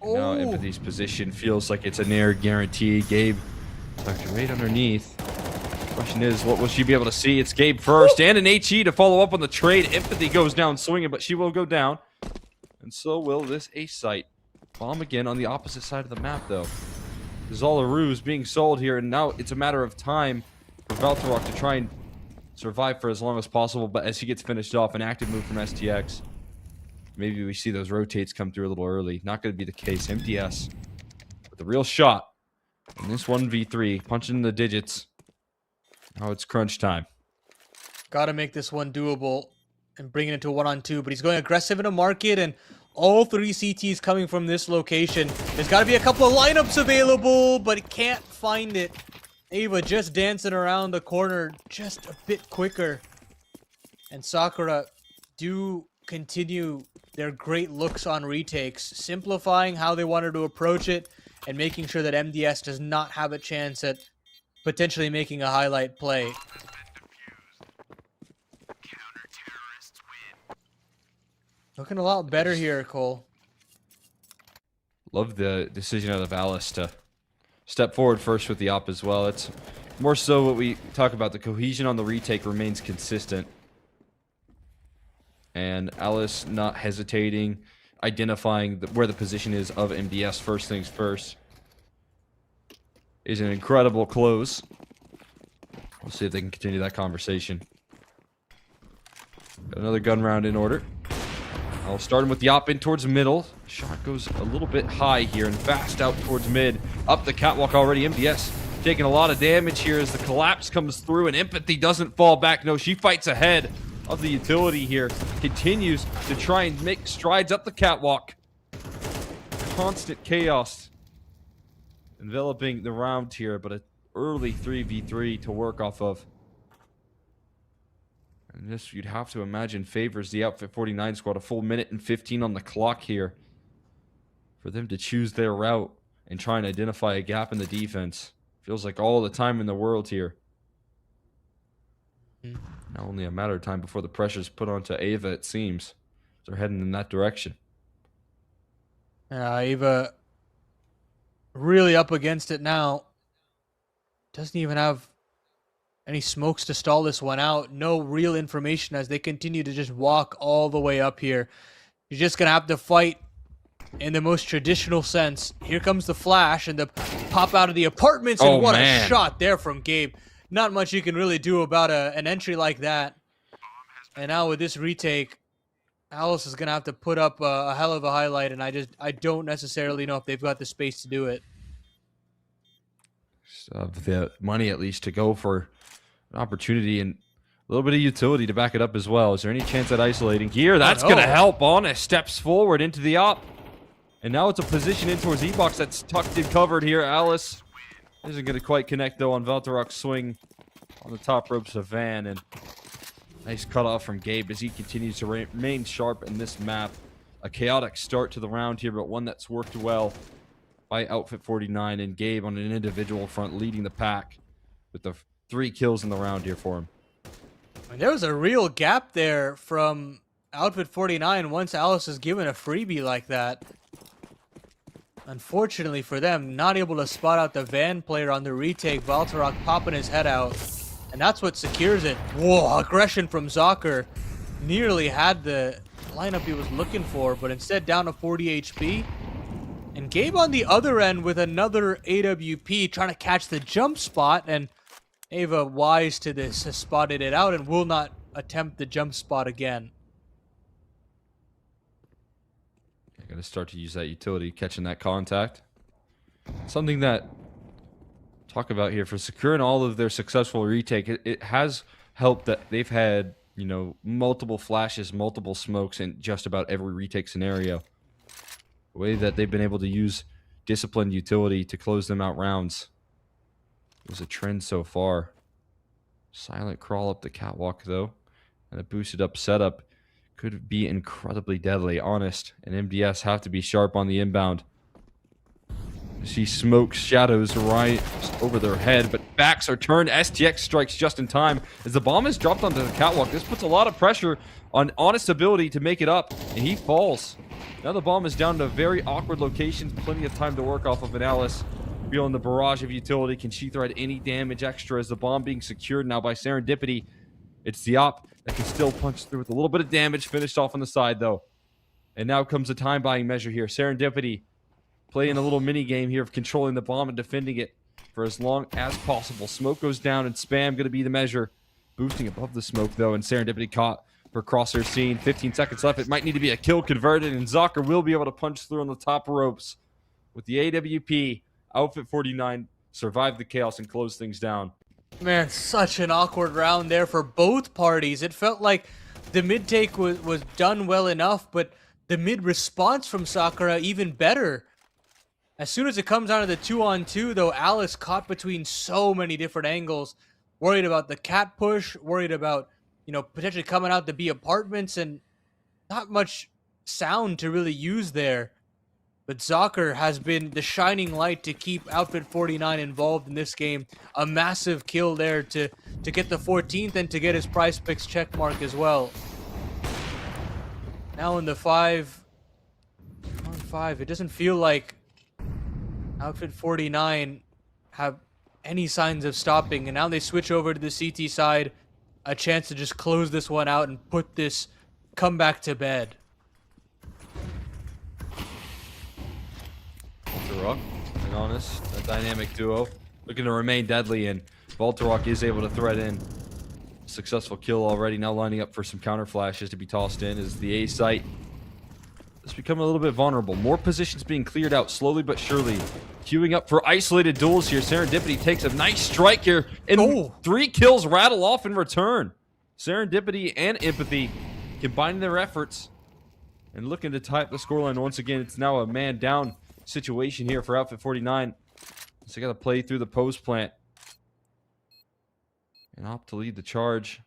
B: And now Empathy's position feels like it's a near guarantee. Gabe tucked right underneath. Question is, what will she be able to see? It's Gabe first, and an HE to follow up on the trade. Empathy goes down swinging, but she will go down. And so will this A site. Bomb again on the opposite side of the map, though. There's all a ruse being sold here, and now it's a matter of time for Valtorok to try and survive for as long as possible. But as he gets finished off, an active move from STX. Maybe we see those rotates come through a little early. Not going to be the case. MDS with a real shot. And this 1v3, punching the digits. Now it's crunch time.
C: Got to make this one doable and bring it into a 1-on-2, but he's going aggressive in a market, and all 3 CTs coming from this location. There's got to be a couple of lineups available, but he can't find it. Ava just dancing around the corner just a bit quicker. And Sakura do continue their great looks on retakes, simplifying how they wanted to approach it and making sure that MDS does not have a chance at potentially making a highlight play. Looking a lot better here, Cole.
B: Love the decision out of Alice to step forward first with the op as well. It's more so what we talk about. The cohesion on the retake remains consistent. And Alice not hesitating, identifying where the position is of MDS first things first. Is an incredible close. We'll see if they can continue that conversation. Got another gun round in order. I'll start him with the op in towards the middle. Shot goes a little bit high here and fast out towards mid. Up the catwalk already. MDS taking a lot of damage here as the collapse comes through, and Empathy doesn't fall back. No, she fights ahead of the utility here. Continues to try and make strides up the catwalk. Constant chaos enveloping the round here, but an early 3v3 to work off of. And this, you'd have to imagine, favors the Outfit 49 squad. A full minute and 15 on the clock here for them to choose their route and try and identify a gap in the defense. Feels like all the time in the world here. Now only a matter of time before the pressure's put onto Ava, it seems. They're heading in that direction.
C: Ava really up against it now. Doesn't even have any smokes to stall this one out. No real information as they continue to just walk all the way up here. You're just going to have to fight in the most traditional sense. Here comes the flash and the pop out of the apartments. And what a shot there from Gabe. Not much you can really do about an entry like that. And now with this retake, Alice is going to have to put up a hell of a highlight, and I don't necessarily know if they've got the space to do it.
B: The money at least to go for an opportunity and a little bit of utility to back it up as well. Is there any chance at isolating here? That's going to help. Honest steps forward into the op. And now it's a position in towards E-Box that's tucked and covered here. Alice isn't going to quite connect, though, on Valtorok's swing on the top ropes of Van. And nice cutoff from Gabe as he continues to remain sharp in this map. A chaotic start to the round here, but one that's worked well by Outfit 49. And Gabe on an individual front leading the pack with the 3 kills in the round here for him.
C: And there was a real gap there from Outfit 49 once Alice is given a freebie like that. Unfortunately for them, not able to spot out the Van player on the retake. Valtorok popping his head out. And that's what secures it. Whoa, aggression from Zocker. Nearly had the lineup he was looking for, but instead down to 40 HP. And Gabe on the other end with another AWP trying to catch the jump spot. And Ava, wise to this, has spotted it out and will not attempt the jump spot again.
B: I got to start to use that utility, catching that contact. Something that talk about here for securing all of their successful retake. It has helped that they've had, you know, multiple flashes, multiple smokes in just about every retake scenario. The way that they've been able to use disciplined utility to close them out rounds was a trend so far. Silent crawl up the catwalk, though, and a boosted up setup could be incredibly deadly. Honest and MDS have to be sharp on the inbound. You see smoke shadows right over their head, but backs are turned. STX strikes just in time as the bomb is dropped onto the catwalk. This puts a lot of pressure on Honest's ability to make it up, and he falls. Now the bomb is down to very awkward locations. Plenty of time to work off of an Alice. Feeling the barrage of utility. Can she thread any damage extra as the bomb being secured now by Serendipity? It's the op that can still punch through with a little bit of damage. Finished off on the side, though. And now comes a time buying measure here. Serendipity playing a little mini game here of controlling the bomb and defending it for as long as possible. Smoke goes down and spam going to be the measure. Boosting above the smoke, though, and Serendipity caught for crosshair scene. 15 seconds left. It might need to be a kill converted, and Zocker will be able to punch through on the top ropes. With the AWP, Outfit 49 survived the chaos and closed things down.
C: Man, such an awkward round there for both parties. It felt like the mid take was done well enough, but the mid response from Sakura even better. As soon as it comes down to the 2-on-2, though, Alice caught between so many different angles. Worried about the cat push, worried about, you know, potentially coming out to be apartments, and not much sound to really use there. But Zocker has been the shining light to keep Outfit 49 involved in this game. A massive kill there to get the 14th and to get his PrizePicks check mark as well. Now in the 5-on-5, it doesn't feel like Outfit 49 have any signs of stopping. And now they switch over to the CT side. A chance to just close this one out and put this comeback to bed.
B: And Honest, a dynamic duo, looking to remain deadly, and Valtorok is able to thread in. Successful kill already, now lining up for some counter flashes to be tossed in as the A site it's become a little bit vulnerable. More positions being cleared out slowly but surely. Queuing up for isolated duels here. Serendipity takes a nice strike here, and 3 kills rattle off in return. Serendipity and Empathy combining their efforts and looking to tie up the scoreline once again. It's now a man down situation here for Outfit 49. So they got to play through the post plant and opt to lead the charge.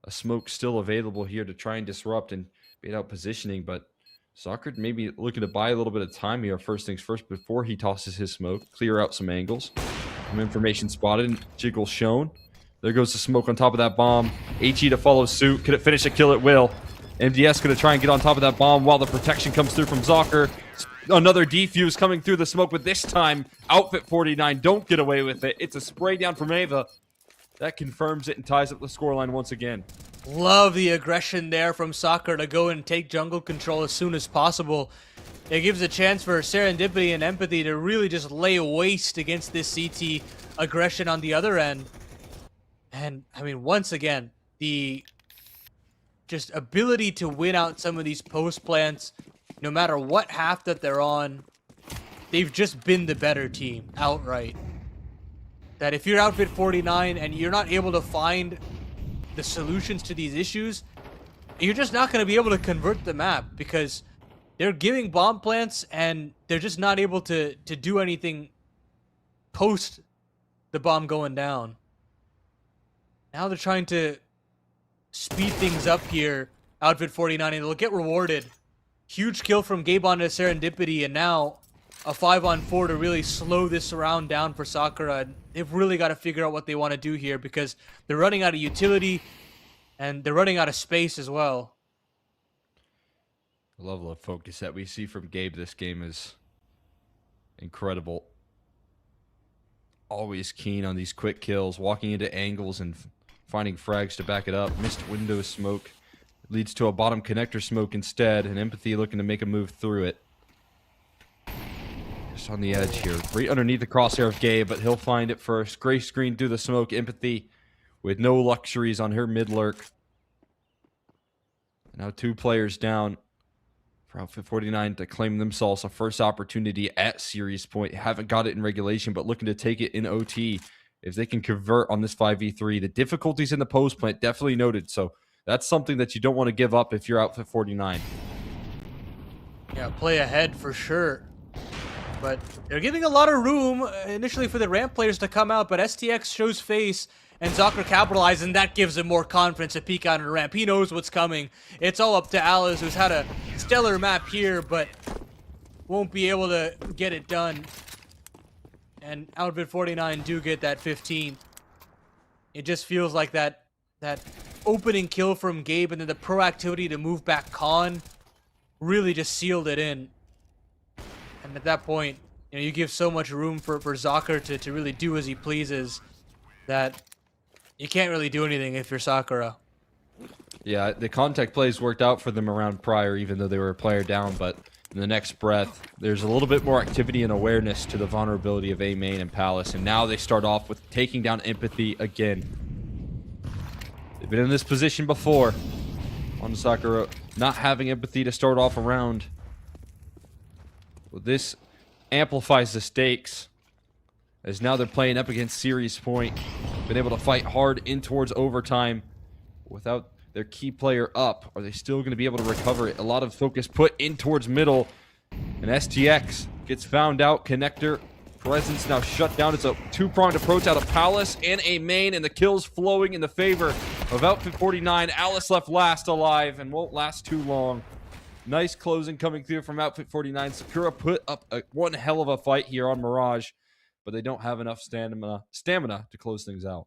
B: A smoke still available here to try and disrupt and bait out positioning, but Soccer maybe looking to buy a little bit of time here, first things first, before he tosses his smoke. Clear out some angles. Some information spotted. Jiggle shown. There goes the smoke on top of that bomb. HE to follow suit. Could it finish a kill? It will. MDS going to try and get on top of that bomb while the protection comes through from Zocker. Another defuse coming through the smoke, but this time, Outfit 49 don't get away with it. It's a spray down from Ava. That confirms it and ties up the scoreline once again.
C: Love the aggression there from Soccer to go and take jungle control as soon as possible. It gives a chance for Serendipity and Empathy to really just lay waste against this CT aggression on the other end. And, I mean, once again, the just ability to win out some of these post plants, no matter what half that they're on, they've just been the better team outright. That if you're Outfit 49 and you're not able to find the solutions to these issues, you're just not going to be able to convert the map because they're giving bomb plants and they're just not able to do anything post the bomb going down. Now they're trying to speed things up here, Outfit 49, and they'll get rewarded. Huge kill from Gabe onto Serendipity, and now a 5-on-4 to really slow this round down for Sakura. They've really got to figure out what they want to do here because they're running out of utility and they're running out of space as well.
B: The level of focus that we see from Gabe this game is incredible. Always keen on these quick kills, walking into angles and finding frags to back it up. Missed window smoke leads to a bottom connector smoke instead, and Empathy looking to make a move through it. Just on the edge here. Right underneath the crosshair of Gabe, but he'll find it first. Gray screen through the smoke. Empathy with no luxuries on her mid lurk. Now 2 players down for Outfit 49 to claim themselves a first opportunity at series point. Haven't got it in regulation, but looking to take it in OT. If they can convert on this 5v3, the difficulties in the post plant definitely noted. So that's something that you don't want to give up if you're Outfit 49.
C: Yeah, play ahead for sure. But they're giving a lot of room initially for the ramp players to come out, but STX shows face and Zocker capitalizes, and that gives him more confidence to peek out on the ramp. He knows what's coming. It's all up to Alice, who's had a stellar map here, but won't be able to get it done. And Outfit 49 do get that 15. It just feels like that opening kill from Gabe and then the proactivity to move back Khan really just sealed it in. And at that point, you know, you give so much room for Zocker to really do as he pleases that you can't really do anything if you're Sakura.
B: Yeah, the contact plays worked out for them around prior, even though they were a player down, but in the next breath, there's a little bit more activity and awareness to the vulnerability of A main and Palace, and now they start off with taking down Empathy again. They've been in this position before on Sakura, not having Empathy to start off a round. Well, this amplifies the stakes, as now they're playing up against Series Point. Been able to fight hard in towards overtime without their key player up. Are they still going to be able to recover it? A lot of focus put in towards middle, and STX gets found out. Connector presence now shut down. It's a 2-pronged approach out of Palace and A main, and the kills flowing in the favor of Outfit 49. Alice left last alive and won't last too long. Nice closing coming through from Outfit 49. Sakura put up one hell of a fight here on Mirage, but they don't have enough stamina to close things out.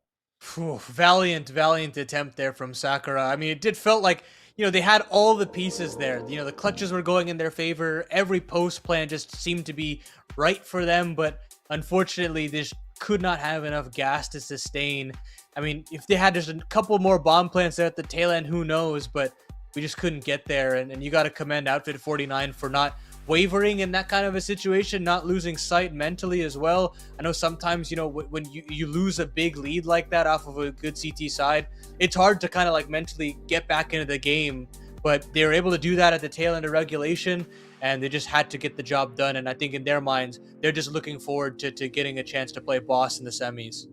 C: Whew, valiant attempt there from Sakura. I mean, it did felt like, you know, they had all the pieces there. You know, the clutches were going in their favor. Every post plan just seemed to be right for them, but unfortunately, they just could not have enough gas to sustain. I mean, if they had just a couple more bomb plants there at the tail end, who knows, but we just couldn't get there, and you got to commend Outfit 49 for not wavering in that kind of a situation, not losing sight mentally as well. I know sometimes, you know, when you lose a big lead like that off of a good CT side, it's hard to kind of like mentally get back into the game, but they were able to do that at the tail end of regulation, and they just had to get the job done. And I think in their minds, they're just looking forward to getting a chance to play Boss in the semis.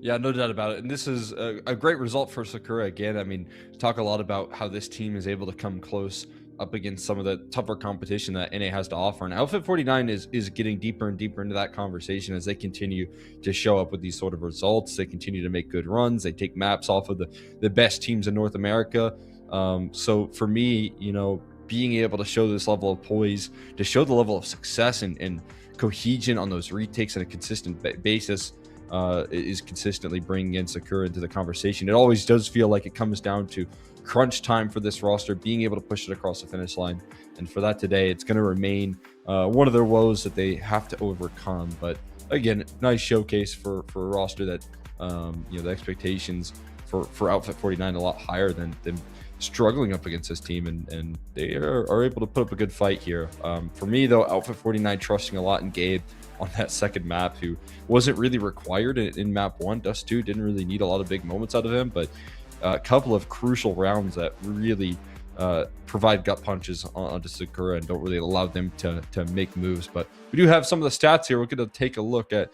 B: Yeah, no doubt about it. And this is a great result for Sakura again. I mean, talk a lot about how this team is able to come close up against some of the tougher competition that NA has to offer. And Outfit 49 is getting deeper and deeper into that conversation as they continue to show up with these sort of results. They continue to make good runs. They take maps off of the best teams in North America. So for me, being able to show this level of poise, to show the level of success and cohesion on those retakes on a consistent basis, is consistently bringing in Sakura into the conversation. It always does feel like it comes down to crunch time for this roster, being able to push it across the finish line. And for that today, it's going to remain one of their woes that they have to overcome. But again, nice showcase for a roster that, the expectations for Outfit 49 a lot higher than struggling up against this team, and they are able to put up a good fight here. For me, though, Outfit 49 trusting a lot in Gabe on that second map, who wasn't really required in map 1. Dust 2 didn't really need a lot of big moments out of him, but a couple of crucial rounds that really provide gut punches onto Sakura and don't really allow them to make moves. But we do have some of the stats here. We're going to take a look at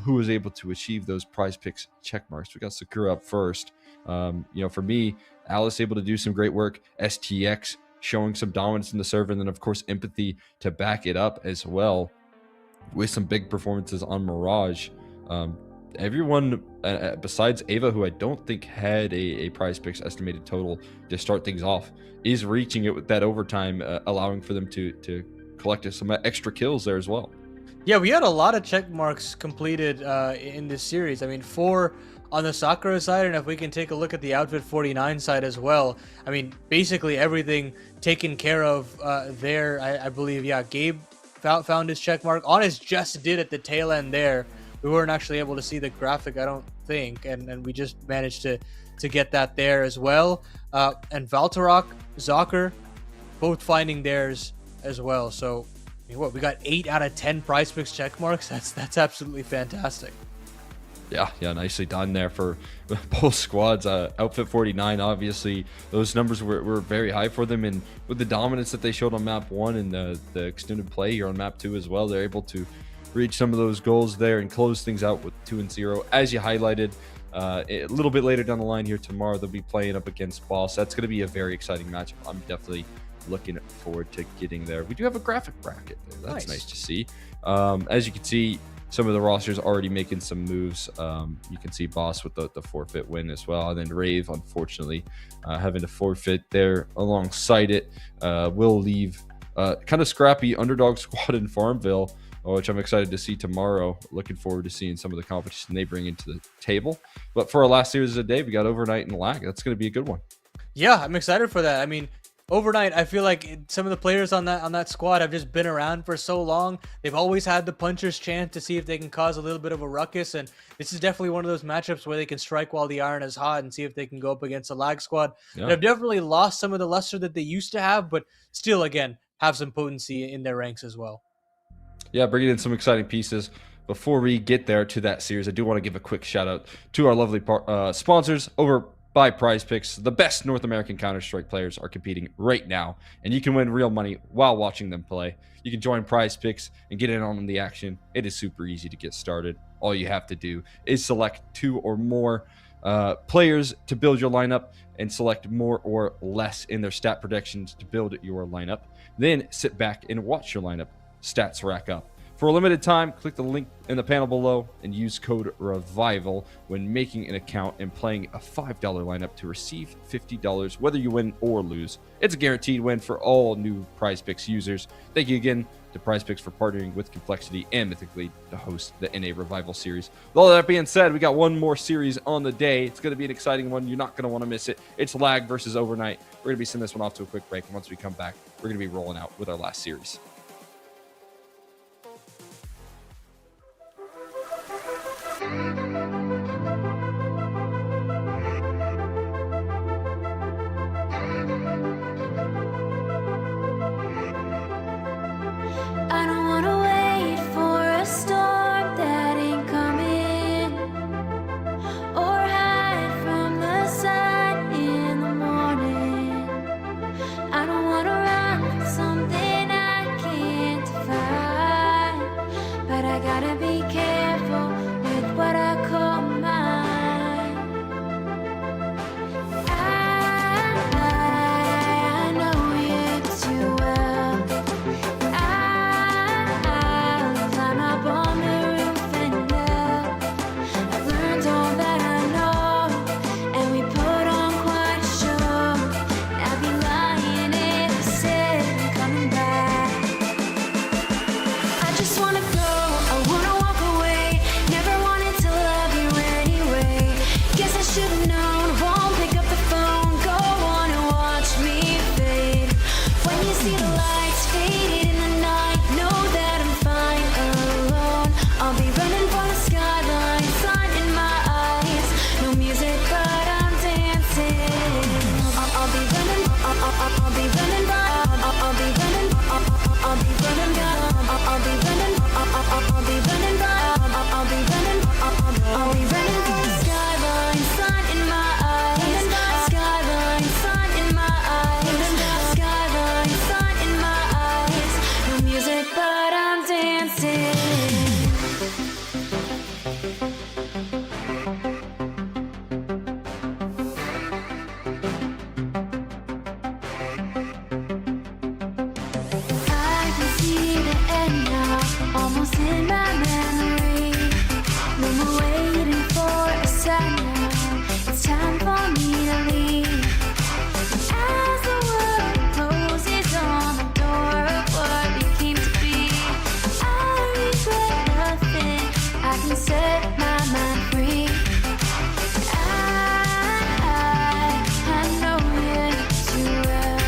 B: who was able to achieve those PrizePicks check marks. We got Sakura up first. For me, Alice able to do some great work. STX showing some dominance in the server, and then of course Empathy to back it up as well with some big performances on Mirage. Everyone besides Ava, who I don't think had a PrizePicks estimated total to start things off, is reaching it with that overtime, allowing for them to collect some extra kills there as well.
C: Yeah, we had a lot of check marks completed in this series. I mean, 4 on the Sakura side, and if we can take a look at the Outfit 49 side as well, I mean, basically everything taken care of there. I believe, yeah, Gabe found his check mark. Honest just did at the tail end there. We weren't actually able to see the graphic, I don't think, and we just managed to get that there as well. And Valtorok, Zocker, both finding theirs as well. So, I mean, we got 8 out of 10 PrizePicks check marks. That's absolutely fantastic.
B: Yeah, nicely done there for both squads. Outfit 49, obviously, those numbers were very high for them, and with the dominance that they showed on map 1 and the extended play here on map 2 as well, they're able to reach some of those goals there and close things out with 2-0. As you highlighted, a little bit later down the line here tomorrow, they'll be playing up against Boss. That's going to be a very exciting matchup. I'm definitely looking forward to getting there. We do have a graphic bracket there. That's nice to see. As you can see, some of the rosters already making some moves. You can see Boss with the forfeit win as well, and then Rave, unfortunately, having to forfeit there alongside it. Will leave kind of scrappy underdog squad in Farmville, which I'm excited to see tomorrow. Looking forward to seeing some of the competition they bring into the table. But for our last series of the day, we got Overnight and Lag. That's going to be a good one.
C: Yeah, I'm excited for that. I mean, Overnight, I feel like some of the players on that squad have just been around for so long. They've always had the puncher's chance to see if they can cause a little bit of a ruckus, and this is definitely one of those matchups where they can strike while the iron is hot and see if they can go up against a Lag squad. Yeah. They've definitely lost some of the luster that they used to have, but still, again, have some potency in their ranks as well.
B: Yeah, bringing in some exciting pieces. Before we get there to that series, I do want to give a quick shout out to our lovely sponsors over by PrizePicks. The best North American Counter-Strike players are competing right now, and you can win real money while watching them play. You can join PrizePicks and get in on the action. It is super easy to get started. All you have to do is select 2 or more players to build your lineup and select more or less in their stat predictions to build your lineup. Then sit back and watch your lineup stats rack up. For a limited time, click the link in the panel below and use code REVIVAL when making an account and playing a $5 lineup to receive $50 whether you win or lose. It's a guaranteed win for all new PrizePicks users. Thank you again to PrizePicks for partnering with Complexity and Mythically to host the NA Revival series. With all that being said, we got one more series on the day. It's going to be an exciting one. You're not going to want to miss it. It's Lag versus Overnight. We're going to be sending this one off to a quick break, and once we come back, we're going to be rolling out with our last series.
A: I don't wanna wait for a storm that ain't coming, or hide from the sun in the morning. I don't wanna run something out be running for, I'll be running, I'll be running for the skyline, sun in my eyes, skyline, sun in my eyes, skyline, sun in my eyes. No music, but I'm dancing. I can see the end now, almost in my memory. No more waiting for a sign now. It's time for me to leave. As the world closes on the door of what we came to be, I regret nothing. I can set my mind free. I know you too well.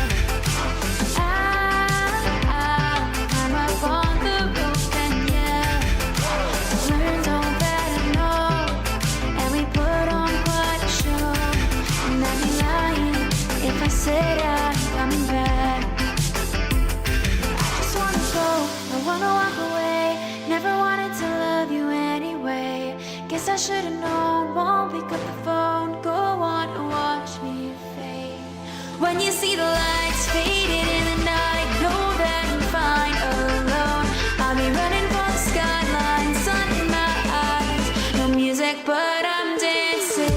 A: I'm up on the roof and yeah, learned all that I know, and we put on quite a show. And I'd be lying if I said I'm coming back. I just wanna go, I wanna walk away. Never wanted to love you anyway. Guess I should've known, won't pick up the phone. Go on and watch me fade. When you see the lights fading in the night, know that I'm fine alone. I'll be running for the skyline, sun in my eyes. No music, but I'm dancing.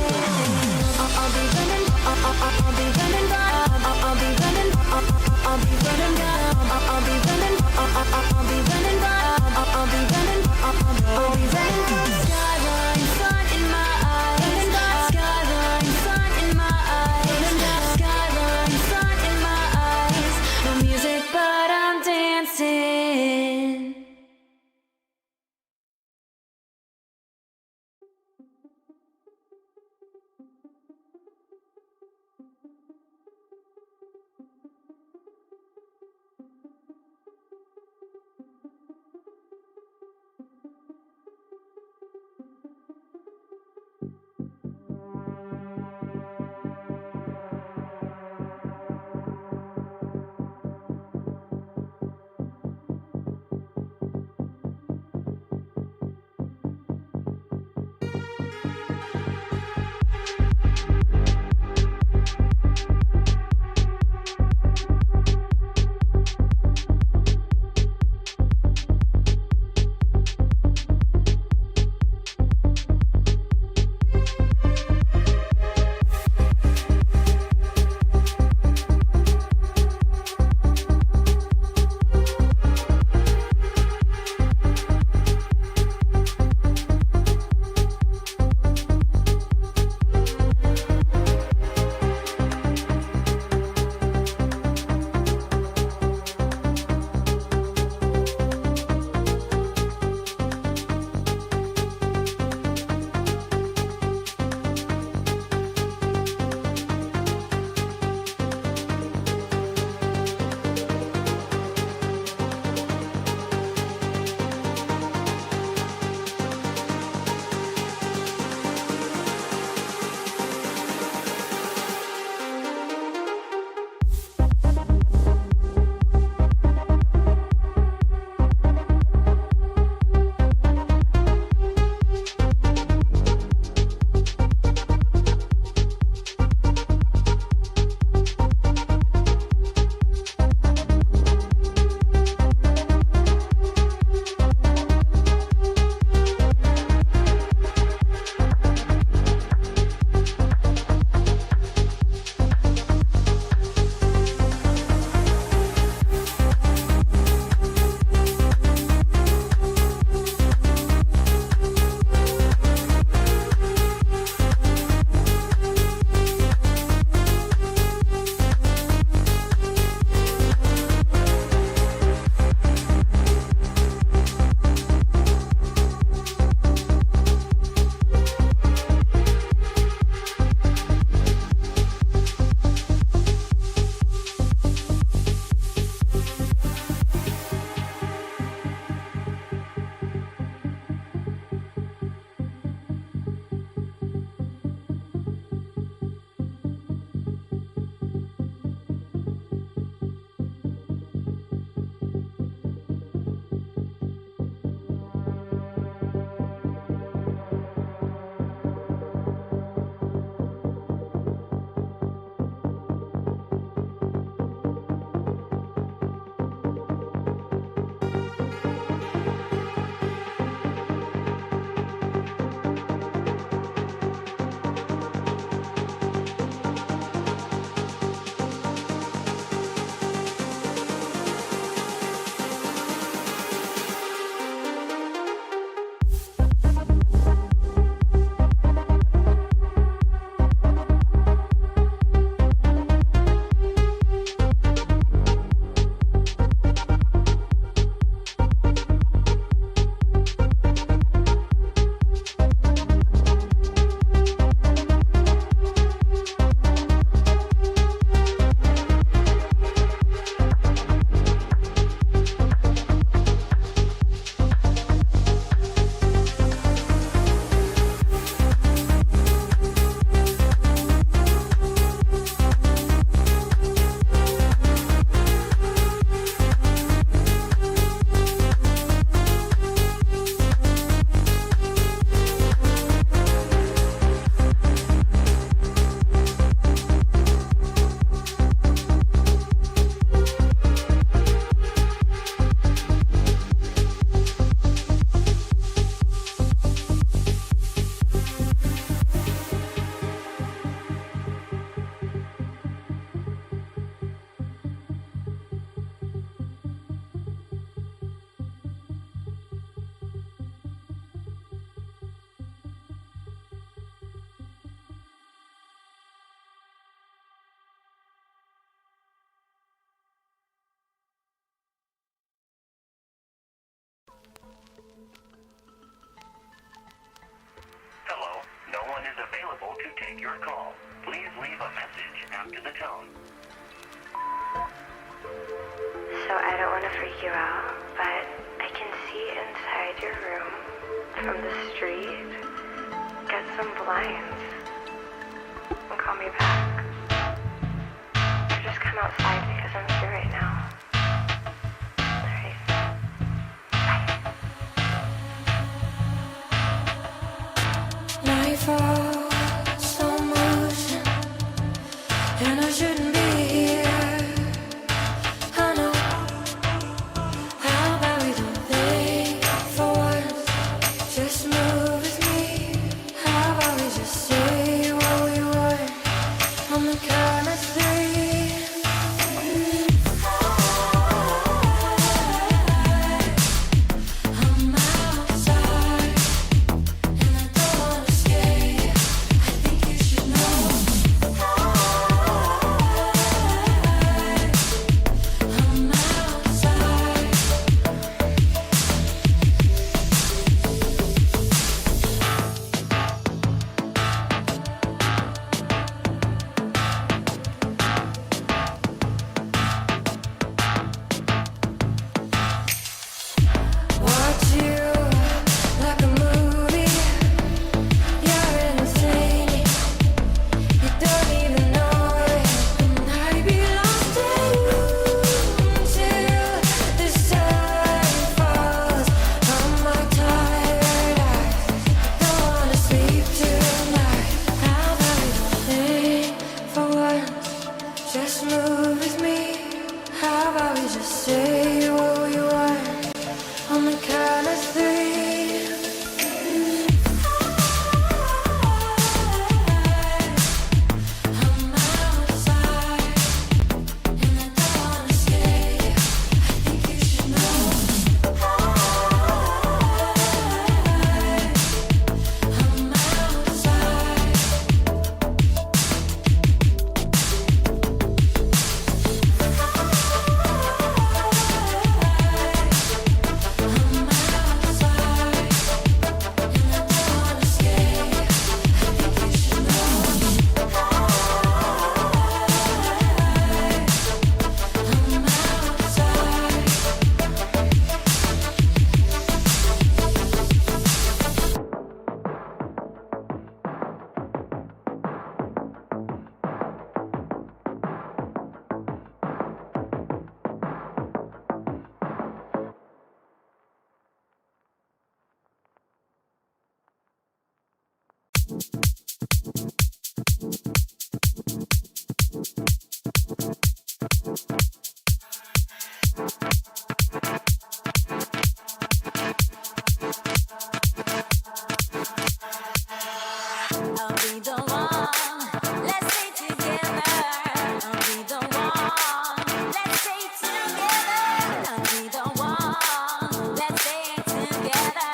A: I'll be running, I'll be running, I'll be running, I'll be running, I'll be running, I'll be running, I'll be running, I'll be running for the skyline, sun in my eyes, skyline, sun in my eyes, skyline, sun in my
E: take you out, but I can see inside your room from the street. Get some blinds and call me back. Or just come outside because I'm here right now. Alright. Bye. Nightfall, slow motion, and I shouldn't be here. I know. How about we don't think for once? Just move with me. How about we just say what we want on the count of three? I'm outside and I don't wanna stay. I think you should know. I'm outside. Watch you like a movie. You're insane. You don't even know it. And I'd be lost in you until the sun falls on my tired eyes. Don't wanna sleep tonight. How about we don't think for once? Just move with me. How about we just say what we want on the count of three? I'm outside and I don't wanna stay. I think you should know. I'm outside. I'm outside and I don't wanna stay. I think you should know. I'm outside.
A: I'll be the one. Let's stay together. I'll be the one. Let's stay together. I'll be the one. Let's stay together.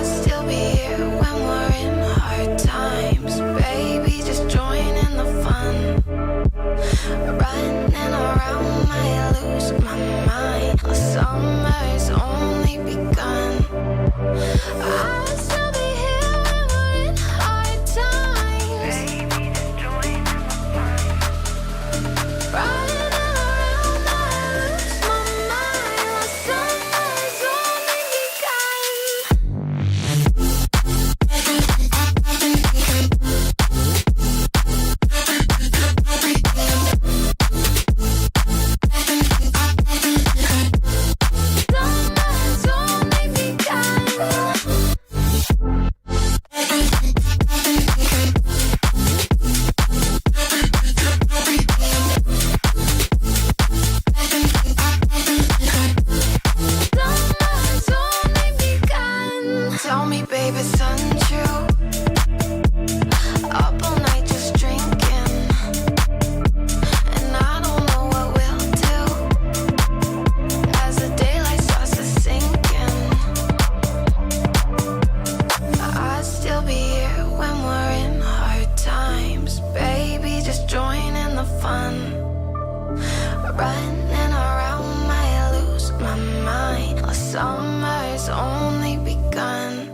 E: I'll still be here when we're in hard times. Baby, just join in the fun. Running around, might lose my mind. The summer's only begun. I'll still be here when we're in hard times. Baby, just join in the fun. Running around, might lose my mind. The summer's only begun. Summer's only begun. Summer's only begun. Tell me, baby, it's untrue. Up all night just drinking, and I don't know what we'll do as the daylight starts to sink in. I'll still be here when we're in hard times. Baby, just join in the fun. Running around, might lose my mind. The summer's only begun.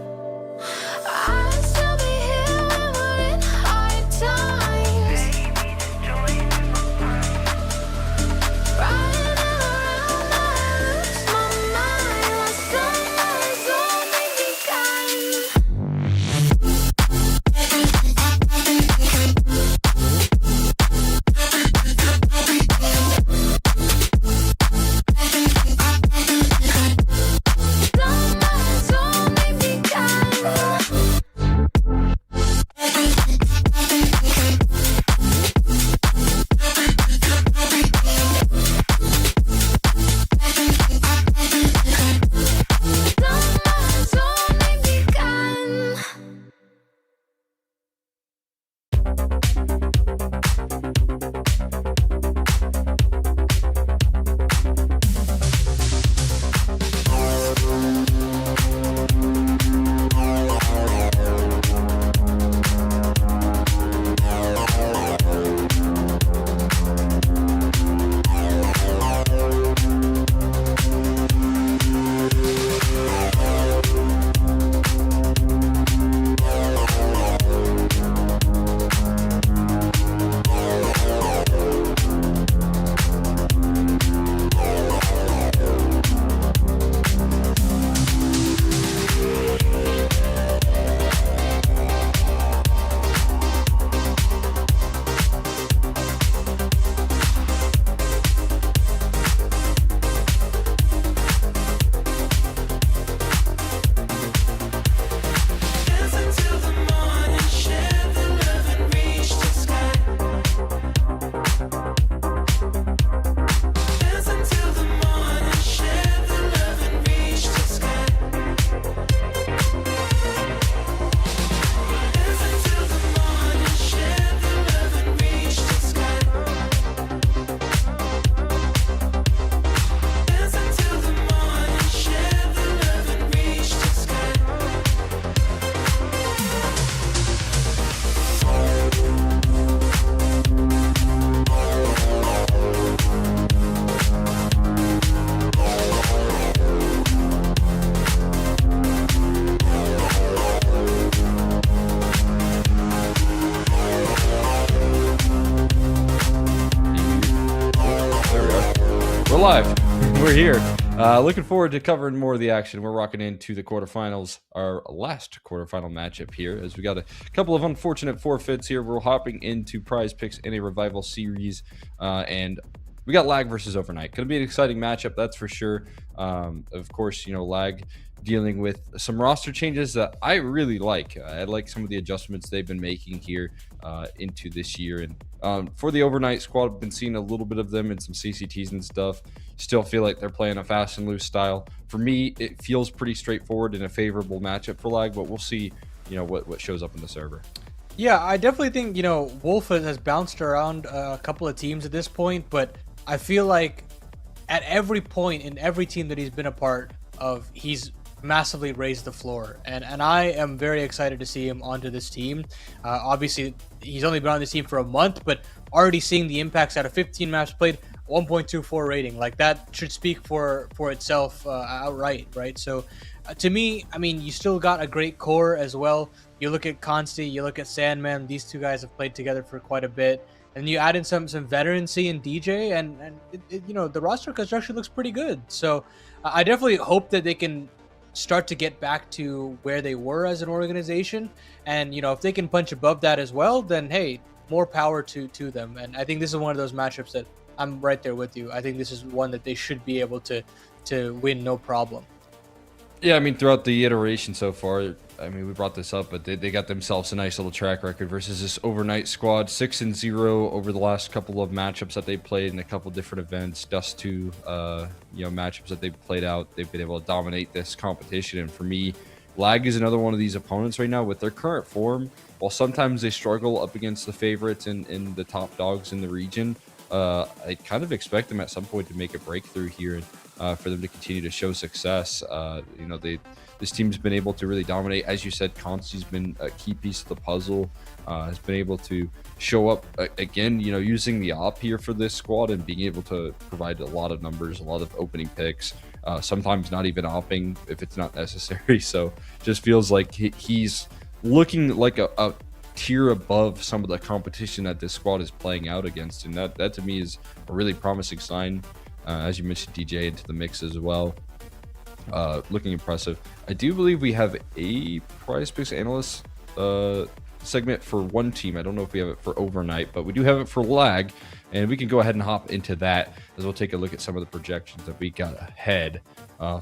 E: I'll still be here when we're in hard times. Baby, just join in the fun. Running around, might lose my mind. The summer's only begun. Summer's only begun. Summer's only begun. Dance until the morning, share the love and reach the sky. Dance until the morning, share the love and reach the sky. Dance until the morning, share the love and reach the sky. Dance until the morning, share the love and reach the sky.
B: There we go. We're live. We're here. Looking forward to covering more of the action. We're rocking into the quarterfinals, our last quarterfinal matchup here, as we got a couple of unfortunate forfeits here. We're hopping into Prize Picks in a revival series, and we got Lag versus Overnight. Going to be an exciting matchup, that's for sure. Of course, Lag dealing with some roster changes that I really like. I like some of the adjustments they've been making here into this year. And for the Overnight squad, I've been seeing a little bit of them in some CCTs and stuff. Still feel like they're playing a fast and loose style. For me, it feels pretty straightforward and a favorable matchup for Lag, but we'll see, what shows up in the server.
C: Yeah, I definitely think, Wolf has bounced around a couple of teams at this point, but I feel like at every point in every team that he's been a part of, he's massively raise the floor. And I am very excited to see him onto this team. Obviously, he's only been on this team for a month, but already seeing the impacts out of 15 maps played, 1.24 rating. Like that should speak for itself outright, right? So to me, I mean, you still got a great core as well. You look at Consti, you look at Sandman. These two guys have played together for quite a bit, and you add in some veterancy in DJ, and the roster construction looks pretty good. So I definitely hope that they can start to get back to where they were as an organization, and if they can punch above that as well, then hey, more power to them. And I think this is one of those matchups that I'm right there with you. I think this is one that they should be able to win no problem.
B: Yeah, I mean, throughout the iteration so far, I mean, we brought this up, but they got themselves a nice little track record versus this overnight squad, 6-0 over the last couple of matchups that they played in a couple different events. Dust 2, matchups that they've played out, they've been able to dominate this competition. And for me, Lag is another one of these opponents right now with their current form. While sometimes they struggle up against the favorites and the top dogs in the region, I kind of expect them at some point to make a breakthrough here and for them to continue to show success. This team's been able to really dominate. As you said, Consti's been a key piece of the puzzle, has been able to show up again, using the op here for this squad and being able to provide a lot of numbers, a lot of opening picks, sometimes not even opping if it's not necessary. So just feels like he's looking like a tier above some of the competition that this squad is playing out against. And that to me is a really promising sign. As you mentioned, DJ into the mix as well. Looking impressive. I do believe we have a PrizePicks analyst segment for one team. I don't know if we have it for overnight, but we do have it for Lag, and we can go ahead and hop into that as we'll take a look at some of the projections that we got ahead.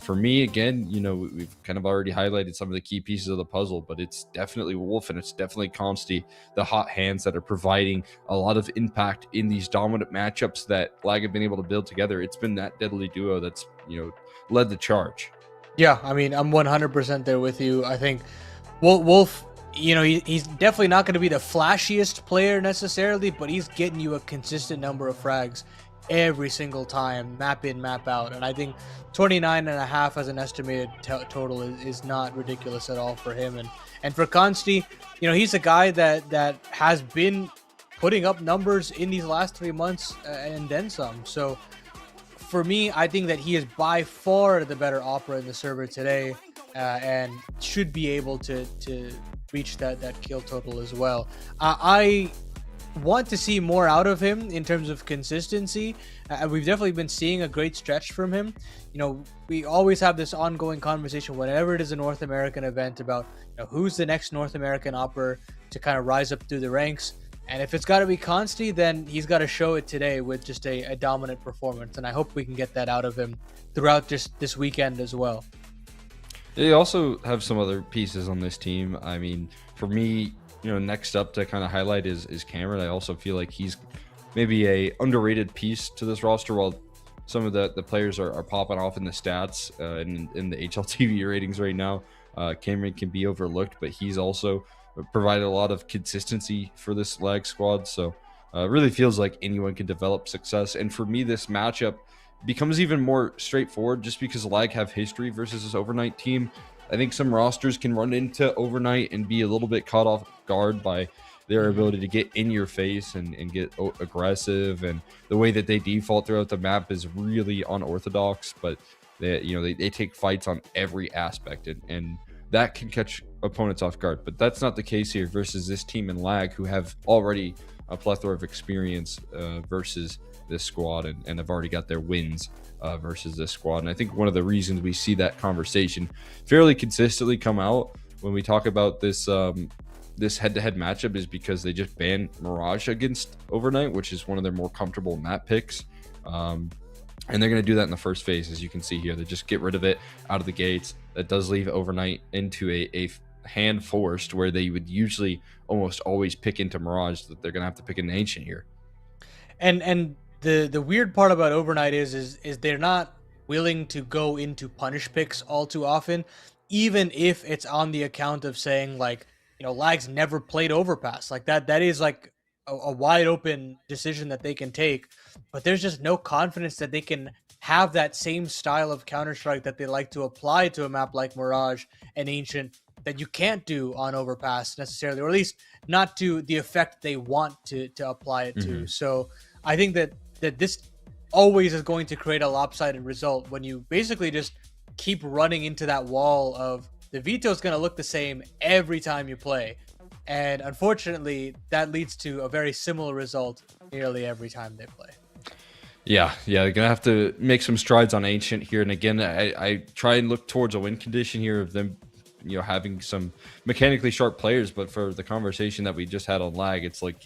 B: For me, again, we've kind of already highlighted some of the key pieces of the puzzle, but it's definitely Wolf and it's definitely Consti, the hot hands that are providing a lot of impact in these dominant matchups that Lag have been able to build together. It's been that deadly duo that's, led the charge.
C: Yeah, I mean, I'm 100% there with you. I think Wolf, he's definitely not going to be the flashiest player necessarily, but he's getting you a consistent number of frags every single time, map in, map out. And I think 29.5 as an estimated total is not ridiculous at all for him. And for Consti, he's a guy that has been putting up numbers in these last 3 months and then some. So for me, I think that he is by far the better opera in the server today, and should be able to reach that kill total as well. I want to see more out of him in terms of consistency. We've definitely been seeing a great stretch from him. We always have this ongoing conversation whenever it is a North American event about who's the next North American opera to kind of rise up through the ranks. And if it's got to be Consti, then he's got to show it today with just a dominant performance. And I hope we can get that out of him throughout just this weekend as well.
B: They also have some other pieces on this team. I mean, for me, next up to kind of highlight is Cameron. I also feel like he's maybe a underrated piece to this roster. While some of the players are popping off in the stats in the HLTV ratings right now, Cameron can be overlooked, but he's also provided a lot of consistency for this Lag squad. So it really feels like anyone can develop success. And for me, this matchup becomes even more straightforward just because Lag have history versus this overnight team. I think some rosters can run into overnight and be a little bit caught off guard by their ability to get in your face and get aggressive, and the way that they default throughout the map is really unorthodox. But they take fights on every aspect, and that can catch opponents off guard. But that's not the case here versus this team in Lag, who have already a plethora of experience versus this squad, and have already got their wins versus this squad. And I think one of the reasons we see that conversation fairly consistently come out when we talk about this this head-to-head matchup is because they just banned Mirage against Overnight, which is one of their more comfortable map picks. And they're going to do that in the first phase, as you can see here. They just get rid of it out of the gates. That does leave Overnight into a hand forced, where they would usually almost always pick into Mirage, that they're going to have to pick an Ancient here.
C: And the weird part about Overnight is they're not willing to go into punish picks all too often, even if it's on the account of saying, like, Lag's never played Overpass. Like that is like a wide open decision that they can take, but there's just no confidence that they can have that same style of Counter-Strike that they like to apply to a map like Mirage and Ancient that you can't do on Overpass necessarily, or at least not to the effect they want to apply it to. So I think that this always is going to create a lopsided result when you basically just keep running into that wall of the veto is going to look the same every time you play. And unfortunately, that leads to a very similar result nearly every time they play.
B: Yeah, they're gonna have to make some strides on Ancient here. And again, I try and look towards a win condition here of them, having some mechanically sharp players. But for the conversation that we just had on lag, it's like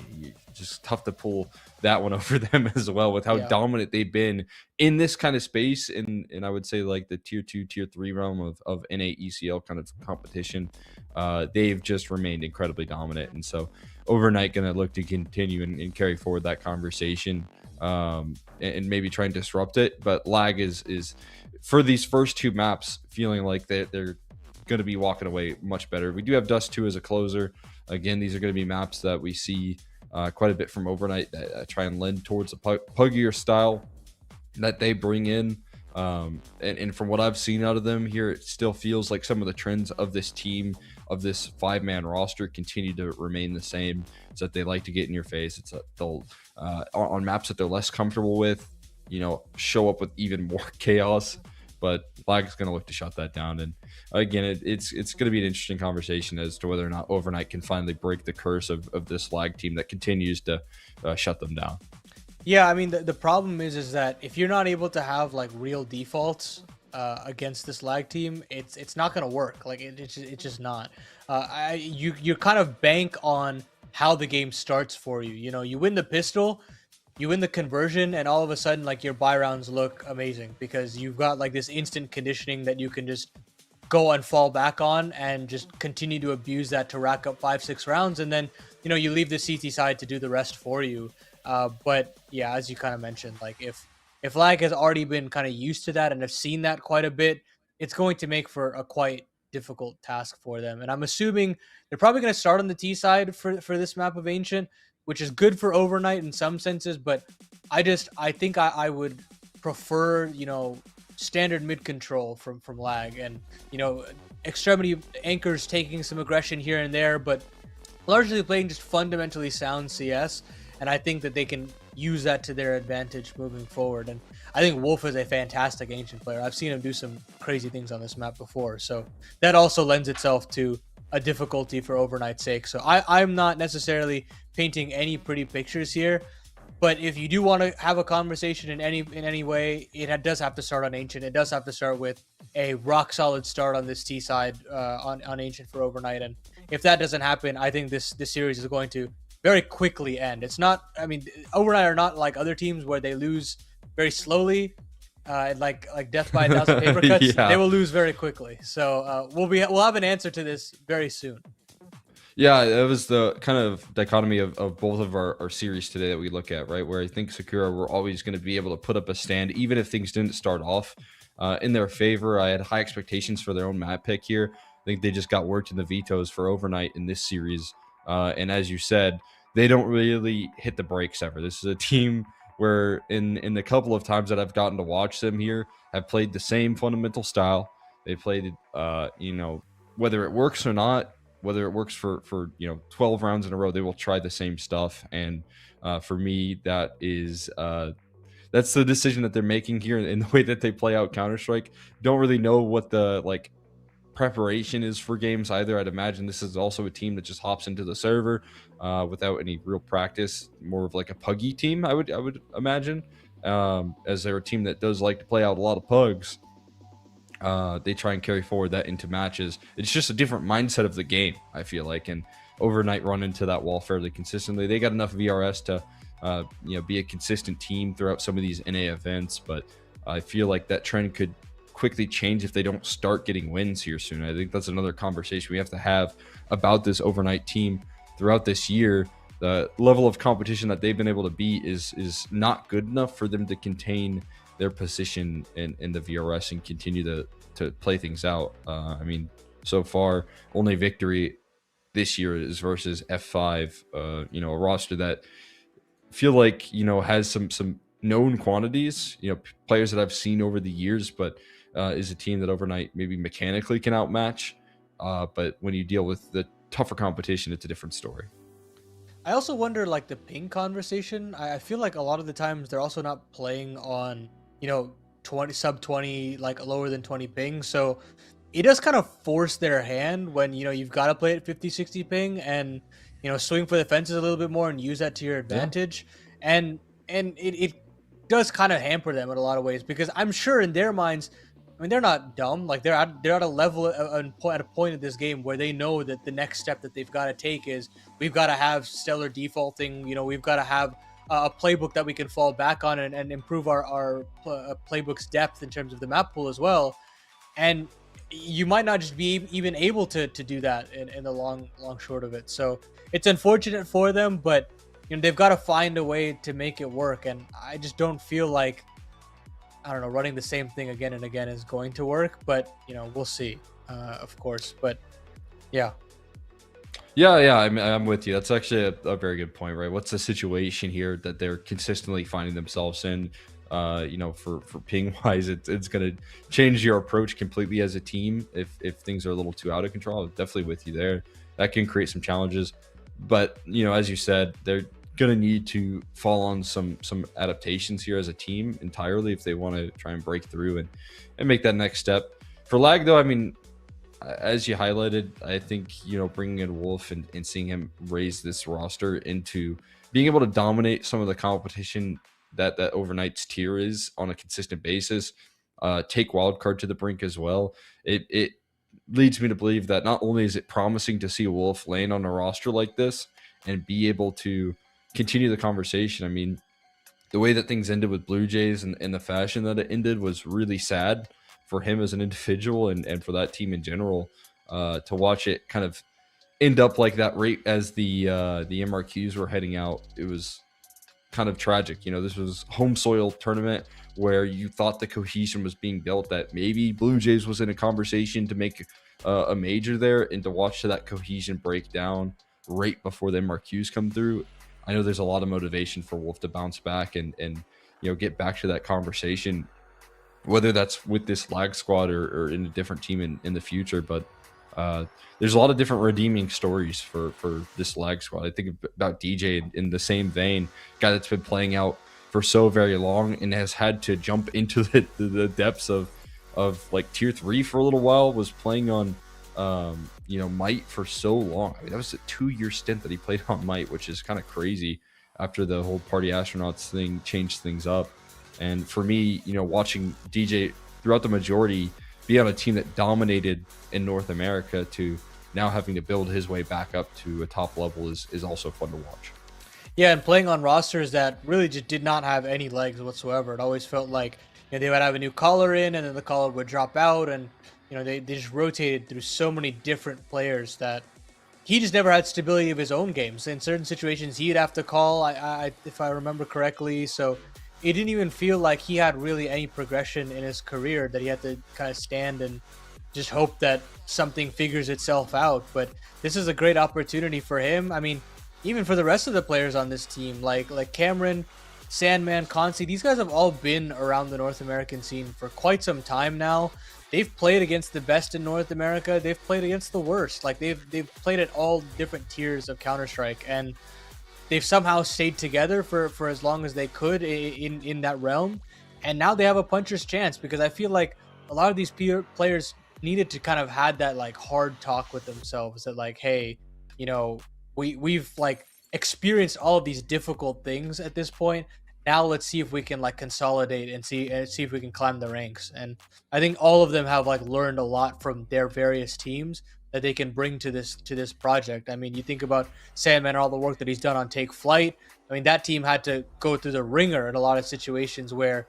B: just tough to pull that one over them as well with how dominant they've been in this kind of space. And I would say like the tier 2, tier 3 realm of NA ECL kind of competition. They've just remained incredibly dominant. And so Overnight gonna look to continue and carry forward that conversation. And maybe try and disrupt it, but lag is for these first two maps feeling like they're going to be walking away much better. We do have Dust 2 as a closer. Again, these are going to be maps that we see quite a bit from Overnight that try and lend towards the puggier style that they bring in. And from what I've seen out of them here, it still feels like some of the trends of this team, of this 5-man roster, continue to remain the same. It's that they like to get in your face. It's that they'll on maps that they're less comfortable with, show up with even more chaos. But lag is going to look to shut that down. And again, it's going to be an interesting conversation as to whether or not Overnight can finally break the curse of this lag team that continues to shut them down.
C: Yeah, I mean, the problem is that if you're not able to have like real defaults against this lag team, it's not going to work. Like it's just not. You kind of bank on how the game starts for you. You win the pistol, you win the conversion, and all of a sudden like your buy rounds look amazing because you've got like this instant conditioning that you can just go and fall back on and just continue to abuse that to rack up 5-6 rounds, and then you leave the CT side to do the rest for you. But yeah, as you kind of mentioned, like if lag has already been kind of used to that and have seen that quite a bit, it's going to make for a quite difficult task for them. And I'm assuming they're probably going to start on the T side for this map of Ancient, which is good for Overnight in some senses, but I think I would prefer, standard mid control from lag, and extremity anchors taking some aggression here and there, but largely playing just fundamentally sound CS. And I think that they can use that to their advantage moving forward. And I think Wolf is a fantastic Ancient player. I've seen him do some crazy things on this map before. So that also lends itself to a difficulty for Overnight's sake. So I'm not necessarily painting any pretty pictures here. But if you do want to have a conversation in any way, it does have to start on Ancient. It does have to start with a rock solid start on this T side on Ancient for Overnight. And if that doesn't happen, I think this series is going to very quickly end. It's not, Overnight are not like other teams where they lose very slowly, like death by 1,000 paper cuts.
B: Yeah.
C: They will lose very quickly. So we'll have an answer to this very soon.
B: Yeah, it was the kind of dichotomy of both of our series today that we look at, right? Where I think Sakura were always going to be able to put up a stand, even if things didn't start off in their favor. I had high expectations for their own map pick here. I think they just got worked in the vetoes for Overnight in this series. And as you said, they don't really hit the brakes ever. This is a team where in the couple of times that I've gotten to watch them here, have played the same fundamental style. They played, whether it works or not, whether it works for 12 rounds in a row, they will try the same stuff. And for me, that is that's the decision that they're making here in the way that they play out Counter-Strike. Don't really know what the preparation is for games either. I'd imagine this is also a team that just hops into the server without any real practice, more of like a puggy team, I would imagine, as they're a team that does like to play out a lot of pugs. They try and carry forward that into matches. It's just a different mindset of the game, I feel like, and Overnight run into that wall fairly consistently. They got enough VRS to be a consistent team throughout some of these NA events, but I feel like that trend could quickly change if they don't start getting wins here soon. I think that's another conversation we have to have about this Overnight team throughout this year. The level of competition that they've been able to beat is not good enough for them to contain their position in the VRS and continue to play things out. So far, only victory this year is versus F5, a roster that feel like has some known quantities, players that I've seen over the years, but is a team that overnight maybe mechanically can outmatch. But when you deal with the tougher competition, it's a different story.
C: I also wonder, like, the ping conversation. I feel like a lot of the times they're also not playing on, 20 sub 20, like lower than 20 ping. So it does kind of force their hand when, you've got to play at 50, 60 ping and, swing for the fences a little bit more and use that to your
B: Yeah.
C: advantage. And it does kind of hamper them in a lot of ways because I'm sure in their minds, I mean, they're not dumb. Like they're at a level at a point in this game where they know that the next step that they've got to take is we've got to have stellar defaulting. We've got to have a playbook that we can fall back on and improve our playbook's depth in terms of the map pool as well. And you might not just be even able to do that in the long short of it. So it's unfortunate for them, but they've got to find a way to make it work. And I just don't feel like, I don't know, running the same thing again and again is going to work, but we'll see, of course. But yeah.
B: Yeah, I'm with you. That's actually a very good point, right? What's the situation here that they're consistently finding themselves in? For ping wise, it's going to change your approach completely as a team if things are a little too out of control. I'm definitely with you there. That can create some challenges, but as you said, they're going to need to fall on some adaptations here as a team entirely if they want to try and break through and make that next step. For lag though, I mean, as you highlighted, I think bringing in Wolf and seeing him raise this roster into being able to dominate some of the competition that overnight's tier is on a consistent basis, take wildcard to the brink as well. It leads me to believe that not only is it promising to see Wolf land on a roster like this and be able to continue the conversation. I mean, the way that things ended with Blue Jays and the fashion that it ended was really sad for him as an individual and for that team in general. To watch it kind of end up like that right as the MRQs were heading out, it was kind of tragic. This was home soil tournament where you thought the cohesion was being built, that maybe Blue Jays was in a conversation to make a major there, and to watch that cohesion break down right before the MRQs come through. I know there's a lot of motivation for Wolf to bounce back and get back to that conversation, whether that's with this lag squad or in a different team in the future. But there's a lot of different redeeming stories for this lag squad. I think about DJ in the same vein, guy that's been playing out for so very long and has had to jump into the depths of like tier 3 for a little while, was playing on Might for so long. I mean, that was a 2-year stint that he played on Might, which is kind of crazy after the whole Party Astronauts thing changed things up. And for me, watching DJ throughout the majority be on a team that dominated in North America to now having to build his way back up to a top level is also fun to watch.
C: Yeah, and playing on rosters that really just did not have any legs whatsoever. It always felt like they would have a new caller in, and then the caller would drop out, and they just rotated through so many different players that he just never had stability of his own games. In certain situations, he'd have to call, if I remember correctly. So it didn't even feel like he had really any progression in his career, that he had to kind of stand and just hope that something figures itself out. But this is a great opportunity for him. I mean, even for the rest of the players on this team, like Cameron, Sandman, Consi, these guys have all been around the North American scene for quite some time now. They've played against the best in North America. They've played against the worst. Like they've played at all different tiers of Counter-Strike, and they've somehow stayed together for as long as they could in that realm. And now they have a puncher's chance, because I feel like a lot of these players needed to kind of had that like hard talk with themselves, that like, hey, we've like experienced all of these difficult things at this point. Now let's see if we can like consolidate and see if we can climb the ranks. And I think all of them have like learned a lot from their various teams that they can bring to this project. I mean, you think about Sandman and all the work that he's done on Take Flight. I mean, that team had to go through the ringer in a lot of situations where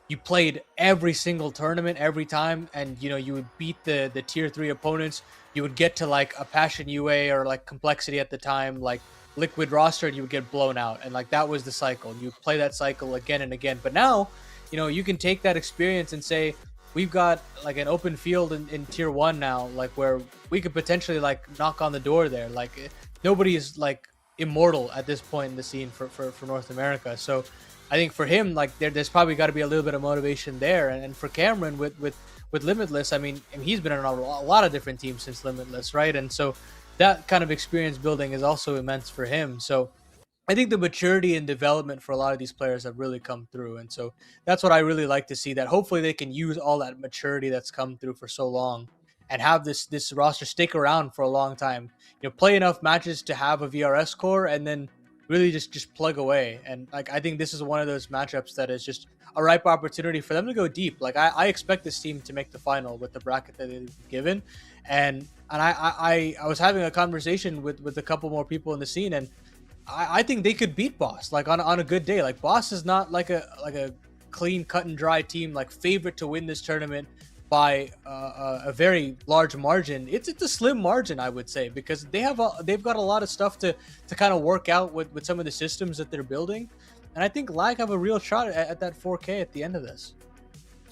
C: you played every single tournament every time, and you would beat the tier 3 opponents. You would get to like a Passion UA or like Complexity at the time, like Liquid roster, and you would get blown out. And like that was the cycle. You play that cycle again and again. But now, you can take that experience and say, we've got like an open field in tier 1 now, like where we could potentially like knock on the door there. Like nobody is like immortal at this point in the scene for North America. So I think for him, like there's probably got to be a little bit of motivation there. And for Cameron with Limitless, I mean, he's been on a lot of different teams since Limitless, right? And so that kind of experience building is also immense for him. So I think the maturity and development for a lot of these players have really come through. And so that's what I really like to see, that hopefully they can use all that maturity that's come through for so long and have this roster stick around for a long time. You know, play enough matches to have a VRS core and then really just plug away. And like I think this is one of those matchups that is just a ripe opportunity for them to go deep. Like I expect this team to make the final with the bracket that they've given. And I was having a conversation with a couple more people in the scene, and I think they could beat Boss like on a good day. Like Boss is not like a clean cut and dry team like favorite to win this tournament by a very large margin. It's a slim margin, I would say, because they've got a lot of stuff to kind of work out with some of the systems that they're building, and I think Lag have a real shot at that 4K at the end of this.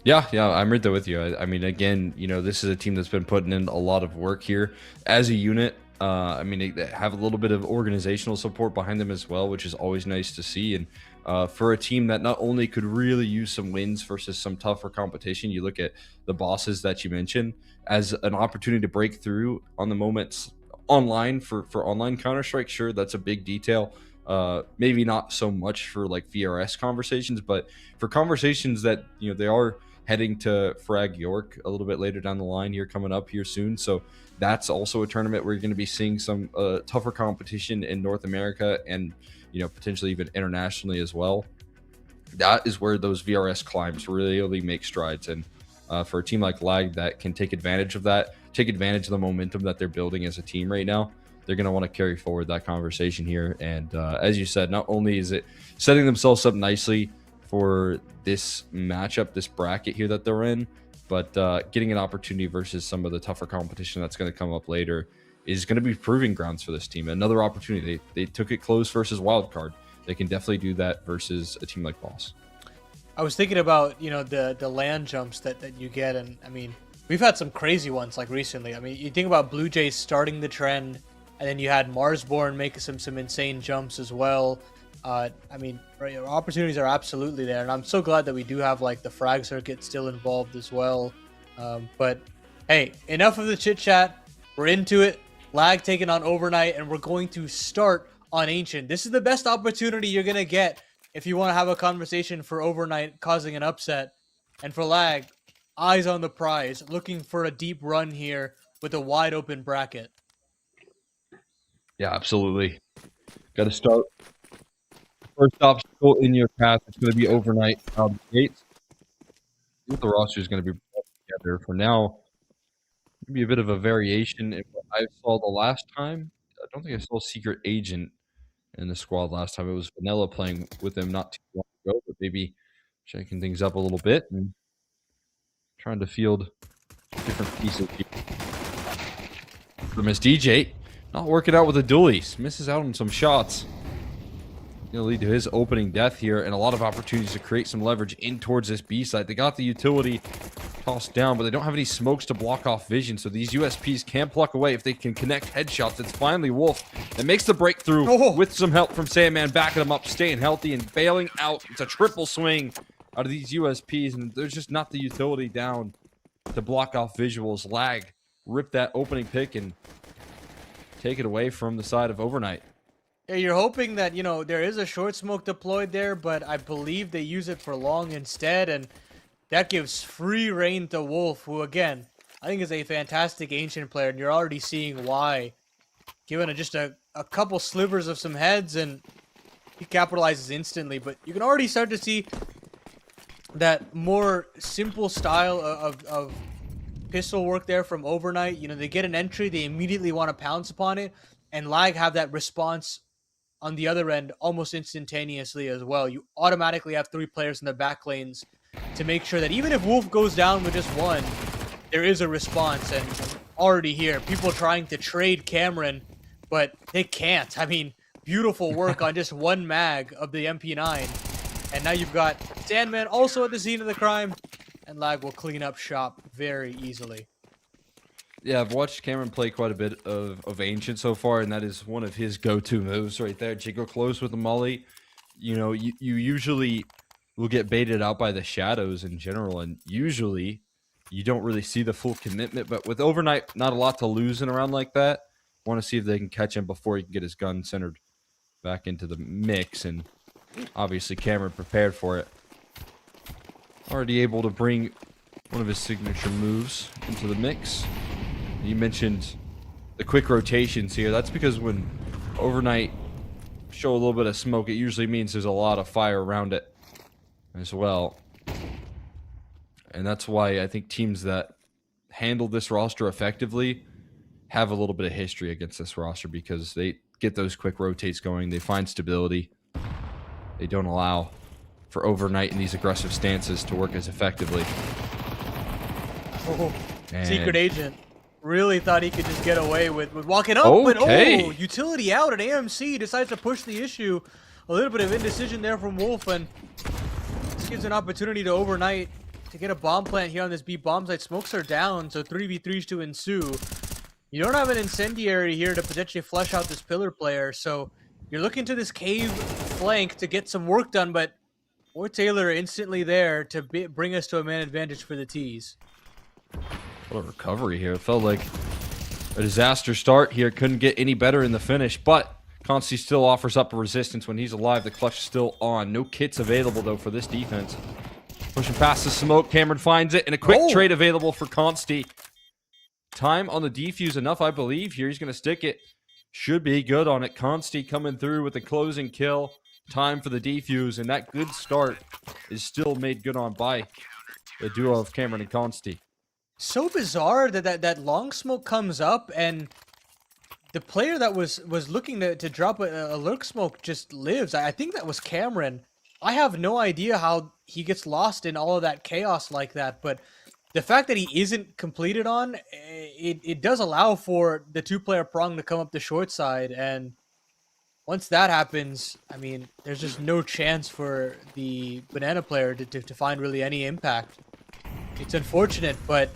B: Yeah, I'm right there with you. I mean, again, you know, this is a team that's been putting in a lot of work here as a unit. I mean, they have a little bit of organizational support behind them as well, which is always nice to see. And for a team that not only could really use some wins versus some tougher competition, you look at the bosses that you mentioned as an opportunity to break through on the moments online for online Counter-Strike. Sure, that's a big detail. Maybe not so much for like VRS conversations, but for conversations that, you know, they are heading to Frag York a little bit later down the line here, coming up here soon. So that's also a tournament where you're going to be seeing some tougher competition in North America and, you know, potentially even internationally as well. That is where those VRS climbs really make strides. And for a team like Lag that can take advantage of that, take advantage of the momentum that they're building as a team right now, they're going to want to carry forward that conversation here. And as you said, not only is it setting themselves up nicely for this matchup, this bracket here that they're in, but getting an opportunity versus some of the tougher competition that's going to come up later is going to be proving grounds for this team. Another opportunity. They took it close versus Wildcard. They can definitely do that versus a team like Boss.
C: I was thinking about, you know, the land jumps that you get, and I mean, we've had some crazy ones like recently. I mean, you think about Blue Jays starting the trend, and then you had Marsborn make some insane jumps as well. I mean, right, opportunities are absolutely there, and I'm so glad that we do have like the frag circuit still involved as well. But hey, enough of the chit chat. We're into it. Lag taking on Overnight, and we're going to start on Ancient. This is the best opportunity you're gonna get if you want to have a conversation for Overnight causing an upset, and for Lag, eyes on the prize, looking for a deep run here with a wide open bracket.
B: Yeah, absolutely. Got to start. First obstacle in your path is going to be Overnight out of the gates. I think the roster is going to be brought together. For now, maybe a bit of a variation in what I saw the last time. I don't think I saw Secret Agent in the squad last time. It was Vanilla playing with him not too long ago, but maybe shaking things up a little bit and trying to field different pieces here. For Miss DJ, not working out with the dualies. Misses out on some shots. Going to lead to his opening death here, and a lot of opportunities to create some leverage in towards this B side. They got the utility tossed down, but they don't have any smokes to block off vision, so these USPs can pluck away if they can connect headshots. It's finally Wolf that makes the breakthrough with some help from Sandman, backing him up, staying healthy and bailing out. It's a triple swing out of these USPs, and there's just not the utility down to block off visuals. Lag rip that opening pick and take it away from the side of Overnight.
C: Yeah, you're hoping that, you know, there is a short smoke deployed there, but I believe they use it for long instead, and that gives free reign to Wolf, who, again, I think is a fantastic Ancient player, and you're already seeing why. Given just a couple slivers of some heads, and he capitalizes instantly, but you can already start to see that more simple style of pistol work there from Overnight. You know, they get an entry, they immediately want to pounce upon it, and Lag have that response on the other end almost instantaneously as well. You automatically have 3 players in the back lanes to make sure that even if Wolf goes down with just one, there is a response. And already here, people trying to trade Cameron, but they can't. I mean, beautiful work on just one mag of the MP9. And now you've got Sandman also at the scene of the crime, and Lag will clean up shop very easily.
B: Yeah, I've watched Cameron play quite a bit of Ancient so far, and that is one of his go-to moves right there. Jiggle close with the molly. You know, you usually will get baited out by the shadows in general, and usually you don't really see the full commitment. But with Overnight, not a lot to lose in a round like that. Want to see if they can catch him before he can get his gun centered back into the mix, and obviously Cameron prepared for it. Already able to bring one of his signature moves into the mix. You mentioned the quick rotations here. That's because when Overnight show a little bit of smoke, it usually means there's a lot of fire around it as well. And that's why I think teams that handle this roster effectively have a little bit of history against this roster, because they get those quick rotates going. They find stability. They don't allow for Overnight in these aggressive stances to work as effectively.
C: Oh,
B: And
C: Secret Agent really thought he could just get away with walking up,
B: Okay.
C: but utility out, and AMC decides to push the issue. A little bit of indecision there from Wolf, and this gives an opportunity to Overnight to get a bomb plant here on this B bomb site. Smokes are down, so 3v3s to ensue. You don't have an incendiary here to potentially flush out this pillar player, so you're looking to this cave flank to get some work done, but War Taylor instantly there to bring us to a man advantage for the T's.
B: what a recovery here. It felt like a disaster start here. Couldn't get any better in the finish, but Consti still offers up a resistance when he's alive. The clutch is still on. No kits available, though, for this defense. Pushing past the smoke. Cameron finds it, and a quick trade available for Consti. Time on the defuse enough, I believe. Here he's going to stick it. Should be good on it. Consti coming through with the closing kill. Time for the defuse, and that good start is still made good on by the duo of Cameron and Consti.
C: So bizarre that long smoke comes up, and the player that was looking to drop a lurk smoke just lives. I think that was Cameron. I have no idea how he gets lost in all of that chaos like that, but the fact that he isn't completed on, it does allow for the two-player prong to come up the short side, and once that happens, I mean, there's just no chance for the banana player to find really any impact. It's unfortunate, but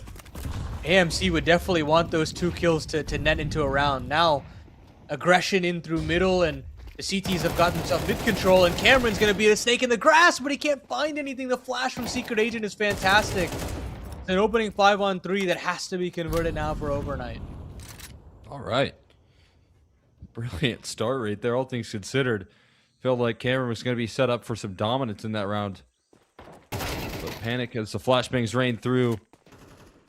C: AMC would definitely want those 2 kills to net into a round. Now, aggression in through middle, and the CTs have got themselves mid-control, and Cameron's going to be a snake in the grass, but he can't find anything. The flash from Secret Agent is fantastic. It's an opening 5-on-3 that has to be converted now for Overnight.
B: All right. Brilliant start right there, all things considered. Felt like Cameron was going to be set up for some dominance in that round. But panic as the flashbangs rain through.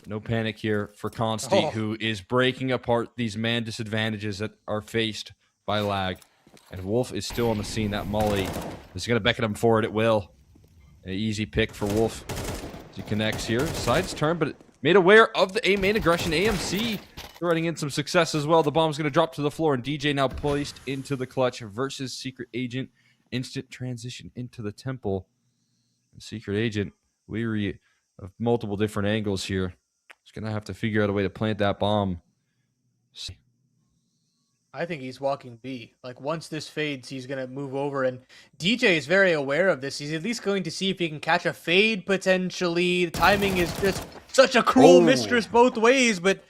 B: No panic here for Consti, who is breaking apart these man disadvantages that are faced by lag. And Wolf is still on the scene. That molly is going to beckon him forward. It will. An easy pick for Wolf as he connects here. Sides turn, but made aware of the A main aggression. AMC running in some success as well. The bomb's going to drop to the floor, and DJ now placed into the clutch versus Secret Agent. Instant transition into the temple. Secret Agent, weary of multiple different angles here. He's going to have to figure out a way to plant that bomb.
C: I think he's walking B. Like, once this fades, he's going to move over, and DJ is very aware of this. He's at least going to see if he can catch a fade, potentially. The timing is just such a cruel mistress both ways, but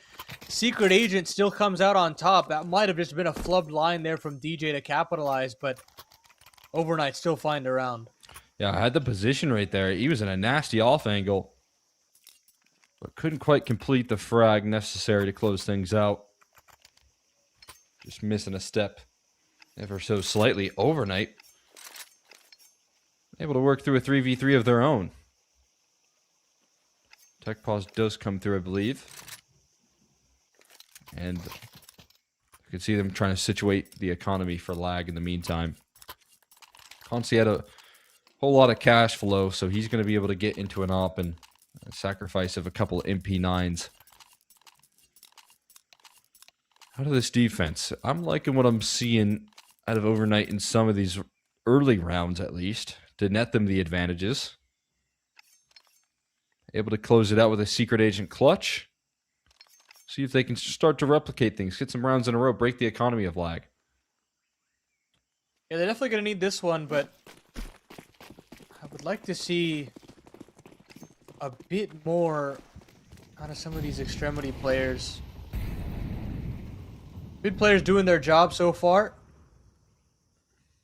C: Secret Agent still comes out on top. That might have just been a flubbed line there from DJ to capitalize, but Overnight still find a round.
B: Yeah, I had the position right there. He was in a nasty off angle, but couldn't quite complete the frag necessary to close things out. Just missing a step ever so slightly. Overnight able to work through a 3v3 of their own. Tech pause does come through, I believe. And you can see them trying to situate the economy for lag in the meantime. Consi had a whole lot of cash flow, so he's going to be able to get into an op and a sacrifice of a couple of MP9s. Out of this defense, I'm liking what I'm seeing out of Overnight in some of these early rounds, at least, to net them the advantages. Able to close it out with a Secret Agent clutch. See if they can start to replicate things, get some rounds in a row, break the economy of lag.
C: Yeah, they're definitely going to need this one, but I would like to see a bit more out of some of these extremity players. Good players doing their job so far.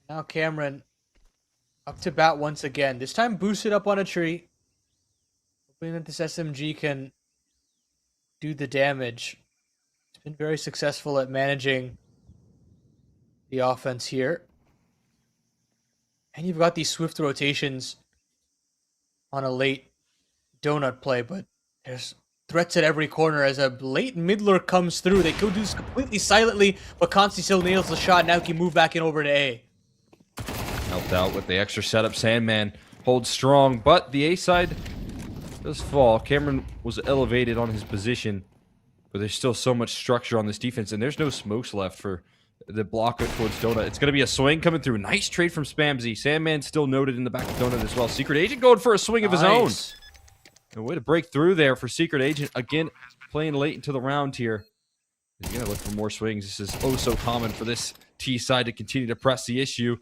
C: Now Cameron up to bat once again. This time boosted up on a tree. Hoping that this SMG can do the damage. He's been very successful at managing the offense here. And you've got these swift rotations on a late donut play, but there's threats at every corner as a late middler comes through. They could do this completely silently, but Consti still nails the shot. Now he can move back in over to A.
B: Helped out with the extra setup. Sandman holds strong, but the A side does fall. Cameron was elevated on his position, but there's still so much structure on this defense, and there's no smokes left for the block towards Donut. It's going to be a swing coming through. Nice trade from Spamsy. Sandman still noted in the back of Donut as well. Secret Agent going for a swing of his own. A way to break through there for Secret Agent. Again, playing late into the round here. He's going to look for more swings. This is oh so common for this T side to continue to press the issue.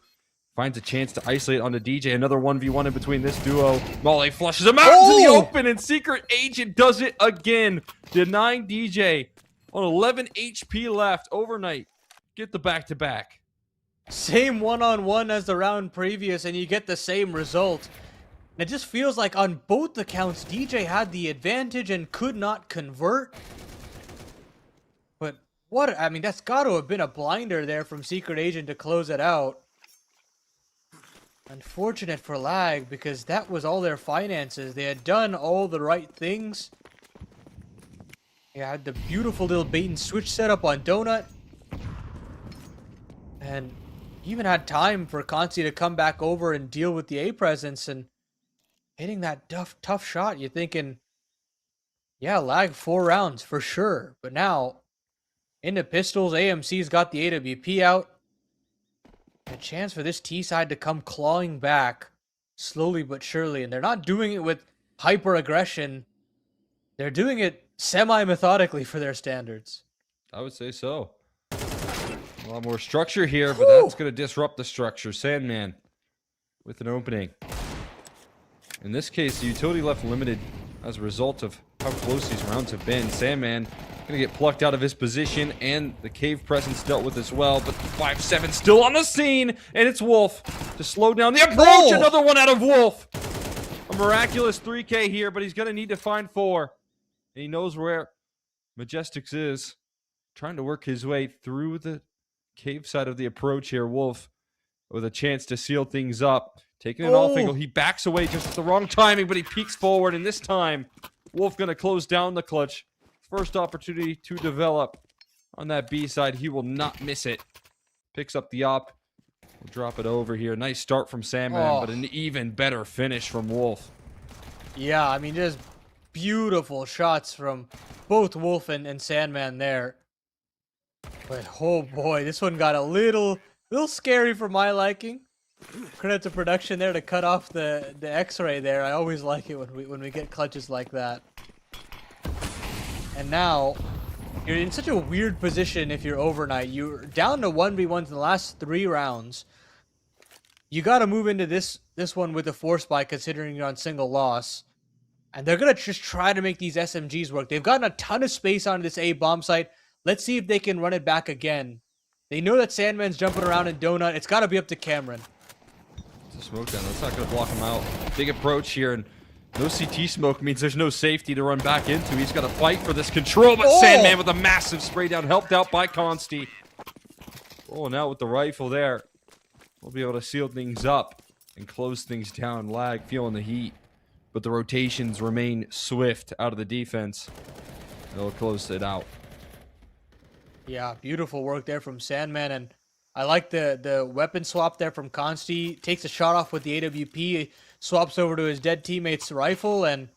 B: Finds a chance to isolate onto DJ. Another 1v1 in between this duo. Molly flushes him out into the open, and Secret Agent does it again. Denying DJ on 11 HP left overnight. Get the back-to-back.
C: Same one-on-one as the round previous, and you get the same result. And it just feels like on both accounts, DJ had the advantage and could not convert. But what, I mean, that's got to have been a blinder there from Secret Agent to close it out. Unfortunate for Lag, because that was all their finances. They had done all the right things. They had the beautiful little bait and switch setup on Donut. And even had time for Consti to come back over and deal with the A presence, and hitting that tough shot. You're thinking, yeah, Lag 4 rounds for sure. But now, into pistols, AMC's got the AWP out. A chance for this T side to come clawing back slowly but surely. And they're not doing it with hyper aggression. They're doing it semi-methodically for their standards.
B: I would say so. A lot more structure here, but that's going to disrupt the structure. Sandman with an opening. In this case, the utility left limited as a result of how close these rounds have been. Sandman going to get plucked out of his position, and the cave presence dealt with as well. But 5-7 still on the scene, and it's Wolf to slow down the approach. Another one out of Wolf. A miraculous 3K here, but he's going to need to find 4. And he knows where Majestics is. Trying to work his way through the cave side of the approach here. Wolf with a chance to seal things up. Taking an off angle. He backs away just at the wrong timing, but he peeks forward, and this time, Wolf going to close down the clutch. First opportunity to develop on that B side. He will not miss it. Picks up the op. We'll drop it over here. Nice start from Sandman, but an even better finish from Wolf.
C: Yeah, I mean, just beautiful shots from both Wolf and Sandman there. But oh boy, this one got a little scary for my liking. Credit to production there to cut off the X-ray there. I always like it when we get clutches like that. And now you're in such a weird position if you're overnight. You're down to 1v1s in the last 3 rounds. You got to move into this one with a force buy, considering you're on single loss. And they're going to just try to make these SMGs work. They've gotten a ton of space on this A bomb site. Let's see if they can run it back again. They know that Sandman's jumping around in Donut. It's got to be up to Cameron.
B: It's a smoke down. That's not going to block him out. Big approach here, and no CT smoke means there's no safety to run back into. He's got to fight for this control, but Sandman with a massive spray down, helped out by Consti. Rolling out with the rifle there. We'll be able to seal things up and close things down. Lag feeling the heat, but the rotations remain swift out of the defense. They'll close it out.
C: Yeah, beautiful work there from Sandman, and I like the weapon swap there from Consti. Takes a shot off with the AWP, swaps over to his dead teammate's rifle, and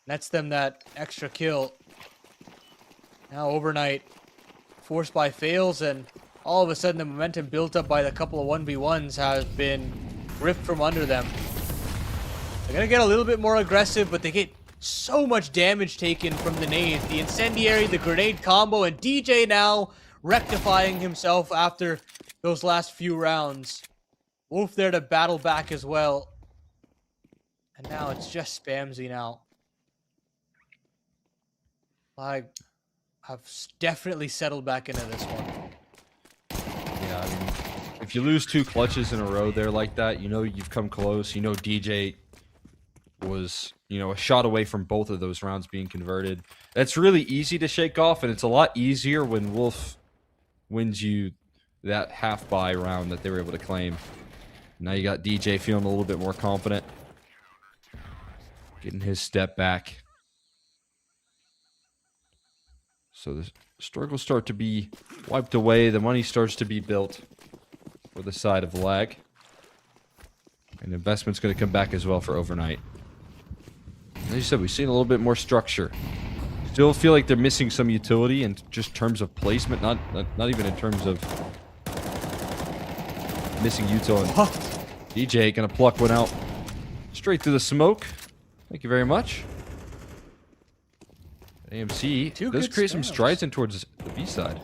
C: nets them that extra kill. Now overnight, force buy fails, and all of a sudden the momentum built up by the couple of 1v1s has been ripped from under them. They're going to get a little bit more aggressive, but they get so much damage taken from the nades. The incendiary, the grenade combo, and DJ now rectifying himself after those last few rounds. Wolf there to battle back as well. And now it's just Spamsy now. Like, have definitely settled back into this one.
B: Yeah, I mean, if you lose 2 clutches in a row there like that, you know you've come close. You know DJ was, a shot away from both of those rounds being converted. That's really easy to shake off, and it's a lot easier when Wolf wins you that half-buy round that they were able to claim. Now you got DJ feeling a little bit more confident. Getting his step back. So the struggles start to be wiped away. The money starts to be built for the side of Lag. And investment's going to come back as well for overnight. As you said, we've seen a little bit more structure. Still feel like they're missing some utility in just terms of placement, not even in terms of missing util. And DJ gonna pluck one out straight through the smoke. Thank you very much. AMC does create some strides in towards the B side.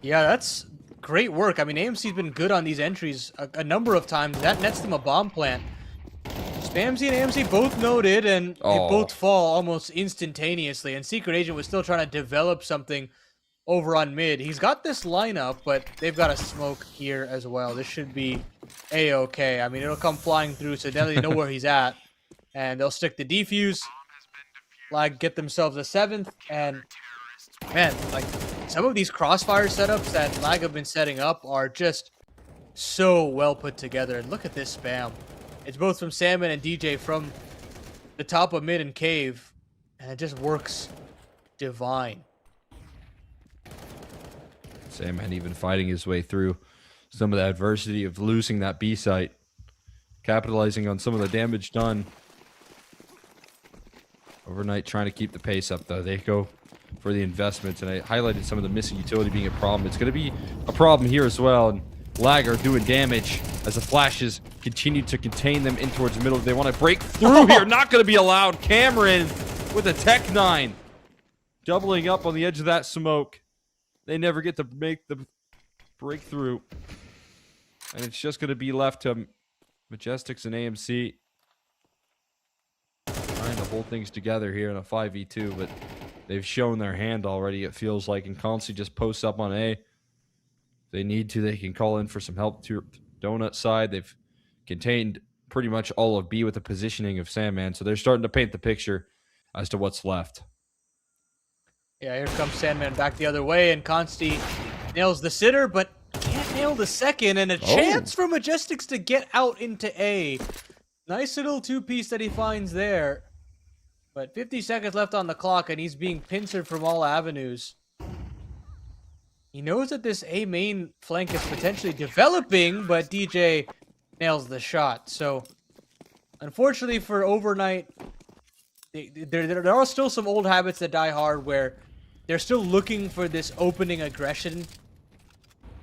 C: Yeah, that's great work. I mean, AMC's been good on these entries a number of times. That nets them a bomb plant. Spamzy and AMC both noted, and they both fall almost instantaneously. And Secret Agent was still trying to develop something over on mid. He's got this lineup, but they've got a smoke here as well. This should be A-okay. I mean, it'll come flying through, so they know where he's at. And they'll stick the defuse, like, get themselves a 7th. And, man, like, some of these crossfire setups that Lag have been setting up are just so well put together. And look at this spam. It's both from Salmon and DJ from the top of mid and cave, and it just works divine.
B: Salmon even fighting his way through some of the adversity of losing that B site, capitalizing on some of the damage done. Overnight trying to keep the pace up, though. They go for the investments, and I highlighted some of the missing utility being a problem. It's going to be a problem here as well, and Lag are doing damage as the flashes continue to contain them in towards the middle. They want to break through here. Not going to be allowed. Cameron with a Tech 9. Doubling up on the edge of that smoke. They never get to make the breakthrough. And it's just going to be left to Majestics and AMC trying to hold things together here in a 5v2. But they've shown their hand already, it feels like. And Constantly just posts up on A. If they need to, they can call in for some help to Donut side. They've contained pretty much all of B with the positioning of Sandman. So they're starting to paint the picture as to what's left.
C: Yeah, here comes Sandman back the other way, and Consti nails the sitter, but can't nail the second, and a chance for Majestics to get out into A. Nice little 2-piece that he finds there. But 50 seconds left on the clock, and he's being pincered from all avenues. He knows that this A main flank is potentially developing, but DJ nails the shot. So, unfortunately for Overnight, there are still some old habits that die hard where they're still looking for this opening aggression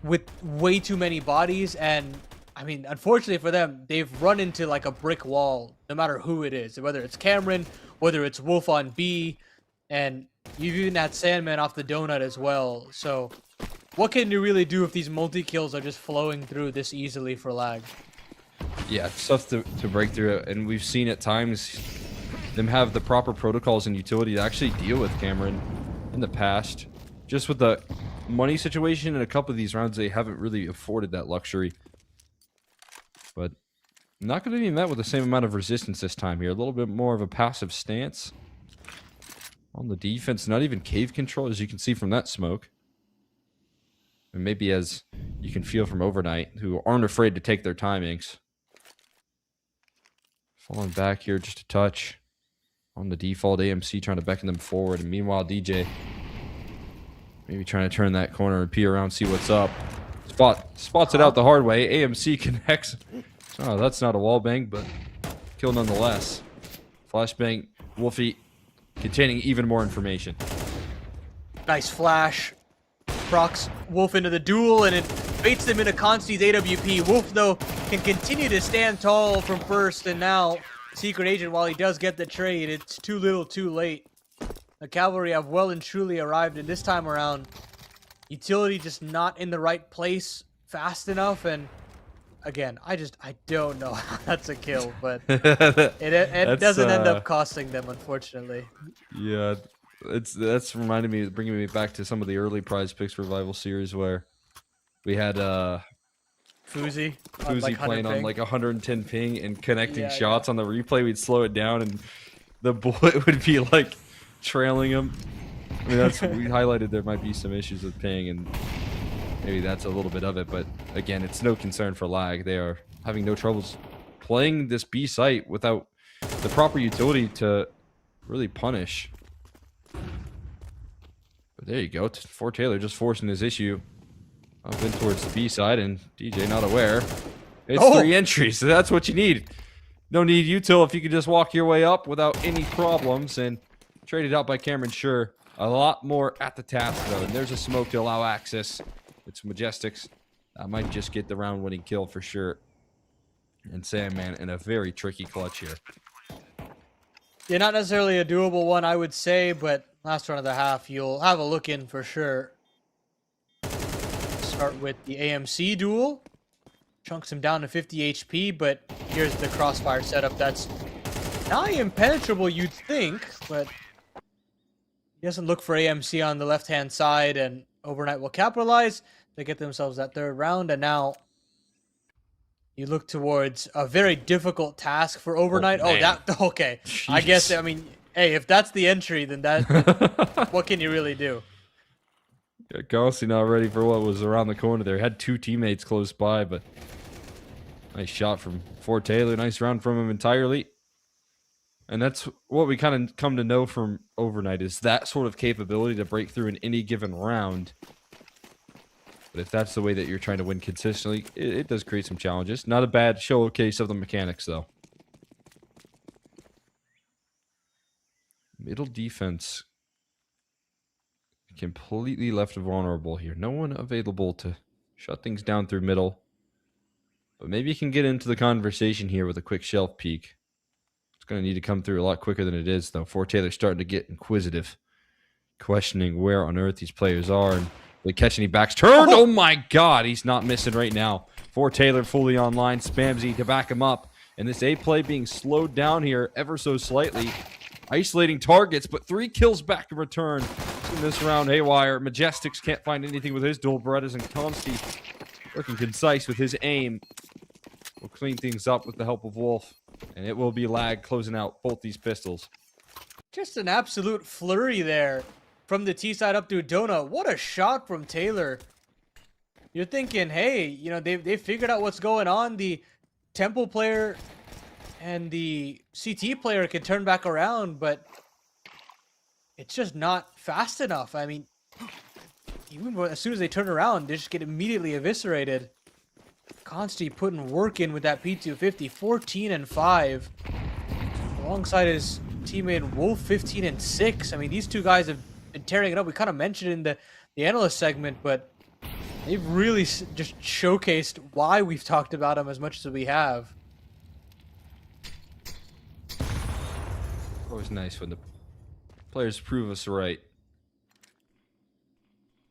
C: with way too many bodies. And, I mean, unfortunately for them, they've run into like a brick wall, no matter who it is. Whether it's Cameron, whether it's Wolf on B, and you've even had Sandman off the donut as well. So, what can you really do if these multi-kills are just flowing through this easily for Lag?
B: Yeah, it's tough to break through it. And we've seen at times them have the proper protocols and utility to actually deal with Cameron in the past. Just with the money situation in a couple of these rounds, they haven't really afforded that luxury. But not going to be met with the same amount of resistance this time here. A little bit more of a passive stance on the defense. Not even cave control, as you can see from that smoke. And maybe as you can feel from Overnight, who aren't afraid to take their timings. Falling back here just a touch. On the default, AMC trying to beckon them forward. And meanwhile, DJ maybe trying to turn that corner and pee around, see what's up. Spots it out the hard way. AMC connects. Oh, that's not a wall bang, but kill nonetheless. Flashbang, Wolfie containing even more information.
C: Nice flash. Procs Wolf into the duel, and it baits them into Consti's AWP. Wolf, though, can continue to stand tall from first, and now Secret Agent, while he does get the trade, it's too little too late. The Cavalry have well and truly arrived, and this time around, utility just not in the right place fast enough, and again, I don't know how that's a kill, but it doesn't end up costing them, unfortunately.
B: Yeah, That's bringing me back to some of the early Prize Picks Revival series where we had
C: Fuzi,
B: Fuzi playing on like 110 ping and connecting
C: Yeah,
B: shots on the replay. We'd slow it down and the bullet would be like trailing him. I mean, we highlighted there might be some issues with ping, and maybe that's a little bit of it. But again, it's no concern for lag. They are having no troubles playing this B site without the proper utility to really punish. But there you go. For Taylor just forcing his issue up in towards the B side, and DJ not aware. It's 3 entries, so that's what you need. No need util if you could just walk your way up without any problems, and traded out by Cameron Sure. A lot more at the task though, and there's a smoke to allow access. It's Majestics. That might just get the round-winning kill for sure. And Sandman in a very tricky clutch here.
C: Yeah, not necessarily a doable one, I would say, but last round of the half, you'll have a look in for sure. Start with the AMC duel. Chunks him down to 50 HP, but here's the crossfire setup that's nigh impenetrable, you'd think, but he doesn't look for AMC on the left-hand side, and Overnight will capitalize. They get themselves that third round, and now you look towards a very difficult task for Overnight. Okay.
B: Jeez.
C: I guess, I mean, hey, if that's the entry, then that, what can you really do?
B: Yeah, Gossi not ready for what was around the corner there. Had 2 teammates close by, but nice shot from Fort Taylor. Nice round from him entirely. And that's what we kind of come to know from Overnight, is that sort of capability to break through in any given round. But if that's the way that you're trying to win consistently, it does create some challenges. Not a bad showcase of the mechanics, though. Middle defense completely left vulnerable here. No one available to shut things down through middle. But maybe you can get into the conversation here with a quick shelf peek. It's going to need to come through a lot quicker than it is, though. Fort Taylor's starting to get inquisitive, questioning where on earth these players are, and they catch any backs turned. Oh my God, he's not missing right now. Fort Taylor fully online, Spamsy to back him up, and this A play being slowed down here ever so slightly, isolating targets, but 3 kills back in return in this round. Haywire, Majestics can't find anything with his dual Berettas, and Consti looking concise with his aim. We'll clean things up with the help of Wolf, and it will be lag closing out both these pistols.
C: Just an absolute flurry there from the T side up to Dona. What a shot from Taylor. You're thinking, hey, you know, they figured out what's going on. The Temple player and the CT player can turn back around, but it's just not fast enough. I mean, even as soon as they turn around, they just get immediately eviscerated. Consti putting work in with that P250, 14 and 5, alongside his teammate Wolf, 15 and 6. I mean, these two guys have been tearing it up. We kind of mentioned in the analyst segment, but they've really just showcased why we've talked about them as much as we have.
B: Always nice when the players prove us right.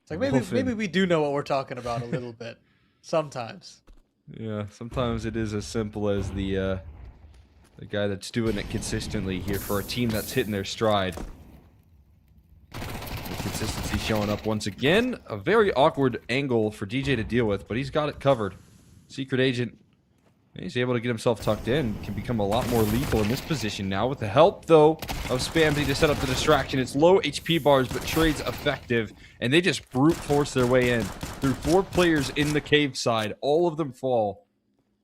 C: It's like maybe we do know what we're talking about a little bit. Sometimes.
B: Yeah, sometimes it is as simple as the guy that's doing it consistently here for a team that's hitting their stride. The consistency showing up once again. A very awkward angle for DJ to deal with, but he's got it covered. Secret Agent, he's able to get himself tucked in. Can become a lot more lethal in this position now with the help, though, of Spamsy to set up the distraction. It's low HP bars, but trades effective, and they just brute force their way in. Through 4 players in the cave side, all of them fall.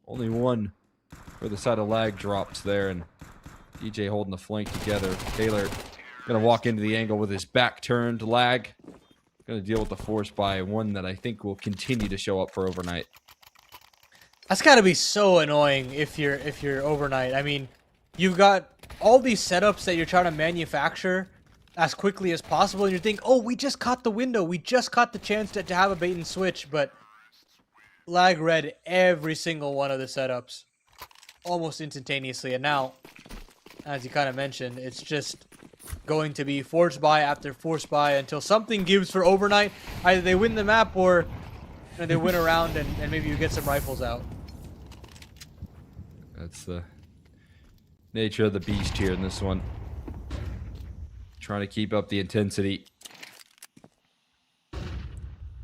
B: Only one where the side of lag drops there, and DJ holding the flank together. Taylor gonna walk into the angle with his back turned. Lag gonna deal with the force by one that I think will continue to show up for Overnight.
C: That's got to be so annoying if you're Overnight. I mean, you've got all these setups that you're trying to manufacture as quickly as possible, and you think, oh, we just caught the window, we just caught the chance to have a bait and switch, but lag read every single one of the setups almost instantaneously, and now, as you kind of mentioned, it's just going to be force buy after force buy until something gives for Overnight. Either they win the map or they win a round and maybe you get some rifles out.
B: That's the nature of the beast here in this one. trying to keep up the intensity,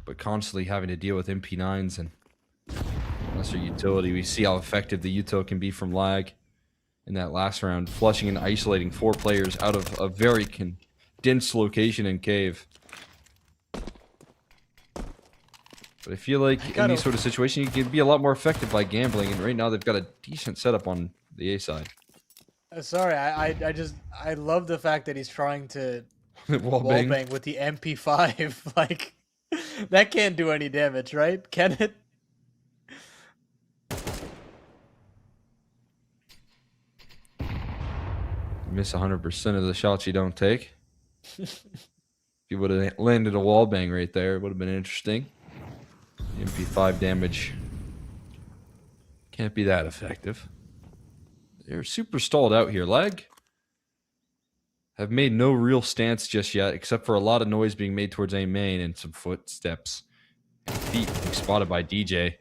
B: but constantly having to deal with MP9s and lesser utility. We see how effective the util can be from lag in that last round, flushing and isolating 4 players out of a very condensed location in cave. But I feel like in these sort of situations, you can be a lot more effective by gambling, and right now they've got a decent setup on the A side.
C: Sorry, I love the fact that he's trying to
B: Wallbang.
C: wallbang with the MP5. Like, that can't do any damage, right? Can it?
B: Miss 100% of the shots you don't take. If you would have landed a wallbang right there, it would have been interesting. MP5 damage can't be that effective. They're super stalled out here. Lag have made no real stance just yet, except for a lot of noise being made towards A main and some footsteps and feet being spotted by DJ.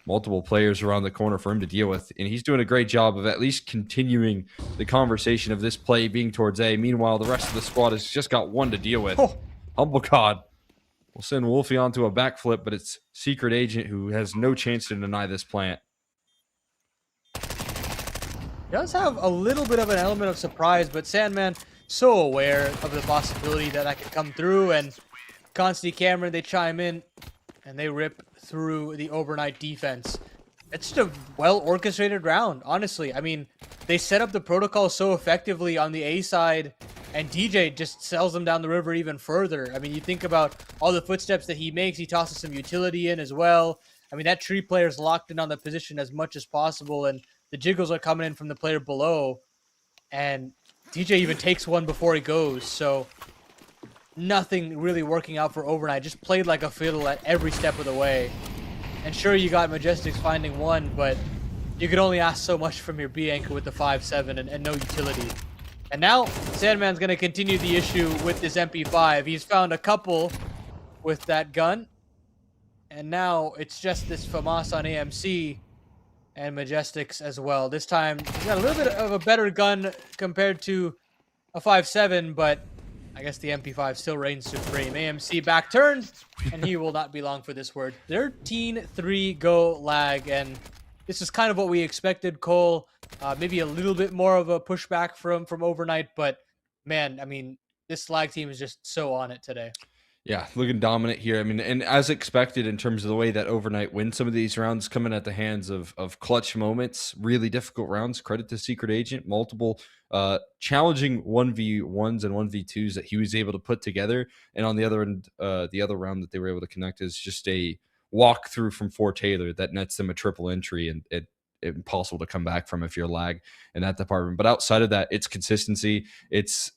B: Multiple players around the corner for him to deal with, and he's doing a great job of at least continuing the conversation of this play being towards A. Meanwhile, the rest of the squad has just got one to deal with. Humble God will send Wolfie onto a backflip, but it's Secret Agent who has no chance to deny this plant.
C: Does have a little bit of an element of surprise, but Sandman so aware of the possibility that could come through, and Consti Cameron, they chime in and they rip through the overnight defense. It's just a well-orchestrated round, honestly. I mean, they set up the protocol so effectively on the A side, and DJ just sells them down the river even further. I mean, you think about all the footsteps that he makes, he tosses some utility in as well. I mean, that tree player's locked in on the position as much as possible, and the jiggles are coming in from the player below, and DJ even takes one before he goes, so nothing really working out for overnight. Just played like a fiddle at every step of the way. And sure, you got Majestics finding one, but you could only ask so much from your B anchor with the 5-7 and no utility. And now, Sandman's going to continue the issue with this MP5. He's found a couple with that gun. And now it's just this FAMAS on AMC and Majestics as well. This time, he's got a little bit of a better gun compared to a 5-7, but I guess the MP5 still reigns supreme. AMC back turn, and he will not be long for this word. 13-3 go lag, and this is kind of what we expected, Cole. Maybe a little bit more of a pushback from overnight, but man, I mean, this lag team is just so on it today.
B: Yeah, looking dominant here. I mean, and as expected in terms of the way that overnight wins some of these rounds, coming at the hands of clutch moments, really difficult rounds. Credit to Secret Agent, multiple challenging 1v1s and 1v2s that he was able to put together. And on the other end, the other round that they were able to connect is just a walkthrough from Fort Taylor that nets them a triple entry, and impossible to come back from if you're lag in that department. But outside of that, it's consistency. It's,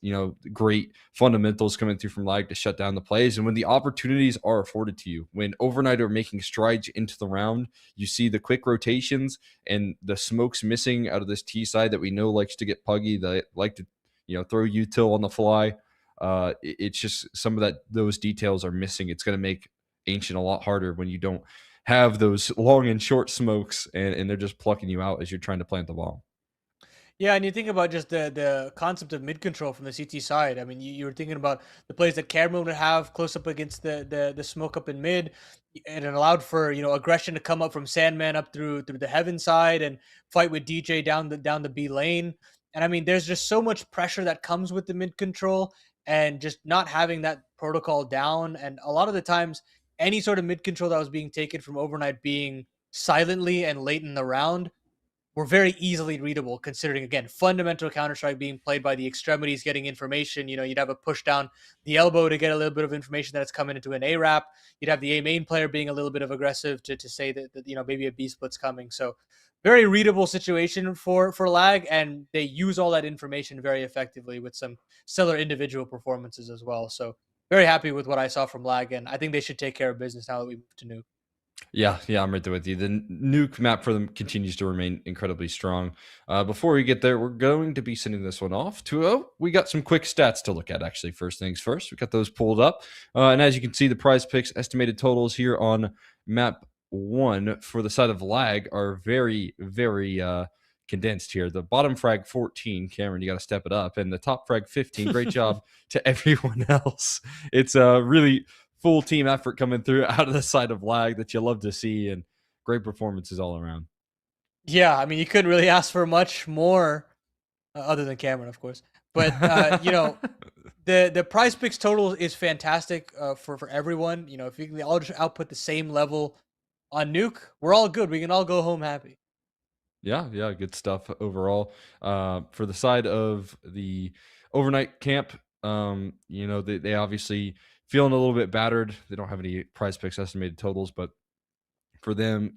B: great fundamentals coming through from lag to shut down the plays. And when the opportunities are afforded to you, when overnight are making strides into the round, you see the quick rotations and the smokes missing out of this T side that we know likes to get puggy, that like to, throw util on the fly. It's just some of those details are missing. It's going to make Ancient a lot harder when you don't have those long and short smokes and they're just plucking you out as you're trying to plant the ball.
C: Yeah, and you think about just the concept of mid control from the CT side. I mean, you were thinking about the plays that Cameron would have close up against the smoke up in mid, and it allowed for aggression to come up from Sandman up through the heaven side and fight with DJ down the B lane. And I mean, there's just so much pressure that comes with the mid control and just not having that protocol down. And a lot of the times, any sort of mid control that was being taken from overnight being silently and late in the round were very easily readable, considering, again, fundamental Counter-Strike being played by the extremities, getting information. You'd have a push down the elbow to get a little bit of information that's coming into an A-Wrap. You'd have the A-main player being a little bit of aggressive to say that maybe a B-split's coming. So very readable situation for lag, and they use all that information very effectively with some stellar individual performances as well. So very happy with what I saw from lag, and I think they should take care of business now that we move to Nuke.
B: Yeah, I'm right there with you. The Nuke map for them continues to remain incredibly strong. Before we get there, we're going to be sending this one off to, we got some quick stats to look at, actually. First things first, we got those pulled up. And as you can see, the PrizePicks estimated totals here on map 1 for the side of lag are very, very condensed here. The bottom frag 14, Cameron, you got to step it up, and the top frag 15. Great job to everyone else. It's a really full team effort coming through out of the side of lag that you love to see, and great performances all around.
C: Yeah, I mean, you couldn't really ask for much more, other than Cameron, of course. But the PrizePicks total is fantastic for everyone. If you can all just output the same level on Nuke, we're all good. We can all go home happy.
B: Yeah, good stuff overall. For the side of the overnight camp, they obviously feeling a little bit battered. They don't have any PrizePicks estimated totals, but for them,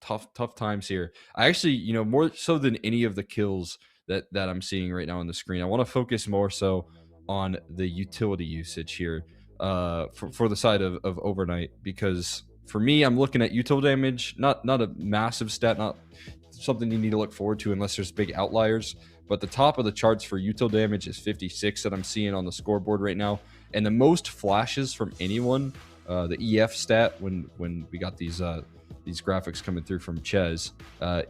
B: tough times here. I actually, more so than any of the kills that I'm seeing right now on the screen, I want to focus more so on the utility usage here for the side of overnight, because for me, I'm looking at util damage, not a massive stat, not something you need to look forward to unless there's big outliers, but the top of the charts for util damage is 56 that I'm seeing on the scoreboard right now, and the most flashes from anyone, the EF stat when we got these graphics coming through from Ches,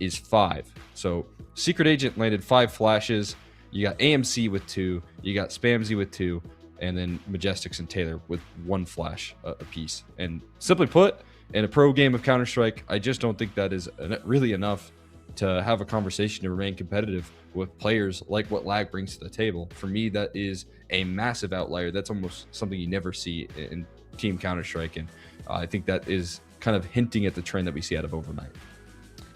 B: is 5. So Secret Agent landed 5 flashes. You got AMC with 2, you got Spamzy with 2, and then Majestics and Taylor with 1 flash apiece. And simply put, in a pro game of Counter-Strike, I just don't think that is really enough to have a conversation to remain competitive with players like what Lag brings to the table. For me, that is a massive outlier. That's almost something you never see in Team Counter-Strike, and I think that is kind of hinting at the trend that we see out of overnight.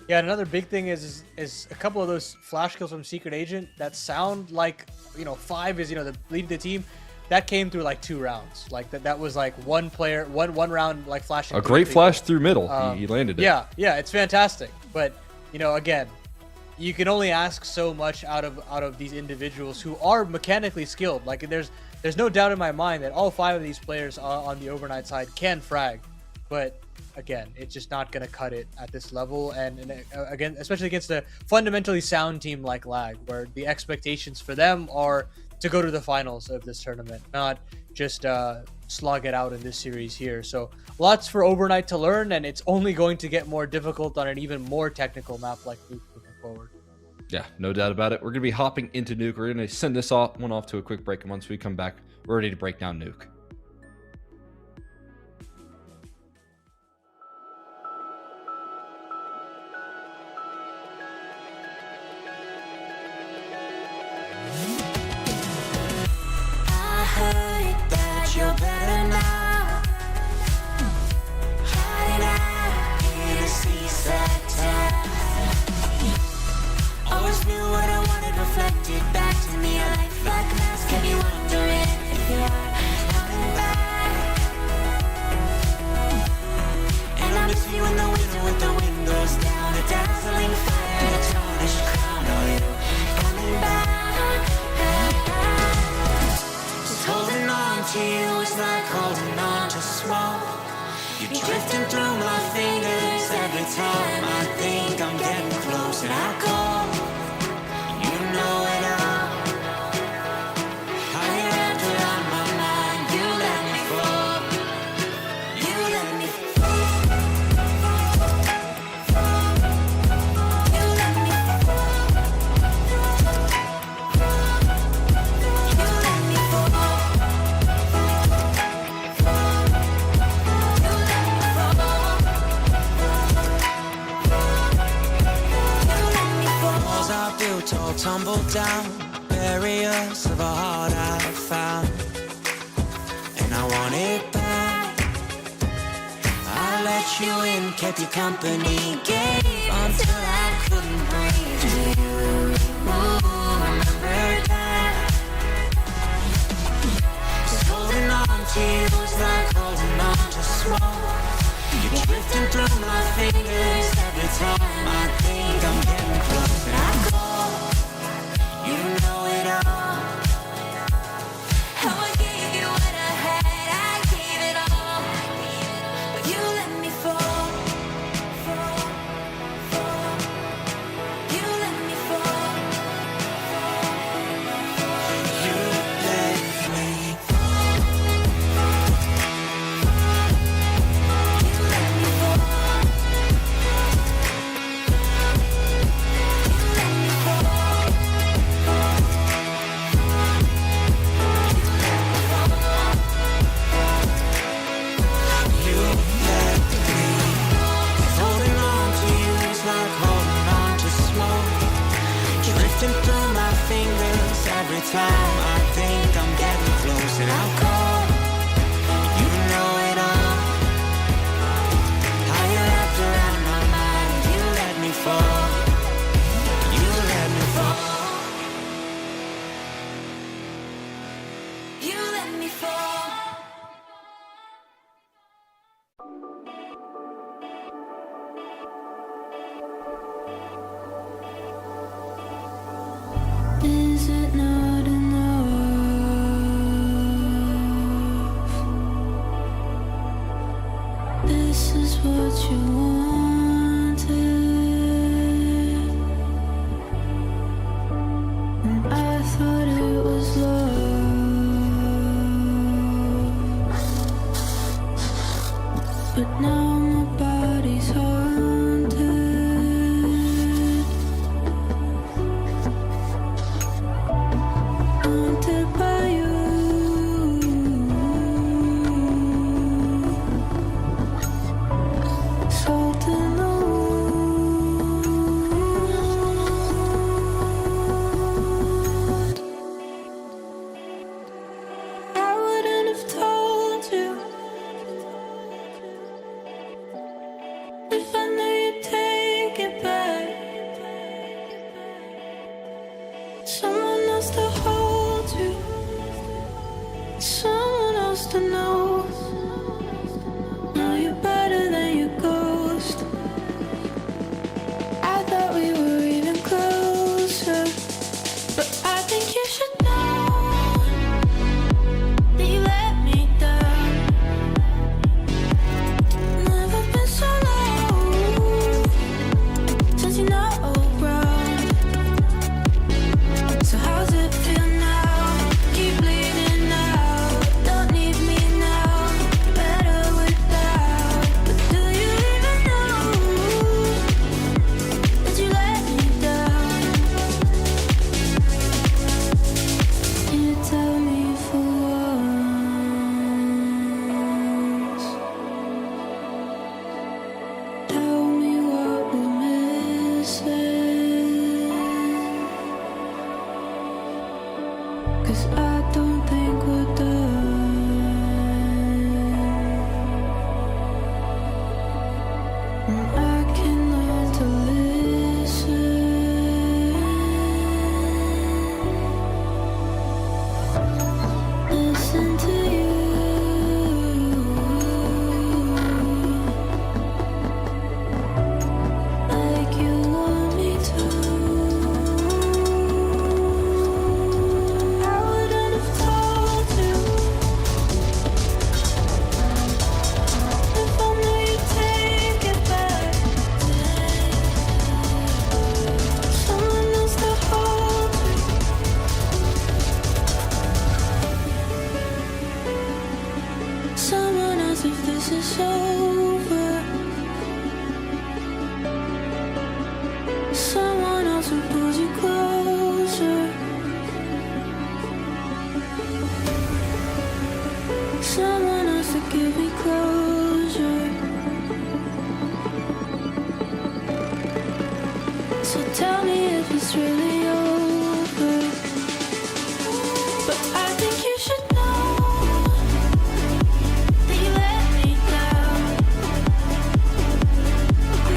C: Yeah, and another big thing is a couple of those flash kills from Secret Agent that sound like 5 is the lead of the team. That came through like 2 rounds. Like that was like one player, one round, like flashing.
B: A great flash through middle. He landed it.
C: Yeah, it's fantastic. But again, you can only ask so much out of these individuals who are mechanically skilled. Like there's no doubt in my mind that all 5 of these players on the overnight side can frag, but again, it's just not going to cut it at this level. And again, especially against a fundamentally sound team like Lag, where the expectations for them are to go to the finals of this tournament, not just slog it out in this series here. So lots for overnight to learn, and it's only going to get more difficult on an even more technical map like Nuke moving forward.
B: Yeah, no doubt about it. We're going to be hopping into Nuke. We're going to send this off to a quick break, and once we come back, we're ready to break down Nuke.
E: You're better now. Hiding out in a seaside town. Always knew what I wanted reflected back to me. A life like mask, kept me wondering if you're coming back. And I miss you in the winter with the windows down. A dazzling fire and a tarnished crown. Are you coming back? Holding on to you is like holding on to smoke. You're drifting through my fingers every time I think I'm getting close. And I go, you know it all. How you wrapped around my mind, you let me fall. You let me fall. You let me fall. You let me fall. Built all tumbled down, barriers of a heart I found, and I want it back. I let you in, kept you company, gave until I couldn't breathe. Do you remember that? Just holding on to you is like holding on to smoke. You're drifting through my fingers every time I think I'm getting close. And I go, you know it all. How I gave you what I had, I gave it all. But you let me fall, fall, fall. You let me fall, fall. You let me fall. You let me fall.
D: time I think I'm getting close, and I'll call. You know it all. How you wrapped around my mind. You let me fall. You let me fall.
E: You let me fall. Is it not enough? This is what you wanted, and I thought it was love, but now my body's haunted. Haunted by you. Salt in the wound. I wouldn't have told you if I knew you'd take it back. Someone else to hold you, someone else to know. Know you better than your ghost. I thought we were even closer, but I think you should know that you let me down. Never been so low since you know around. So how's it feel now? Keep bleeding out. Don't need me now. Better without. But do you even know that you let me down? You tell me for once. Tell me what we're missing. 'Cause I don't think we're done. And I can learn to listen. Listen to you. Like you want me to. I wouldn't have told you if I knew you'd take it back. Someone else to hold you, someone else if this is over. Someone else who pulls you closer. Someone else to give me closure. So tell me if it's really over. But I think you should know that you let me down.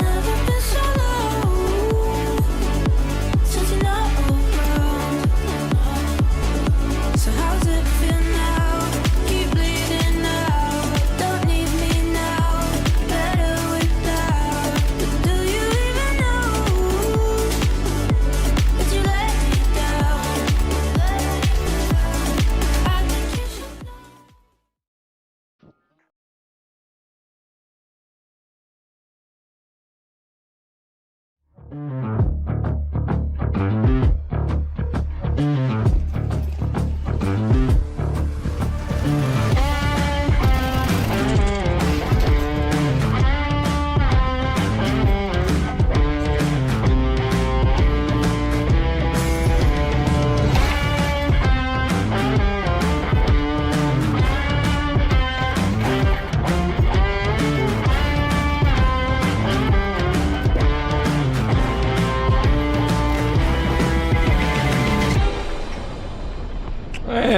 E: Never been so low since you know around. So how's it feel now? Keep bleeding out. Don't need me now. Better without. But do you even know that you let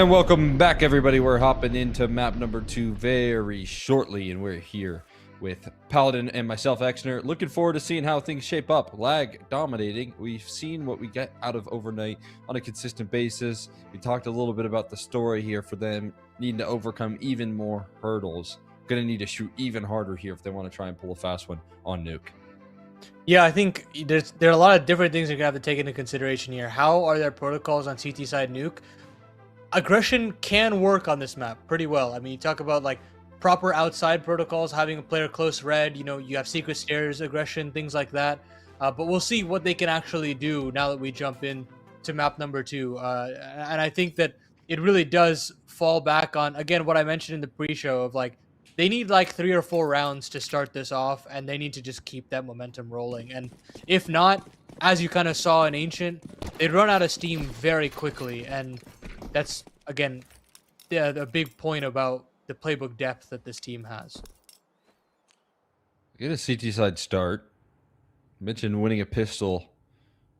B: And welcome back, everybody. We're hopping into map number 2 very shortly, and we're here with Paladin and myself, Exner. Looking forward to seeing how things shape up. Lag dominating. We've seen what we get out of Overnight on a consistent basis. We talked a little bit about the story here for them needing to overcome even more hurdles. Going to need to shoot even harder here if they want to try and pull a fast one on Nuke.
C: Yeah, I think there are a lot of different things you're gonna have to take into consideration here. How are their protocols on CT side Nuke? Aggression can work on this map pretty well. I mean, you talk about like proper outside protocols, having a player close red, you know, you have secret stairs, aggression, things like that. But we'll see what they can actually do now that we jump in to map number 2. And I think that it really does fall back on, again, what I mentioned in the pre-show of like, they need like 3 or 4 rounds to start this off, and they need to just keep that momentum rolling. And if not, as you kind of saw in Ancient, they'd run out of steam very quickly. And that's, again, the big point about the playbook depth that this team has.
B: Get a CT side start. Mentioned winning a pistol.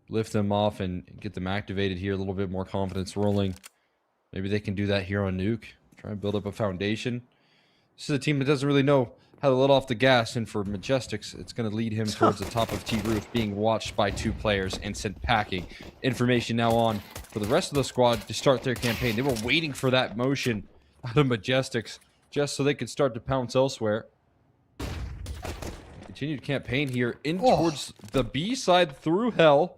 B: Lift them off and get them activated here. A little bit more confidence rolling. Maybe they can do that here on Nuke. Try and build up a foundation. This is a team that doesn't really know how to let off the gas, and for Majestics, it's going to lead him towards the top of T roof, being watched by 2 players and sent packing. Information now on for the rest of the squad to start their campaign. They were waiting for that motion out of Majestics just so they could start to pounce elsewhere. Continued campaign here in towards the B side through Hell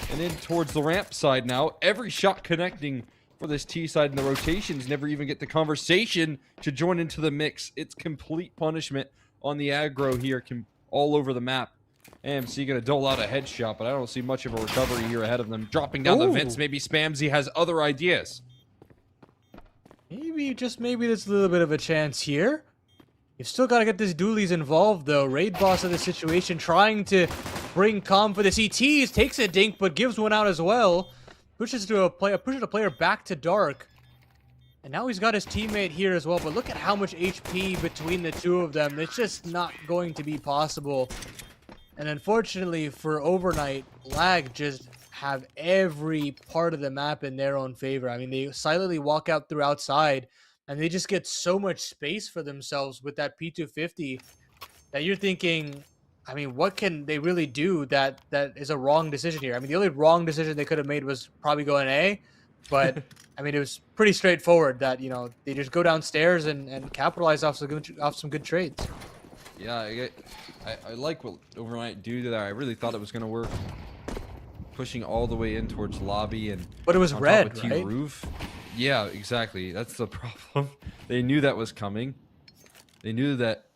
B: and in towards the ramp side now. Every shot connecting for this T side, and the rotations never even get the conversation to join into the mix. It's complete punishment on the aggro here, all over the map. AMC gonna dole out a headshot, but I don't see much of a recovery here ahead of them. Dropping down the vents, maybe Spamsy has other ideas.
C: Maybe, just maybe, there's a little bit of a chance here. You've still got to get this Doolies involved, though. Raid boss of the situation, trying to bring calm for the CTs. Takes a dink, but gives one out as well. Pushes a player back to dark. And now he's got his teammate here as well. But look at how much HP between the 2 of them. It's just not going to be possible. And unfortunately for Overnight, Lag just have every part of the map in their own favor. I mean, they silently walk out through outside, and they just get so much space for themselves with that P250 that you're thinking, I mean, what can they really do that is a wrong decision here? I mean, the only wrong decision they could have made was probably going A, but I mean, it was pretty straightforward that, you know, they just go downstairs and capitalize off some good trades.
B: Yeah, I like what Overnight do to that. I really thought it was going to work. Pushing all the way in towards lobby and
C: but it was red, right?
B: Roof. Yeah, exactly. That's the problem. They knew that was coming. They knew that,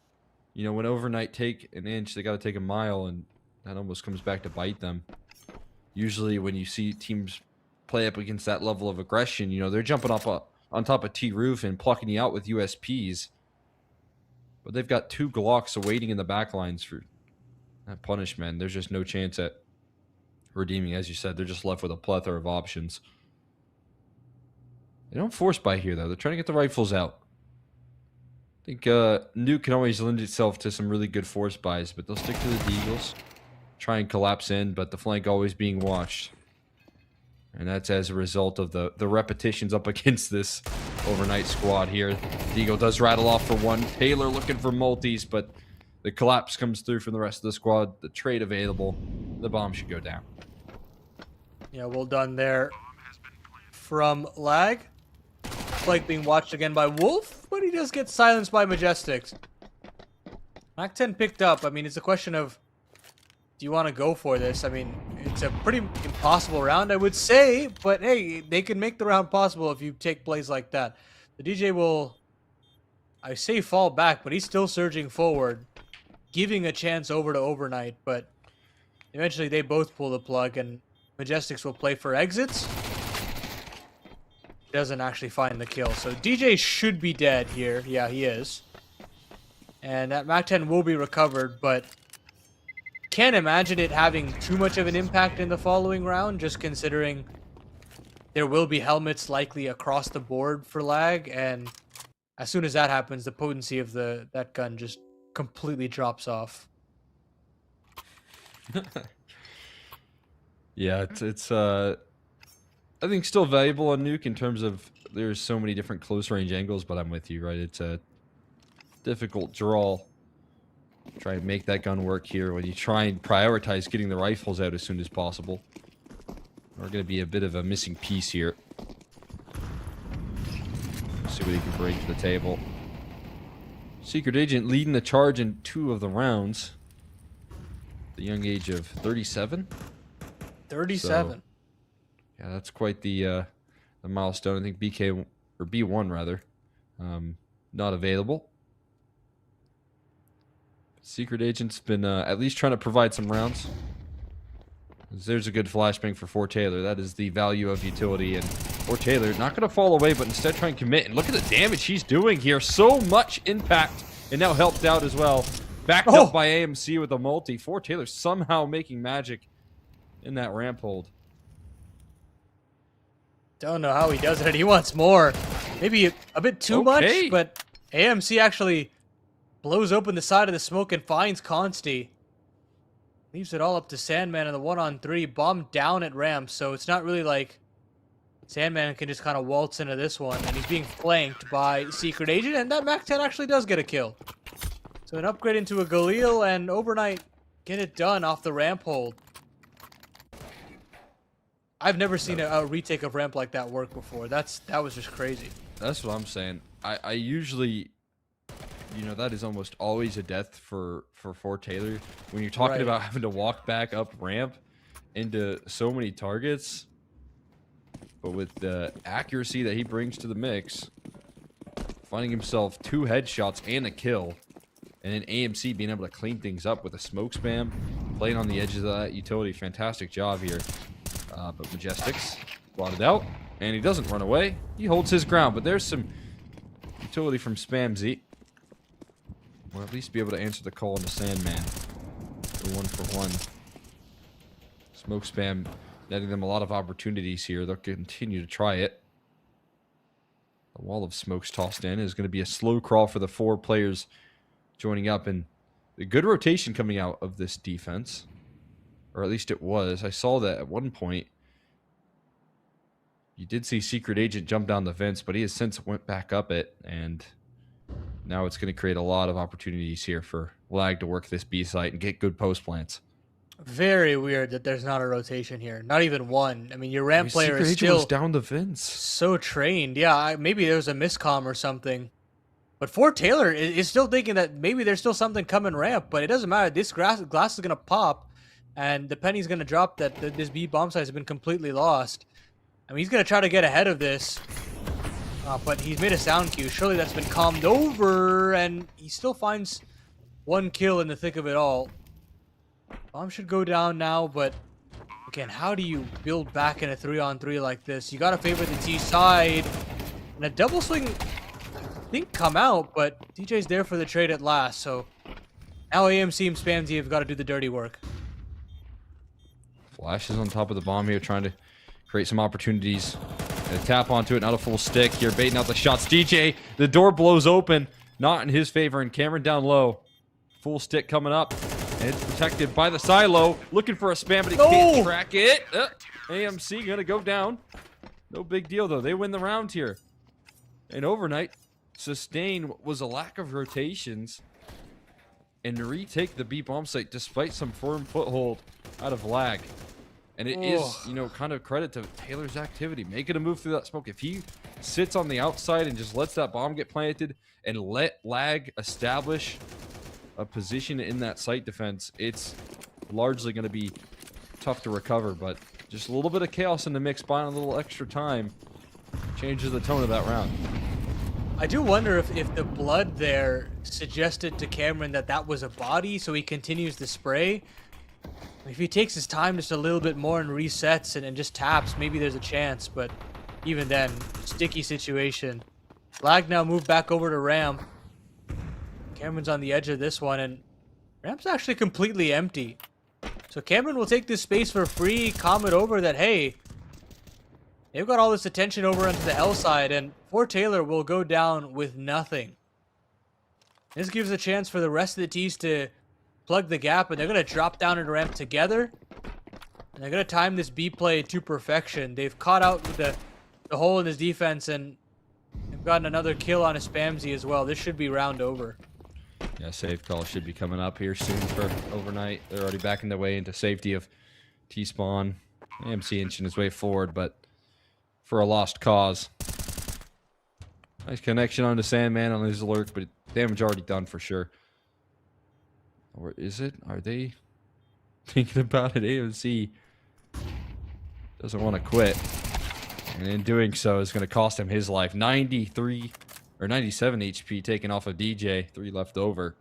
B: you know, when Overnight take an inch, they got to take a mile, and that almost comes back to bite them. Usually when you see teams play up against that level of aggression, you know, they're jumping up on top of T roof and plucking you out with USPs. But they've got 2 Glocks awaiting in the backlines for that punishment. There's just no chance at redeeming. As you said, they're just left with a plethora of options. They don't force buy here, though. They're trying to get the rifles out. I think Nuke can always lend itself to some really good force buys, but they'll stick to the Deagles. Try and collapse in, but the flank always being watched. And that's as a result of the repetitions up against this Overnight squad here. Deagle does rattle off for 1. Taylor looking for multis, but the collapse comes through from the rest of the squad. The trade available. The bomb should go down.
C: Yeah, well done there from Lag. Like being watched again by Wolf, but he just gets silenced by Majestics. Mac 10 picked up. I mean, it's a question of, do you want to go for this? I mean, it's a pretty impossible round, I would say, but hey, they can make the round possible if you take plays like that. The DJ will, I say, fall back, but he's still surging forward, giving a chance over to Overnight, but eventually they both pull the plug, and Majestics will play for exits. Doesn't actually find the kill, so DJ should be dead here. Yeah, he is. And that Mac 10 will be recovered, but can't imagine it having too much of an impact in the following round, just considering there will be helmets likely across the board for Lag, and as soon as that happens, the potency of that gun just completely drops off.
B: Yeah, it's I think still valuable on Nuke in terms of there's so many different close range angles, but I'm with you, right? It's a difficult draw. Try and make that gun work here when you try and prioritize getting the rifles out as soon as possible. We're going to be a bit of a missing piece here. See what he can bring to the table. Secret Agent leading the charge in 2 of the rounds. The young age of 37.
C: 37.
B: So, yeah, that's quite the milestone. I think BK or B1 rather, not available. Secret Agent's been at least trying to provide some rounds. There's a good flashbang for Fort Taylor. That is the value of utility. And Fort Taylor not going to fall away, but instead try and commit. And look at the damage he's doing here. So much impact. And now helped out as well. Backed up by AMC with a multi. Fort Taylor somehow making magic in that ramp hold.
C: Don't know how he does it. He wants more. Maybe a bit too much, but AMC actually blows open the side of the smoke and finds Consti. Leaves it all up to Sandman in the 1-on-3. Bomb down at ramp, so it's not really like Sandman can just kind of waltz into this one. And he's being flanked by Secret Agent, and that MAC-10 actually does get a kill. So an upgrade into a Galil, and Overnight get it done off the ramp hold. I've never seen a retake of ramp like that work before. That was just crazy.
B: That's what I'm saying. I usually, you know, that is almost always a death for Fort Taylor. When you're talking about having to walk back up ramp into so many targets, but with the accuracy that he brings to the mix, finding himself 2 headshots and a kill, and then AMC being able to clean things up with a smoke spam, playing on the edges of that utility. Fantastic job here. But Majestics brought it out, and he doesn't run away. He holds his ground, but there's some utility from Spamzy. Or at least be able to answer the call on the Sandman. The 1-for-1. Smoke spam netting them a lot of opportunities here. They'll continue to try it. The wall of smokes tossed in is going to be a slow crawl for the 4 players joining up, and a good rotation coming out of this defense. Or at least it was. I saw that at one point. You did see Secret Agent jump down the vents, but he has since went back up it, and now it's going to create a lot of opportunities here for Lag to work this B site and get good post plants.
C: Very weird that there's not a rotation here. Not even one. I mean, your ramp player
B: Secret
C: is
B: Agent
C: still
B: was down the vents.
C: So trained. Yeah, maybe there was a miscomm or something. But Fort Taylor is still thinking that maybe there's still something coming ramp, but it doesn't matter. This glass is going to pop, and the penny's going to drop that this B bomb site has been completely lost. I mean, he's going to try to get ahead of this, but he's made a sound cue. Surely that's been calmed over, and he still finds 1 kill in the thick of it all. Bomb should go down now, but again, how do you build back in a 3-on-3 like this? You got to favor the T side, and a double swing, I think, come out, but DJ's there for the trade at last, so now AMC and Spamzy have got to do the dirty work.
B: Flash is on top of the bomb here, trying to create some opportunities. And a tap onto it, not a full stick here, baiting out the shots. DJ, the door blows open, not in his favor, and Cameron down low. Full stick coming up, and it's protected by the silo. Looking for a spam, but he can't track it. AMC gonna go down. No big deal, though. They win the round here. And Overnight sustain was a lack of rotations and retake the B bomb site despite some firm foothold out of Lag. And it is, you know, kind of credit to Taylor's activity, making a move through that smoke. If he sits on the outside and just lets that bomb get planted and let Lag establish a position in that site defense, it's largely going to be tough to recover. But just a little bit of chaos in the mix, buying a little extra time, changes the tone of that round.
C: I do wonder if the blood there suggested to Cameron that was a body, so he continues the spray. If he takes his time just a little bit more and resets and just taps, maybe there's a chance, but even then, sticky situation. Lag now moved back over to ramp. Cameron's on the edge of this one, and ramp's actually completely empty. So Cameron will take this space for free, comment over that, hey, they've got all this attention over onto the L side, and Fort Taylor will go down with nothing. This gives a chance for the rest of the T's to plug the gap, and they're going to drop down into ramp together. And they're going to time this B play to perfection. They've caught out with the the hole in his defense, and they've gotten another kill on his Spamsy as well. This should be round over.
B: Yeah, safe call should be coming up here soon for overnight. They're already backing their way into safety of T-spawn. AMC inching his way forward, but for a lost cause. Nice connection on the Sandman on his lurk, but damage already done for sure. Or is it? Are they thinking about it? AMC doesn't want to quit. And in doing so, is going to cost him his life. 93 or 97 HP taken off of DJ. 3 left over.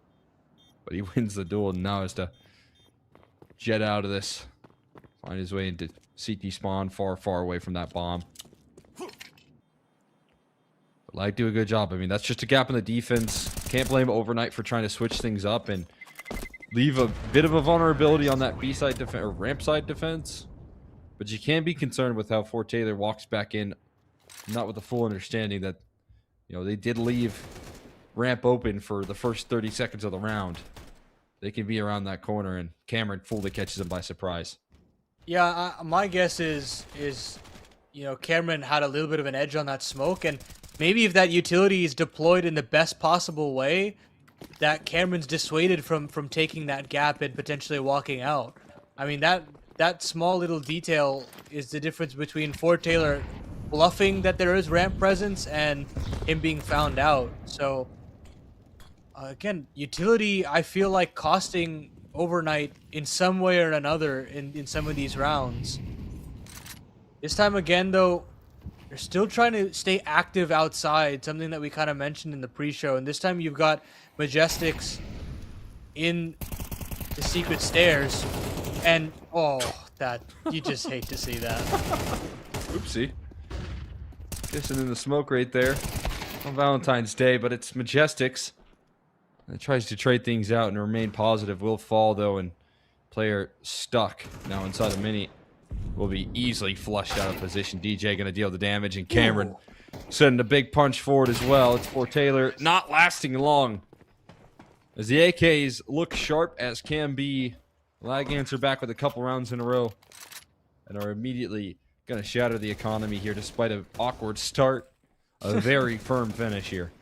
B: But he wins the duel and now has to jet out of this. Find his way into CT spawn far, far away from that bomb. But Lag do a good job. I mean, that's just a gap in the defense. Can't blame Overnight for trying to switch things up and leave a bit of a vulnerability on that B-side defense or ramp side defense. But you can be concerned with how Fort Taylor walks back in, not with the full understanding that, you know, they did leave ramp open for the first 30 seconds of the round. They can be around that corner, and Cameron fully catches them by surprise.
C: Yeah, my guess is you know, Cameron had a little bit of an edge on that smoke, and maybe if that utility is deployed in the best possible way, that Cameron's dissuaded from taking that gap and potentially walking out. I mean, that small little detail is the difference between Fort Taylor bluffing that there is ramp presence and him being found out. So again, utility, I feel like costing Overnight in some way or another in some of these rounds. This time again, though, they're still trying to stay active outside, something that we kind of mentioned in the pre-show. And this time you've got Majestics in the secret stairs. And, oh, that, you just hate to see that.
B: Oopsie. Kissing in the smoke right there on Valentine's Day, but it's Majestics. It tries to trade things out and remain positive. Will fall, though, and player stuck now inside a mini will be easily flushed out of position. DJ going to deal the damage, and Cameron sending a big punch forward as well. It's for Taylor, not lasting long. As the AKs look sharp as can be, Lag answer back with a couple rounds in a row and are immediately going to shatter the economy here despite an awkward start. A very firm finish here.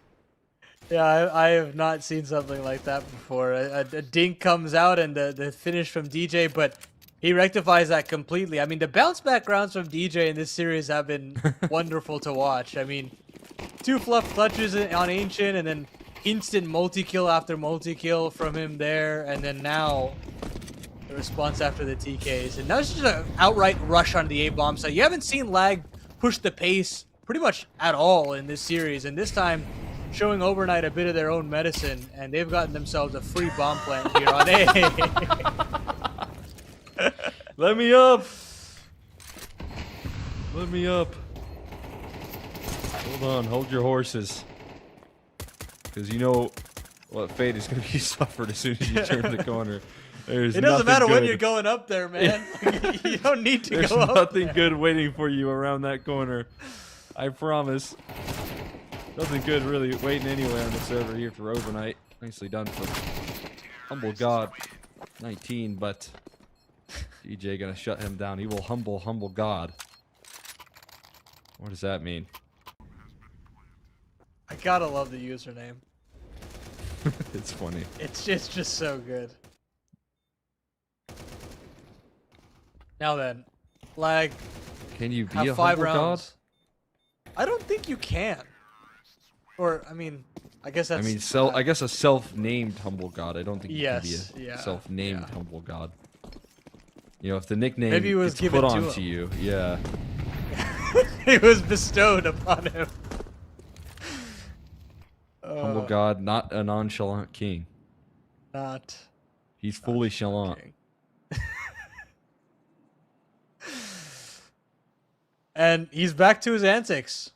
C: Yeah, I have not seen something like that before. A dink comes out and the finish from DJ, but he rectifies that completely. I mean, the bounce back rounds from DJ in this series have been wonderful to watch. I mean, 2 fluff clutches on Ancient, and then instant multi-kill after multi-kill from him there, and then now the response after the TKs. And now it's just an outright rush on the A-bomb side. You haven't seen Lag push the pace pretty much at all in this series, and this time showing Overnight a bit of their own medicine, and they've gotten themselves a free bomb plant here on A.
B: Let me up! Let me up. Hold on, hold your horses. Because you know what fate is going to be suffered as soon as you turn the corner. There's
C: It doesn't matter
B: nothing
C: when
B: good.
C: you're going up there, man. You don't need to
B: There's
C: go up
B: nothing
C: there.
B: good waiting for you around that corner. I promise. Nothing good really waiting anywhere on the server here for Overnight. Nicely done for Humble God 19, but DJ gonna shut him down. He will humble God. What does that mean?
C: I gotta love the username.
B: It's funny.
C: It's just so good. Now then, Lag,
B: Can you be
C: have
B: a
C: 5
B: humble
C: rounds. I don't think you can. Or, I mean, I guess
B: God?
C: that's...
B: I mean, I guess a self-named humble God. I don't think you can
C: Yes,
B: be a
C: yeah,
B: self-named
C: yeah.
B: humble God. You know, if the nickname
C: Maybe it was
B: gets
C: given
B: put
C: to
B: onto
C: him.
B: you, yeah.
C: It was bestowed upon him.
B: Humble God, not a nonchalant king.
C: Not.
B: He's fully chalant.
C: kidding. And he's back to his antics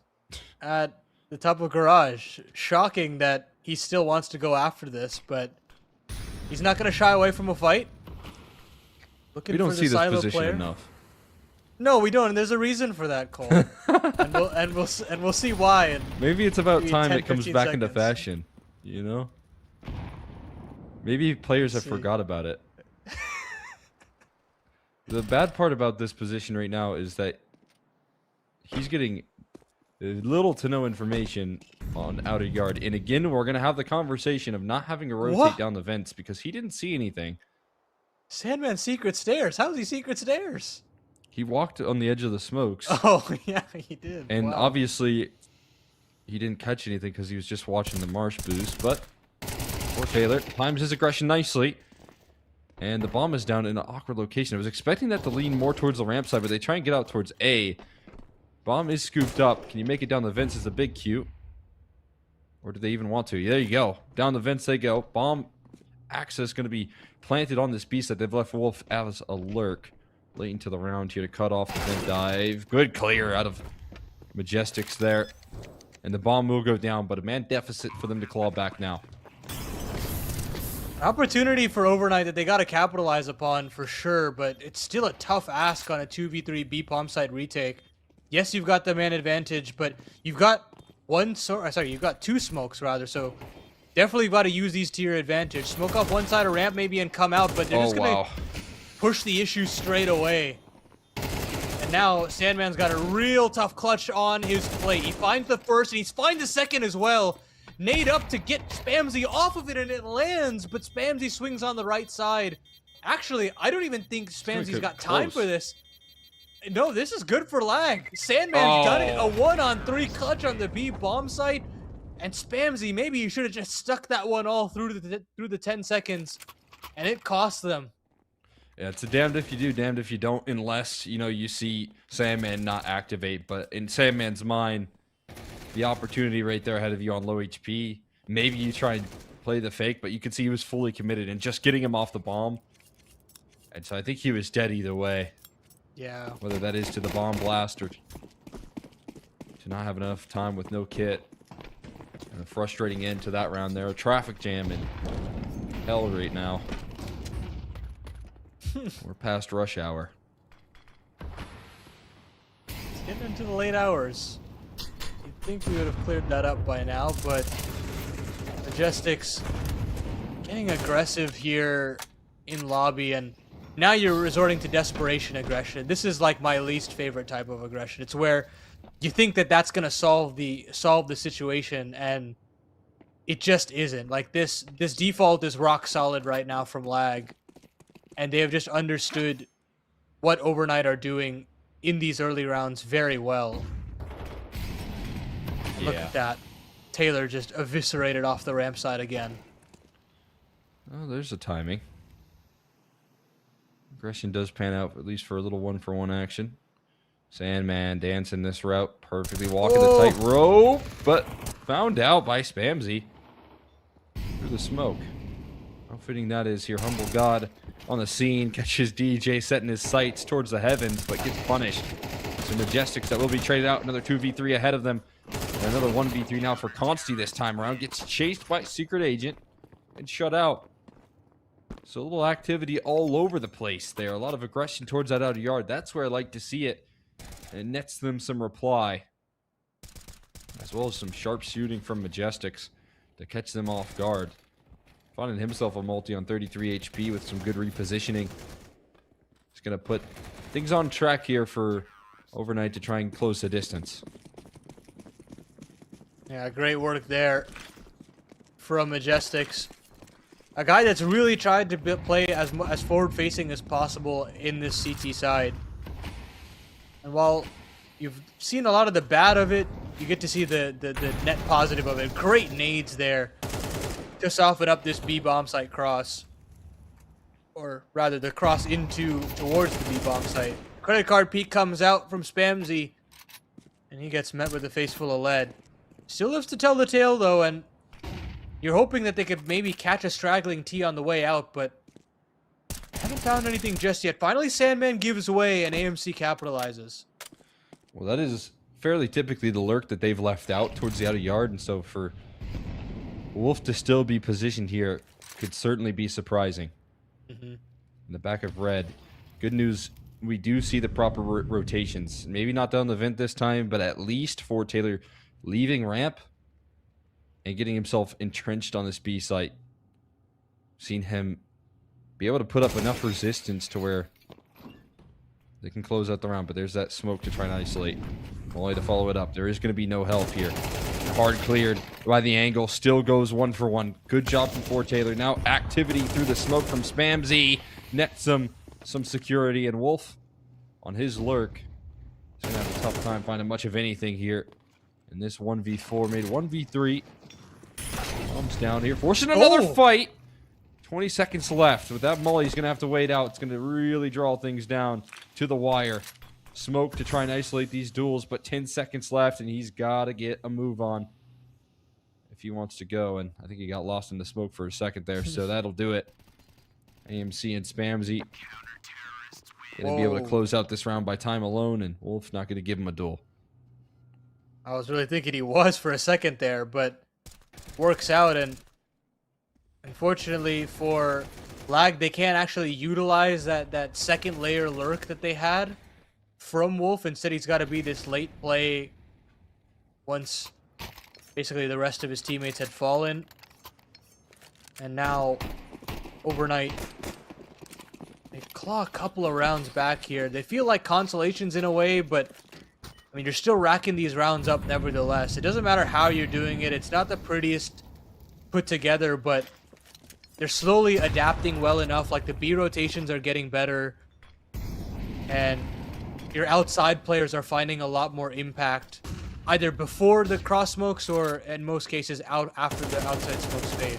C: at the top of Garage. Shocking that he still wants to go after this, but he's not going to shy away from a fight. Looking
B: We don't
C: for
B: see
C: the
B: this
C: silo
B: position
C: player.
B: enough.
C: No, we don't, and there's a reason for that, Cole. and we'll see why. And
B: Maybe it's about
C: Maybe
B: time
C: 10,
B: it comes
C: 15
B: back into
C: seconds.
B: fashion. You know? Maybe players have
C: see.
B: forgot about it. The bad part about this position right now is that he's getting Little to no information on outer yard. And again, we're going to have the conversation of not having to rotate
C: What?
B: down the vents because he didn't see anything.
C: Sandman secret stairs. How's he secret stairs?
B: He walked on the edge of the smokes.
C: Oh, yeah, he did.
B: And
C: Wow.
B: obviously, he didn't catch anything because he was just watching the marsh boost. But poor Taylor times his aggression nicely. And the bomb is down in an awkward location. I was expecting that to lean more towards the ramp side, but they try and get out towards A. Bomb is scooped up. Can you make it down the vents is a big Q. Or do they even want to? There you go. Down the vents they go. Bomb access going to be planted on this beast that they've left Wolf as a lurk. Late into the round here to cut off the vent dive. Good clear out of Majestics there. And the bomb will go down, but a man deficit for them to claw back now.
C: Opportunity for overnight that they got to capitalize upon for sure, but it's still a tough ask on a 2v3 B bomb site retake. Yes, you've got the man advantage, but you've got you've got two smokes rather, so definitely got to use these to your advantage. Smoke off one side of ramp maybe and come out, but they're just gonna push the issue straight away. And now Sandman's got a real tough clutch on his plate. He finds the first and he's finds the second as well. Nade up to get Spamsy off of it and it lands, but Spamsy swings on the right side. Actually, I don't even think Spamsy's got time for this. No, this is good for lag. Sandman's done it. A 1-on-3 clutch on the B bomb site. And Spamsy, maybe you should have just stuck that one all through the 10 seconds. And it cost them.
B: Yeah, it's a damned if you do, damned if you don't, unless, you know, you see Sandman not activate. But in Sandman's mind, the opportunity right there ahead of you on low HP, maybe you try and play the fake, but you can see he was fully committed and just getting him off the bomb. And so I think he was dead either way.
C: Yeah.
B: Whether that is to the bomb blast or to not have enough time with no kit. And a frustrating end to that round there. A traffic jam in hell right now. We're past rush hour.
C: It's getting into the late hours. You'd think we would have cleared that up by now, but Majestics getting aggressive here in lobby, and now you're resorting to desperation aggression. This is like my least favorite type of aggression. It's where you think that that's gonna solve the situation, and it just isn't. Like this default is rock solid right now from lag, and they have just understood what Overnight are doing in these early rounds very well.
B: Yeah.
C: Look at that. Taylor just eviscerated off the ramp side again.
B: Oh, there's the timing. Aggression does pan out, at least for a little 1-for-1 action. Sandman dancing this route, perfectly walking the tightrope, but found out by Spamsy through the smoke. How fitting that is here. Humble God on the scene, catches DJ setting his sights towards the heavens, but gets punished. Some Majestics that will be traded out, another 2v3 ahead of them. And another 1v3 now for Consti this time around. Gets chased by Secret Agent and shut out. So a little activity all over the place there. A lot of aggression towards that outer yard. That's where I like to see it. And it nets them some reply. As well as some sharp shooting from Majestics to catch them off guard. Finding himself a multi on 33 HP with some good repositioning. He's going to put things on track here for Overnight to try and close the distance.
C: Yeah, great work there from Majestics. A guy that's really tried to play as forward-facing as possible in this CT side. And while you've seen a lot of the bad of it, you get to see the net positive of it. Great nades there to soften up this B-bomb site cross. Or rather, the cross towards the B-bomb site. Credit card peek comes out from Spamsy, and he gets met with a face full of lead. Still lives to tell the tale, though, and you're hoping that they could maybe catch a straggling T on the way out, but haven't found anything just yet. Finally, Sandman gives way, and AMC capitalizes.
B: Well, that is fairly typically the lurk that they've left out towards the outer yard, and so for Wolf to still be positioned here could certainly be surprising. In the back of red. Good news, we do see the proper rotations. Maybe not down the vent this time, but at least for Taylor leaving ramp and getting himself entrenched on this B site. Seen him be able to put up enough resistance to where they can close out the round, but there's that smoke to try and isolate. Only to follow it up. There is going to be no help here. Hard cleared by the angle. Still goes 1 for 1. Good job from Fort Taylor. Now activity through the smoke from Spam Z. Nets some security. And Wolf on his lurk. He's going to have a tough time finding much of anything here. And this 1v4 made 1v3. Comes down here. Forcing another fight. 20 seconds left. With that molly, he's going to have to wait out. It's going to really draw things down to the wire. Smoke to try and isolate these duels, but 10 seconds left, and he's got to get a move on if he wants to go. And I think he got lost in the smoke for a second there, so that'll do it. AMC and Spamzy going to be able to close out this round by time alone, and Wolf not going to give him a duel.
C: I was really thinking he was for a second there, but works out, and unfortunately for Lag, they can't actually utilize that second layer lurk that they had from Wolf. Instead, he's got to be this late play once basically the rest of his teammates had fallen. And now, Overnight, they claw a couple of rounds back here. They feel like consolations in a way, but I mean, you're still racking these rounds up nevertheless. It doesn't matter how you're doing it. It's not the prettiest put together, but they're slowly adapting well enough. Like, the B rotations are getting better, and your outside players are finding a lot more impact, either before the cross smokes or, in most cases, out after the outside smokes fade.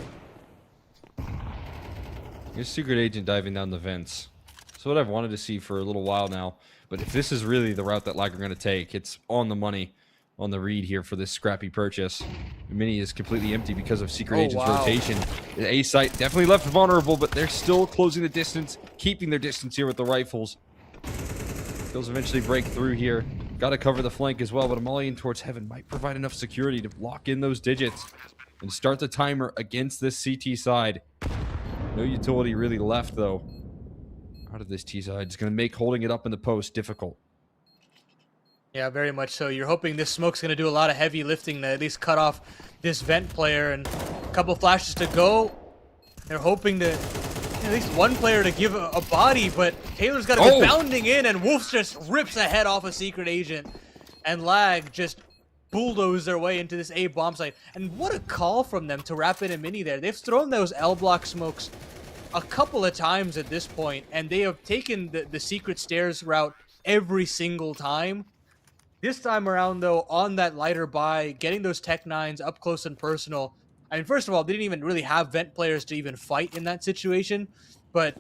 B: Here's Secret Agent diving down the vents. That's what I've wanted to see for a little while now. But if this is really the route that Lag are going to take, it's on the money on the read here for this scrappy purchase. The mini is completely empty because of Secret Agent's rotation. The A site definitely left vulnerable, but they're still closing the distance, keeping their distance here with the rifles. They'll eventually break through here. Got to cover the flank as well, but a molly in towards heaven might provide enough security to lock in those digits and start the timer against this CT side. No utility really left, though, out of this T side. It's going to make holding it up in the post difficult.
C: Yeah, very much so. You're hoping this smoke's going to do a lot of heavy lifting to at least cut off this vent player, and a couple flashes to go. They're hoping to at least one player to give a body, but Taylor's got to go bounding in, and Wolf just rips a head off a Secret Agent, and Lag just bulldoze their way into this A bomb site. And what a call from them to wrap in a mini there. They've thrown those L block smokes a couple of times at this point, and they have taken the secret stairs route every single time. This time around, though, on that lighter buy, getting those Tech 9s up close and personal. I mean, first of all, they didn't even really have vent players to even fight in that situation. But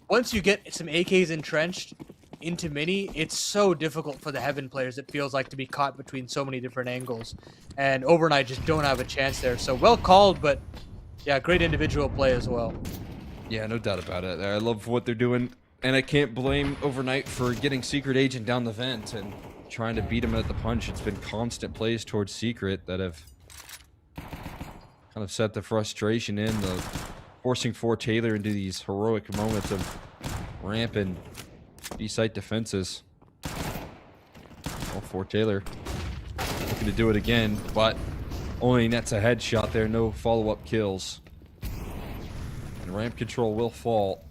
C: once you get some AKs entrenched into mini, it's so difficult for the Heaven players, it feels like, to be caught between so many different angles. And Overnight just don't have a chance there. So well called, but yeah, great individual play as well.
B: Yeah, no doubt about it. I love what they're doing, and I can't blame Overnight for getting Secret Agent down the vent and trying to beat him at the punch. It's been constant plays towards Secret that have kind of set the frustration in, the forcing Fort Taylor into these heroic moments of ramp and B-site defenses. Well, Fort Taylor looking to do it again, but only nets a headshot there, no follow-up kills. And ramp control will fall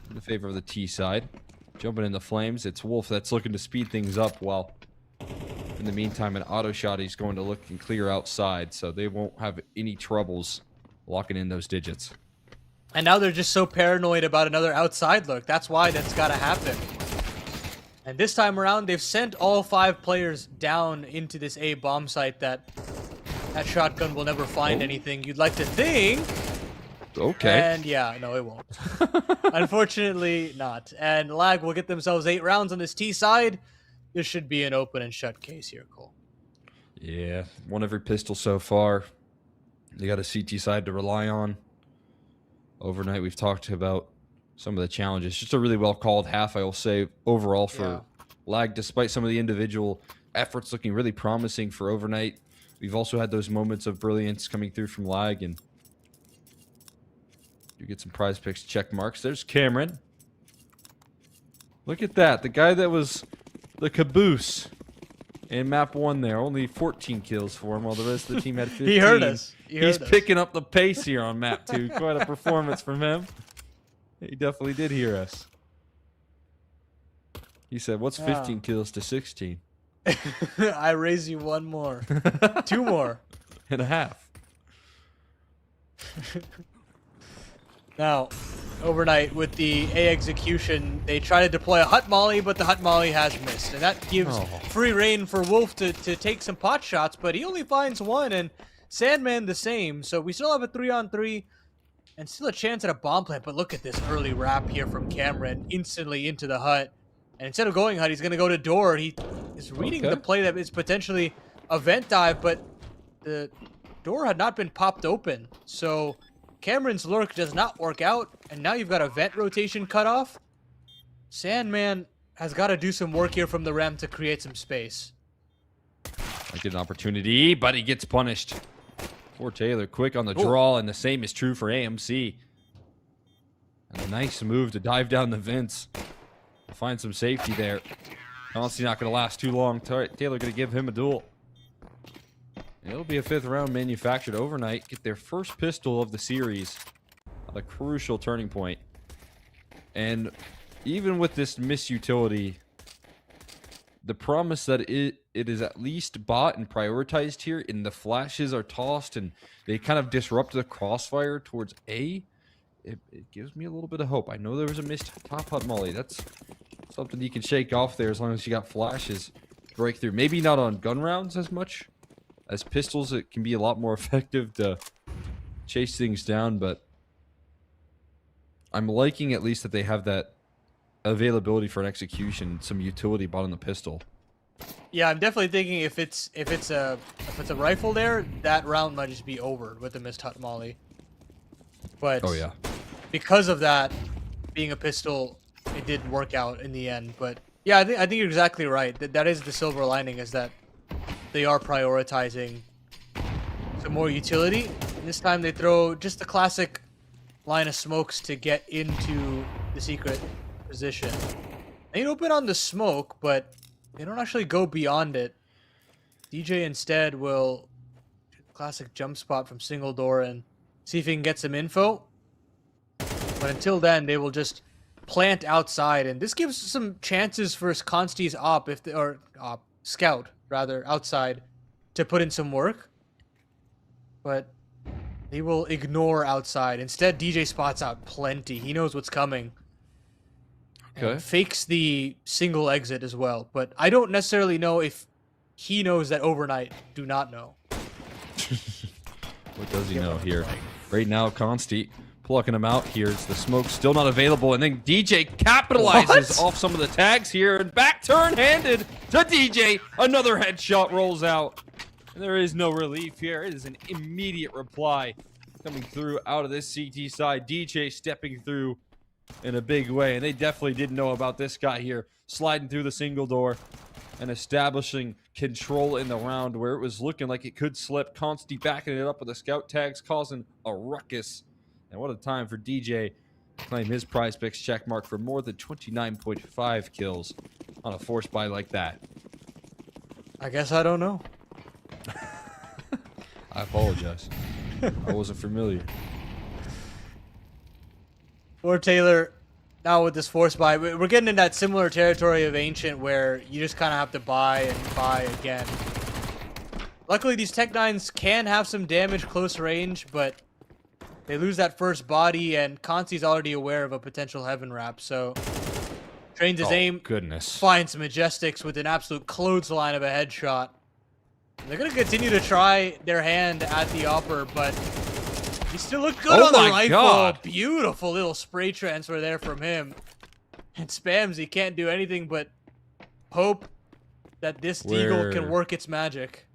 B: in the favor of the T side. Jumping in the flames, it's Wolf that's looking to speed things up, while in the meantime, an auto shot he's going to look and clear outside, so they won't have any troubles locking in those digits.
C: And now they're just so paranoid about another outside look. That's why that's got to happen. And this time around, they've sent all 5 players down into this A bomb site that shotgun will never find anything, you'd like to think.
B: Okay.
C: And yeah, no, it won't. Unfortunately, not. And Lag will get themselves 8 rounds on this T side. This should be an open and shut case here, Cole.
B: Yeah, won every pistol so far. They got a CT side to rely on. Overnight, we've talked about some of the challenges. Just a really well-called half, I will say, overall for Lag, despite some of the individual efforts looking really promising for Overnight. We've also had those moments of brilliance coming through from Lag, and you get some PrizePicks check marks. There's Cameron. Look at that. The guy that was the caboose in map 1 there. Only 14 kills for him, while the rest of the team had 15.
C: He heard us.
B: He's picking up the pace here on map 2. Quite a performance from him. He definitely did hear us. He said, what's 15 kills to 16?
C: I raise you one more. Two more.
B: and a half.
C: Now, overnight with the A execution, they try to deploy a hut molly, but the hut molly has missed. And that gives free reign for Wolf to take some pot shots, but he only finds one, and Sandman the same. So we still have a 3-on-3 and still a chance at a bomb plant. But look at this early wrap here from Cameron, instantly into the hut. And instead of going hut, he's going to go to door. He is reading the play that is potentially a vent dive, but the door had not been popped open. So Cameron's lurk does not work out, and now you've got a vent rotation cut off. Sandman has got to do some work here from the Rem to create some space.
B: I get an opportunity, but he gets punished. Poor Taylor, quick on the draw, and the same is true for AMC. And a nice move to dive down the vents. Find some safety there. Honestly, not going to last too long. Taylor going to give him a duel. It'll be a 5th round manufactured overnight. Get their first pistol of the series. A crucial turning point. And even with this misutility, the promise that it is at least bought and prioritized here, and the flashes are tossed and they kind of disrupt the crossfire towards A, it gives me a little bit of hope. I know there was a missed top hut molly. That's something you can shake off there as long as you got flashes. Breakthrough. Maybe not on gun rounds as much. As pistols, it can be a lot more effective to chase things down, but I'm liking at least that they have that availability for an execution, some utility bought on the pistol.
C: Yeah, I'm definitely thinking if it's a rifle there, that round might just be over with the missed hut molly. But
B: oh yeah,
C: because of that being a pistol, it did work out in the end. But yeah, I think you're exactly right. That is the silver lining, is that they are prioritizing some more utility. And this time they throw just the classic line of smokes to get into the secret position. They open on the smoke, but they don't actually go beyond it. DJ instead will do the classic jump spot from single door and see if he can get some info. But until then, they will just plant outside, and this gives some chances for Consti's scout rather outside to put in some work. But they will ignore outside. Instead, DJ spots out plenty. He knows what's coming.
B: okay.
C: And fakes the single exit as well. But I don't necessarily know if he knows that overnight do not know.
B: What does he know here? Right now, Consti plucking him out here. It's the smoke still not available, and then DJ capitalizes off some of the tags here, and back turn handed to DJ. Another headshot rolls out, and there is no relief here. It is an immediate reply coming through out of this CT side. DJ stepping through in a big way, and they definitely didn't know about this guy here sliding through the single door and establishing control in the round where it was looking like it could slip. Consti backing it up with the scout tags, causing a ruckus. And what a time for DJ to claim his PrizePicks check mark for more than 29.5 kills on a force buy like that.
C: I guess I don't know.
B: I apologize. I wasn't familiar.
C: Or Taylor, now with this force buy, we're getting in that similar territory of Ancient where you just kind of have to buy and buy again. Luckily, these Tech 9s can have some damage close range, but they lose that first body, and Consti's already aware of a potential heaven wrap, so trains his aim,
B: Goodness.
C: finds Majestics with an absolute clothesline of a headshot. And they're going to continue to try their hand at the upper, but he still looked good on the rifle.
B: God.
C: Beautiful little spray transfer there from him. And Spamsy can't do anything but hope that this Deagle can work its magic.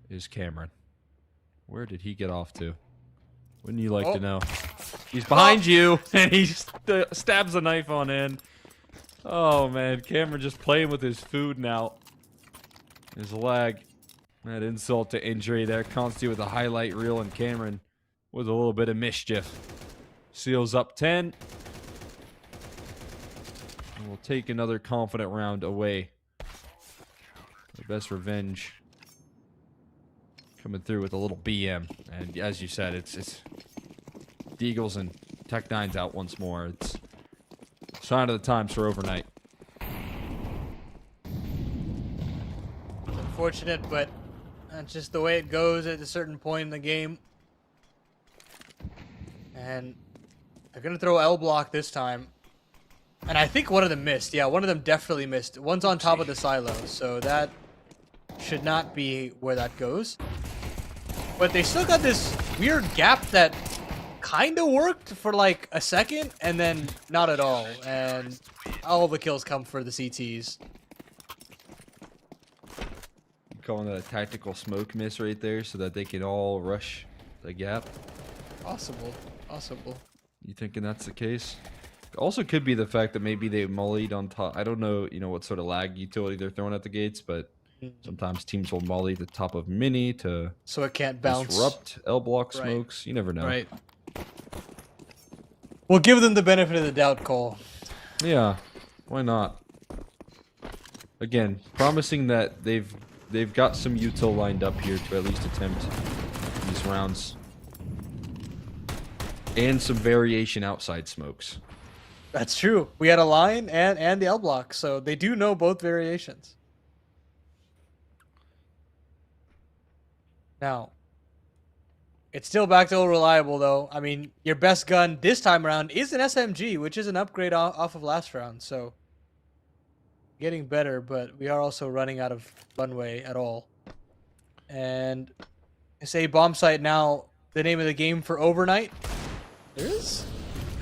B: Is Cameron? Where did he get off to? Wouldn't you like to know? He's behind you, and he stabs a knife on in. Oh, man. Cameron just playing with his food now. His leg. That insult to injury there. Consti with a highlight reel, and Cameron with a little bit of mischief. Seals up 10. And we'll take another confident round away. The best revenge coming through with a little BM. And as you said, it's Deagles and Tech 9's out once more. It's sign of the times for overnight.
C: unfortunate, but that's just the way it goes at a certain point in the game. And they're going to throw L block this time. And I think one of them missed. Yeah, one of them definitely missed. One's on top of the silo, so that should not be where that goes. But they still got this weird gap that kind of worked for like a second, and then not at all. And all the kills come for the CTs.
B: You calling that a tactical smoke miss right there so that they can all rush the gap?
C: Possible. Possible.
B: You thinking that's the case? Also could be the fact that maybe they mollied on top. I don't know, what sort of lag utility they're throwing at the gates, but sometimes teams will molly the top of mini to
C: So it can't bounce.
B: disrupt L block
C: Right.
B: smokes. You never know.
C: Right. We'll give them the benefit of the doubt, Cole.
B: Yeah, why not? Again, promising that they've got some util lined up here to at least attempt these rounds. And some variation outside smokes.
C: That's true. We had a line and the L block, so they do know both variations. Now, it's still back to reliable, though. I mean, your best gun this time around is an SMG, which is an upgrade off of last round, so getting better, but we are also running out of runway at all. And I say bomb site now, the name of the game for overnight. There is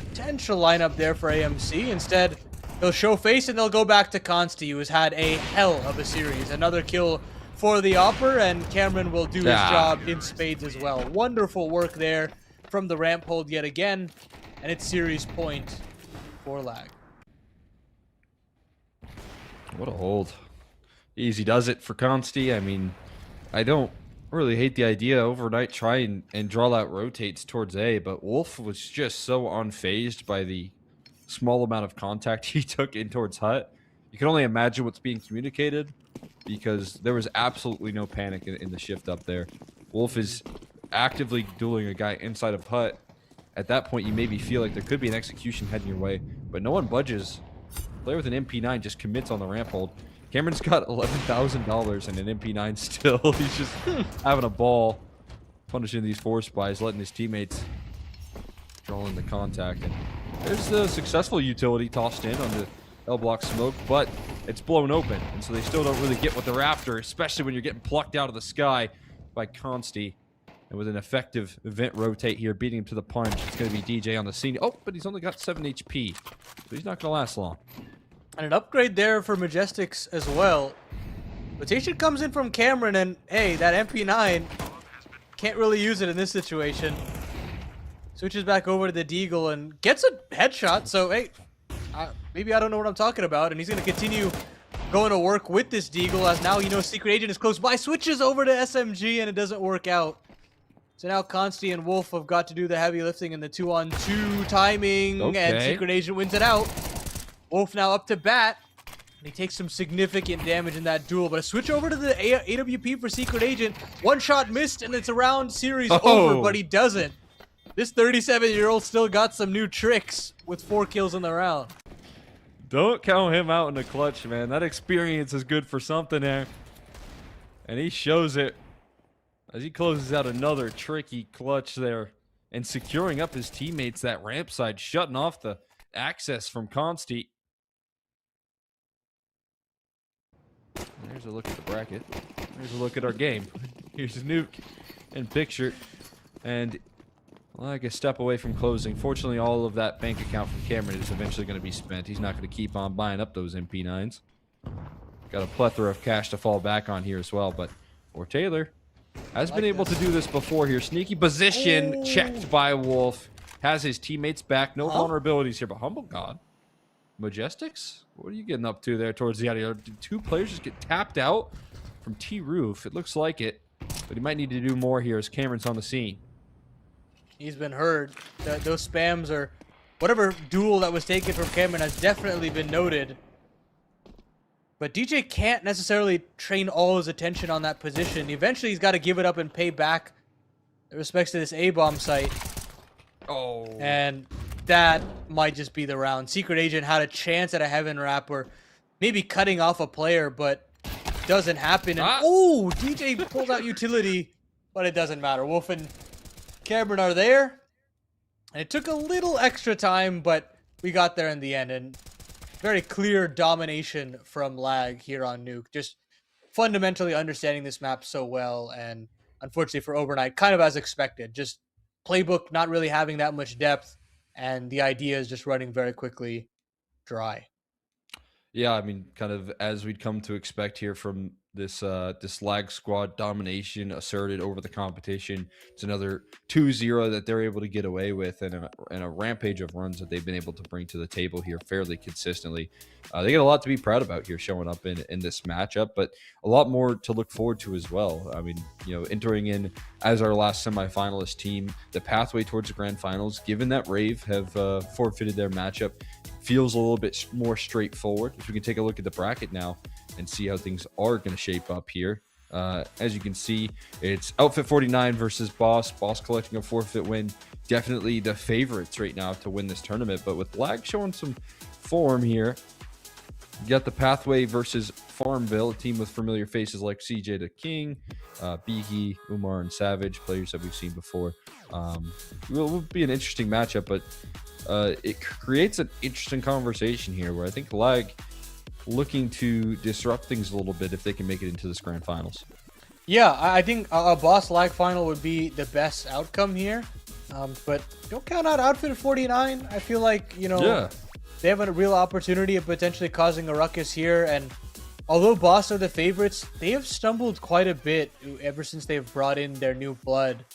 C: potential lineup there for AMC. Instead, they'll show face and they'll go back to Consti, who has had a hell of a series. Another kill for the Opper, and Cameron will do his job in spades as well. Wonderful work there from the ramp hold yet again, and it's series point for lag.
B: What a hold. Easy does it for Consti. I mean, I don't really hate the idea overnight try and draw out rotates towards A, but Wolf was just so unfazed by the small amount of contact he took in towards Hut. You can only imagine what's being communicated because there was absolutely no panic in the shift up there. Wolf is actively dueling a guy inside of Hut. At that point, you maybe feel like there could be an execution heading your way, but no one budges. Player with an MP9 just commits on the ramp hold. Cameron's got $11,000 and an MP9 still. He's just having a ball, punishing these force buys, letting his teammates draw in the contact. And there's the successful utility tossed in on the L block smoke, but it's blown open, and so they still don't really get what they're after, especially when you're getting plucked out of the sky by Consti. And with an effective vent rotate here, beating him to the punch, it's going to be DJ on the scene. Oh, but he's only got 7 HP, so he's not going to last long.
C: And an upgrade there for Majestics as well. Rotation comes in from Cameron, and hey, that MP9 can't really use it in this situation. Switches back over to the Deagle and gets a headshot, so hey, maybe I don't know what I'm talking about, and he's going to continue going to work with this Deagle as now Secret Agent is close by, switches over to SMG, and it doesn't work out. So now Consti and Wolf have got to do the heavy lifting in the 2-on-2 timing, and Secret Agent wins it out. Wolf now up to bat, and he takes some significant damage in that duel, but a switch over to the AWP for Secret Agent. One shot missed, and it's a round series over, but he doesn't. This 37-year-old still got some new tricks with 4 kills in the round.
B: Don't count him out in the clutch, man. That experience is good for something there. And he shows it as he closes out another tricky clutch there and securing up his teammates that ramp side, shutting off the access from Consti. There's a look at the bracket. There's a look at our game. Here's Nuke in picture. And like a step away from closing. Fortunately, all of that bank account from Cameron is eventually going to be spent. He's not going to keep on buying up those MP9s. Got a plethora of cash to fall back on here as well. But for Taylor, has been able to do this before here. Sneaky position checked by Wolf. Has his teammates back. No vulnerabilities here, but Humble God. Majestics? What are you getting up to there towards the audio? Did 2 players just get tapped out from T-Roof? It looks like it, but he might need to do more here as Cameron's on the scene.
C: He's been heard. Those spams or whatever duel that was taken from Cameron has definitely been noted. But DJ can't necessarily train all his attention on that position. Eventually, he's got to give it up and pay back in respects to this A-bomb site.
B: Oh.
C: And that might just be the round. Secret Agent had a chance at a heaven wrap or maybe cutting off a player, but doesn't happen. And oh, DJ pulls out utility, but it doesn't matter. Wolf and Cameron are there. And it took a little extra time, but we got there in the end. And very clear domination from Lag here on Nuke. Just fundamentally understanding this map so well. And unfortunately for Overnight, kind of as expected. Just playbook not really having that much depth. And the idea is just running very quickly dry.
B: Yeah, I mean, kind of as we'd come to expect here from this Lag squad domination asserted over the competition. It's another 2-0 that they're able to get away with, and a rampage of runs that they've been able to bring to the table here fairly consistently. They get a lot to be proud about here showing up in this matchup, but a lot more to look forward to as well. I mean, entering in as our last semifinalist team, the pathway towards the grand finals, given that Rave have forfeited their matchup, feels a little bit more straightforward. If we can take a look at the bracket now and see how things are going to shape up here. As you can see, it's Outfit 49 versus Boss. Boss collecting a forfeit win. Definitely the favorites right now to win this tournament, but with Lag showing some form here, you got the pathway versus Farmville, a team with familiar faces like CJ the King, Beaky, Umar, and Savage, players that we've seen before. It will be an interesting matchup, but it creates an interesting conversation here where I think Lag looking to disrupt things a little bit if they can make it into this grand finals.
C: Yeah, I think a Boss Lag final would be the best outcome here. But don't count out Outfit 49. I feel like, they have a real opportunity of potentially causing a ruckus here. And although Boss are the favorites, they have stumbled quite a bit ever since they've brought in their new blood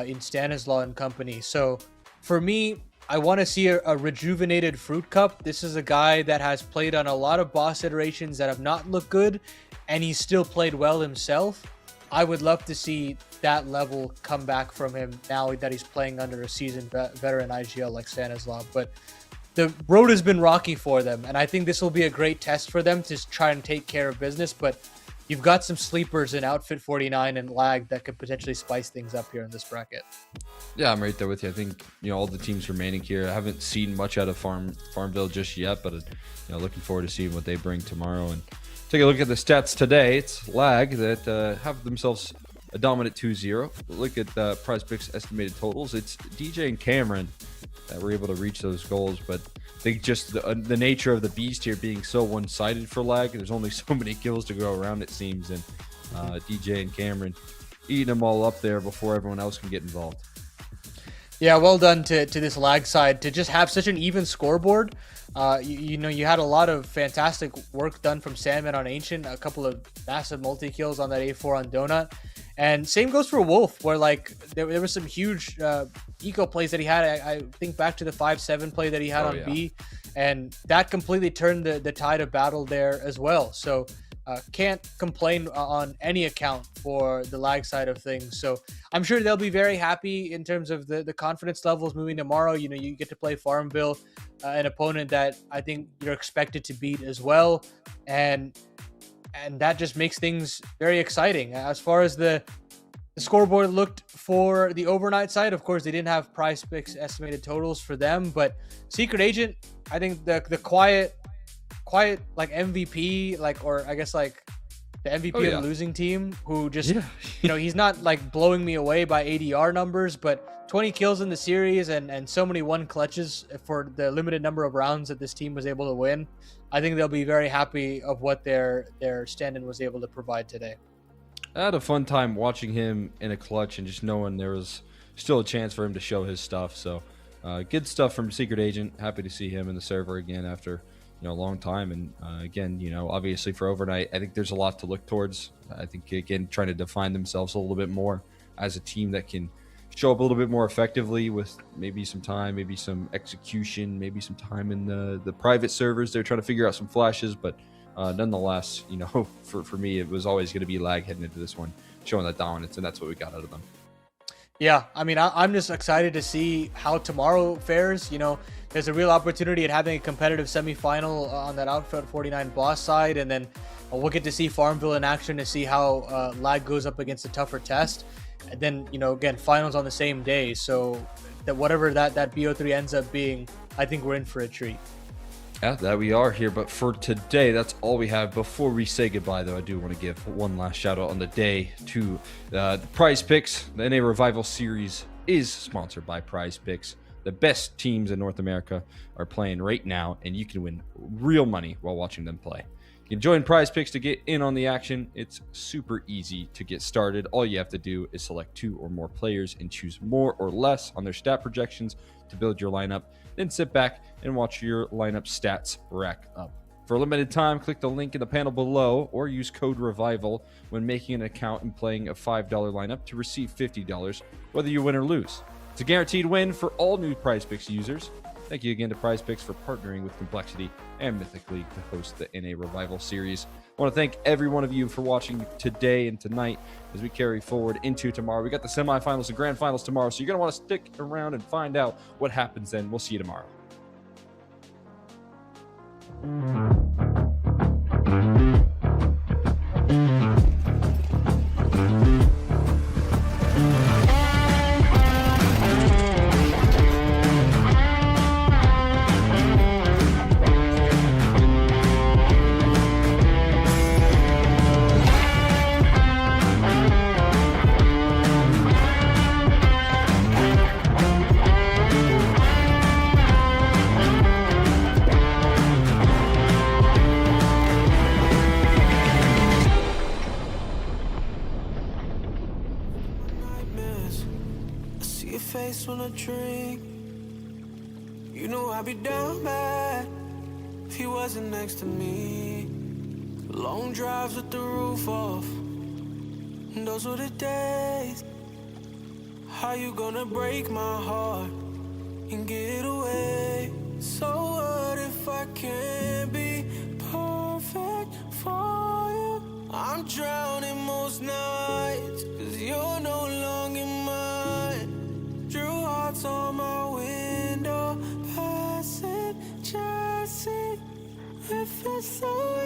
C: in Stanislaw and company. So for me, I want to see a rejuvenated Fruit Cup. This is a guy that has played on a lot of Boss iterations that have not looked good, and he's still played well himself. I would love to see that level come back from him now that he's playing under a seasoned veteran IGL like Stanislaw. But the road has been rocky for them, and I think this will be a great test for them to try and take care of business. But you've got some sleepers in Outfit 49 and Lag that could potentially spice things up here in this bracket.
B: Yeah, I'm right there with you. I think all the teams remaining here. I haven't seen much out of Farmville just yet, but looking forward to seeing what they bring tomorrow. And take a look at the stats today. It's Lag that have themselves a dominant 2-0. Look at the PrizePicks estimated totals. It's DJ and Cameron that were able to reach those goals, but I think just the nature of the beast here being so one-sided for Lag. There's only so many kills to go around, it seems, and DJ and Cameron eating them all up there before everyone else can get involved.
C: Yeah, well done to this Lag side to just have such an even scoreboard. You had a lot of fantastic work done from Sandman on Ancient, a couple of massive multi-kills on that A4 on Donut. And same goes for Wolf, where there was some huge eco plays that he had. I think back to the 5-7 play that he had on B, and that completely turned the tide of battle there as well. So can't complain on any account for the Lag side of things. So I'm sure they'll be very happy in terms of the confidence levels moving tomorrow. You get to play Farmville, an opponent that I think you're expected to beat as well. And that just makes things very exciting. As far as the scoreboard looked for the Overnight side, of course, they didn't have PrizePicks estimated totals for them, but Secret Agent, I think the quiet like MVP, or I guess the MVP of the losing team, who just, he's not blowing me away by ADR numbers, but 20 kills in the series and so many one clutches for the limited number of rounds that this team was able to win. I think they'll be very happy of what their stand-in was able to provide today.
B: I had a fun time watching him in a clutch and just knowing there was still a chance for him to show his stuff. So good stuff from Secret Agent. Happy to see him in the server again after a long time. And again, obviously for Overnight, I think there's a lot to look towards. I think, again, trying to define themselves a little bit more as a team that can show up a little bit more effectively with maybe some time, maybe some execution, maybe some time in the private servers. They're trying to figure out some flashes, but nonetheless, for me, it was always going to be Lag heading into this one, showing that dominance, and that's what we got out of them.
C: Yeah, I mean, I'm just excited to see how tomorrow fares. There's a real opportunity at having a competitive semifinal on that Outfit 49 Boss side, and then we'll get to see Farmville in action to see how Lag goes up against a tougher test. And then, again, finals on the same day. So that whatever that BO3 ends up being, I think we're in for a treat.
B: Yeah, that we are here. But for today, that's all we have. Before we say goodbye, though, I do want to give one last shout out on the day to the PrizePicks. The NA Revival Series is sponsored by PrizePicks. The best teams in North America are playing right now, and you can win real money while watching them play. You can join PrizePicks to get in on the action. It's super easy to get started. All you have to do is select 2 or more players and choose more or less on their stat projections to build your lineup. Then sit back and watch your lineup stats rack up. For a limited time, click the link in the panel below or use code REVIVAL when making an account and playing a $5 lineup to receive $50, whether you win or lose. It's a guaranteed win for all new PrizePicks users. Thank you again to PrizePicks for partnering with Complexity and Mythic League to host the NA Revival Series. I want to thank every one of you for watching today and tonight as we carry forward into tomorrow. We got the semifinals and grand finals tomorrow, so you're going to want to stick around and find out what happens then. We'll see you tomorrow.
D: nightmares. I see your face when I drink. You know I'd be down bad if he wasn't next to me. Long drives with the roof off, and those were the days. How you gonna break my heart and get away? So what if I can't be perfect for you? I'm drowning most nights, 'cause you're no longer mine. Drew hearts on my window, passing, just see if it's so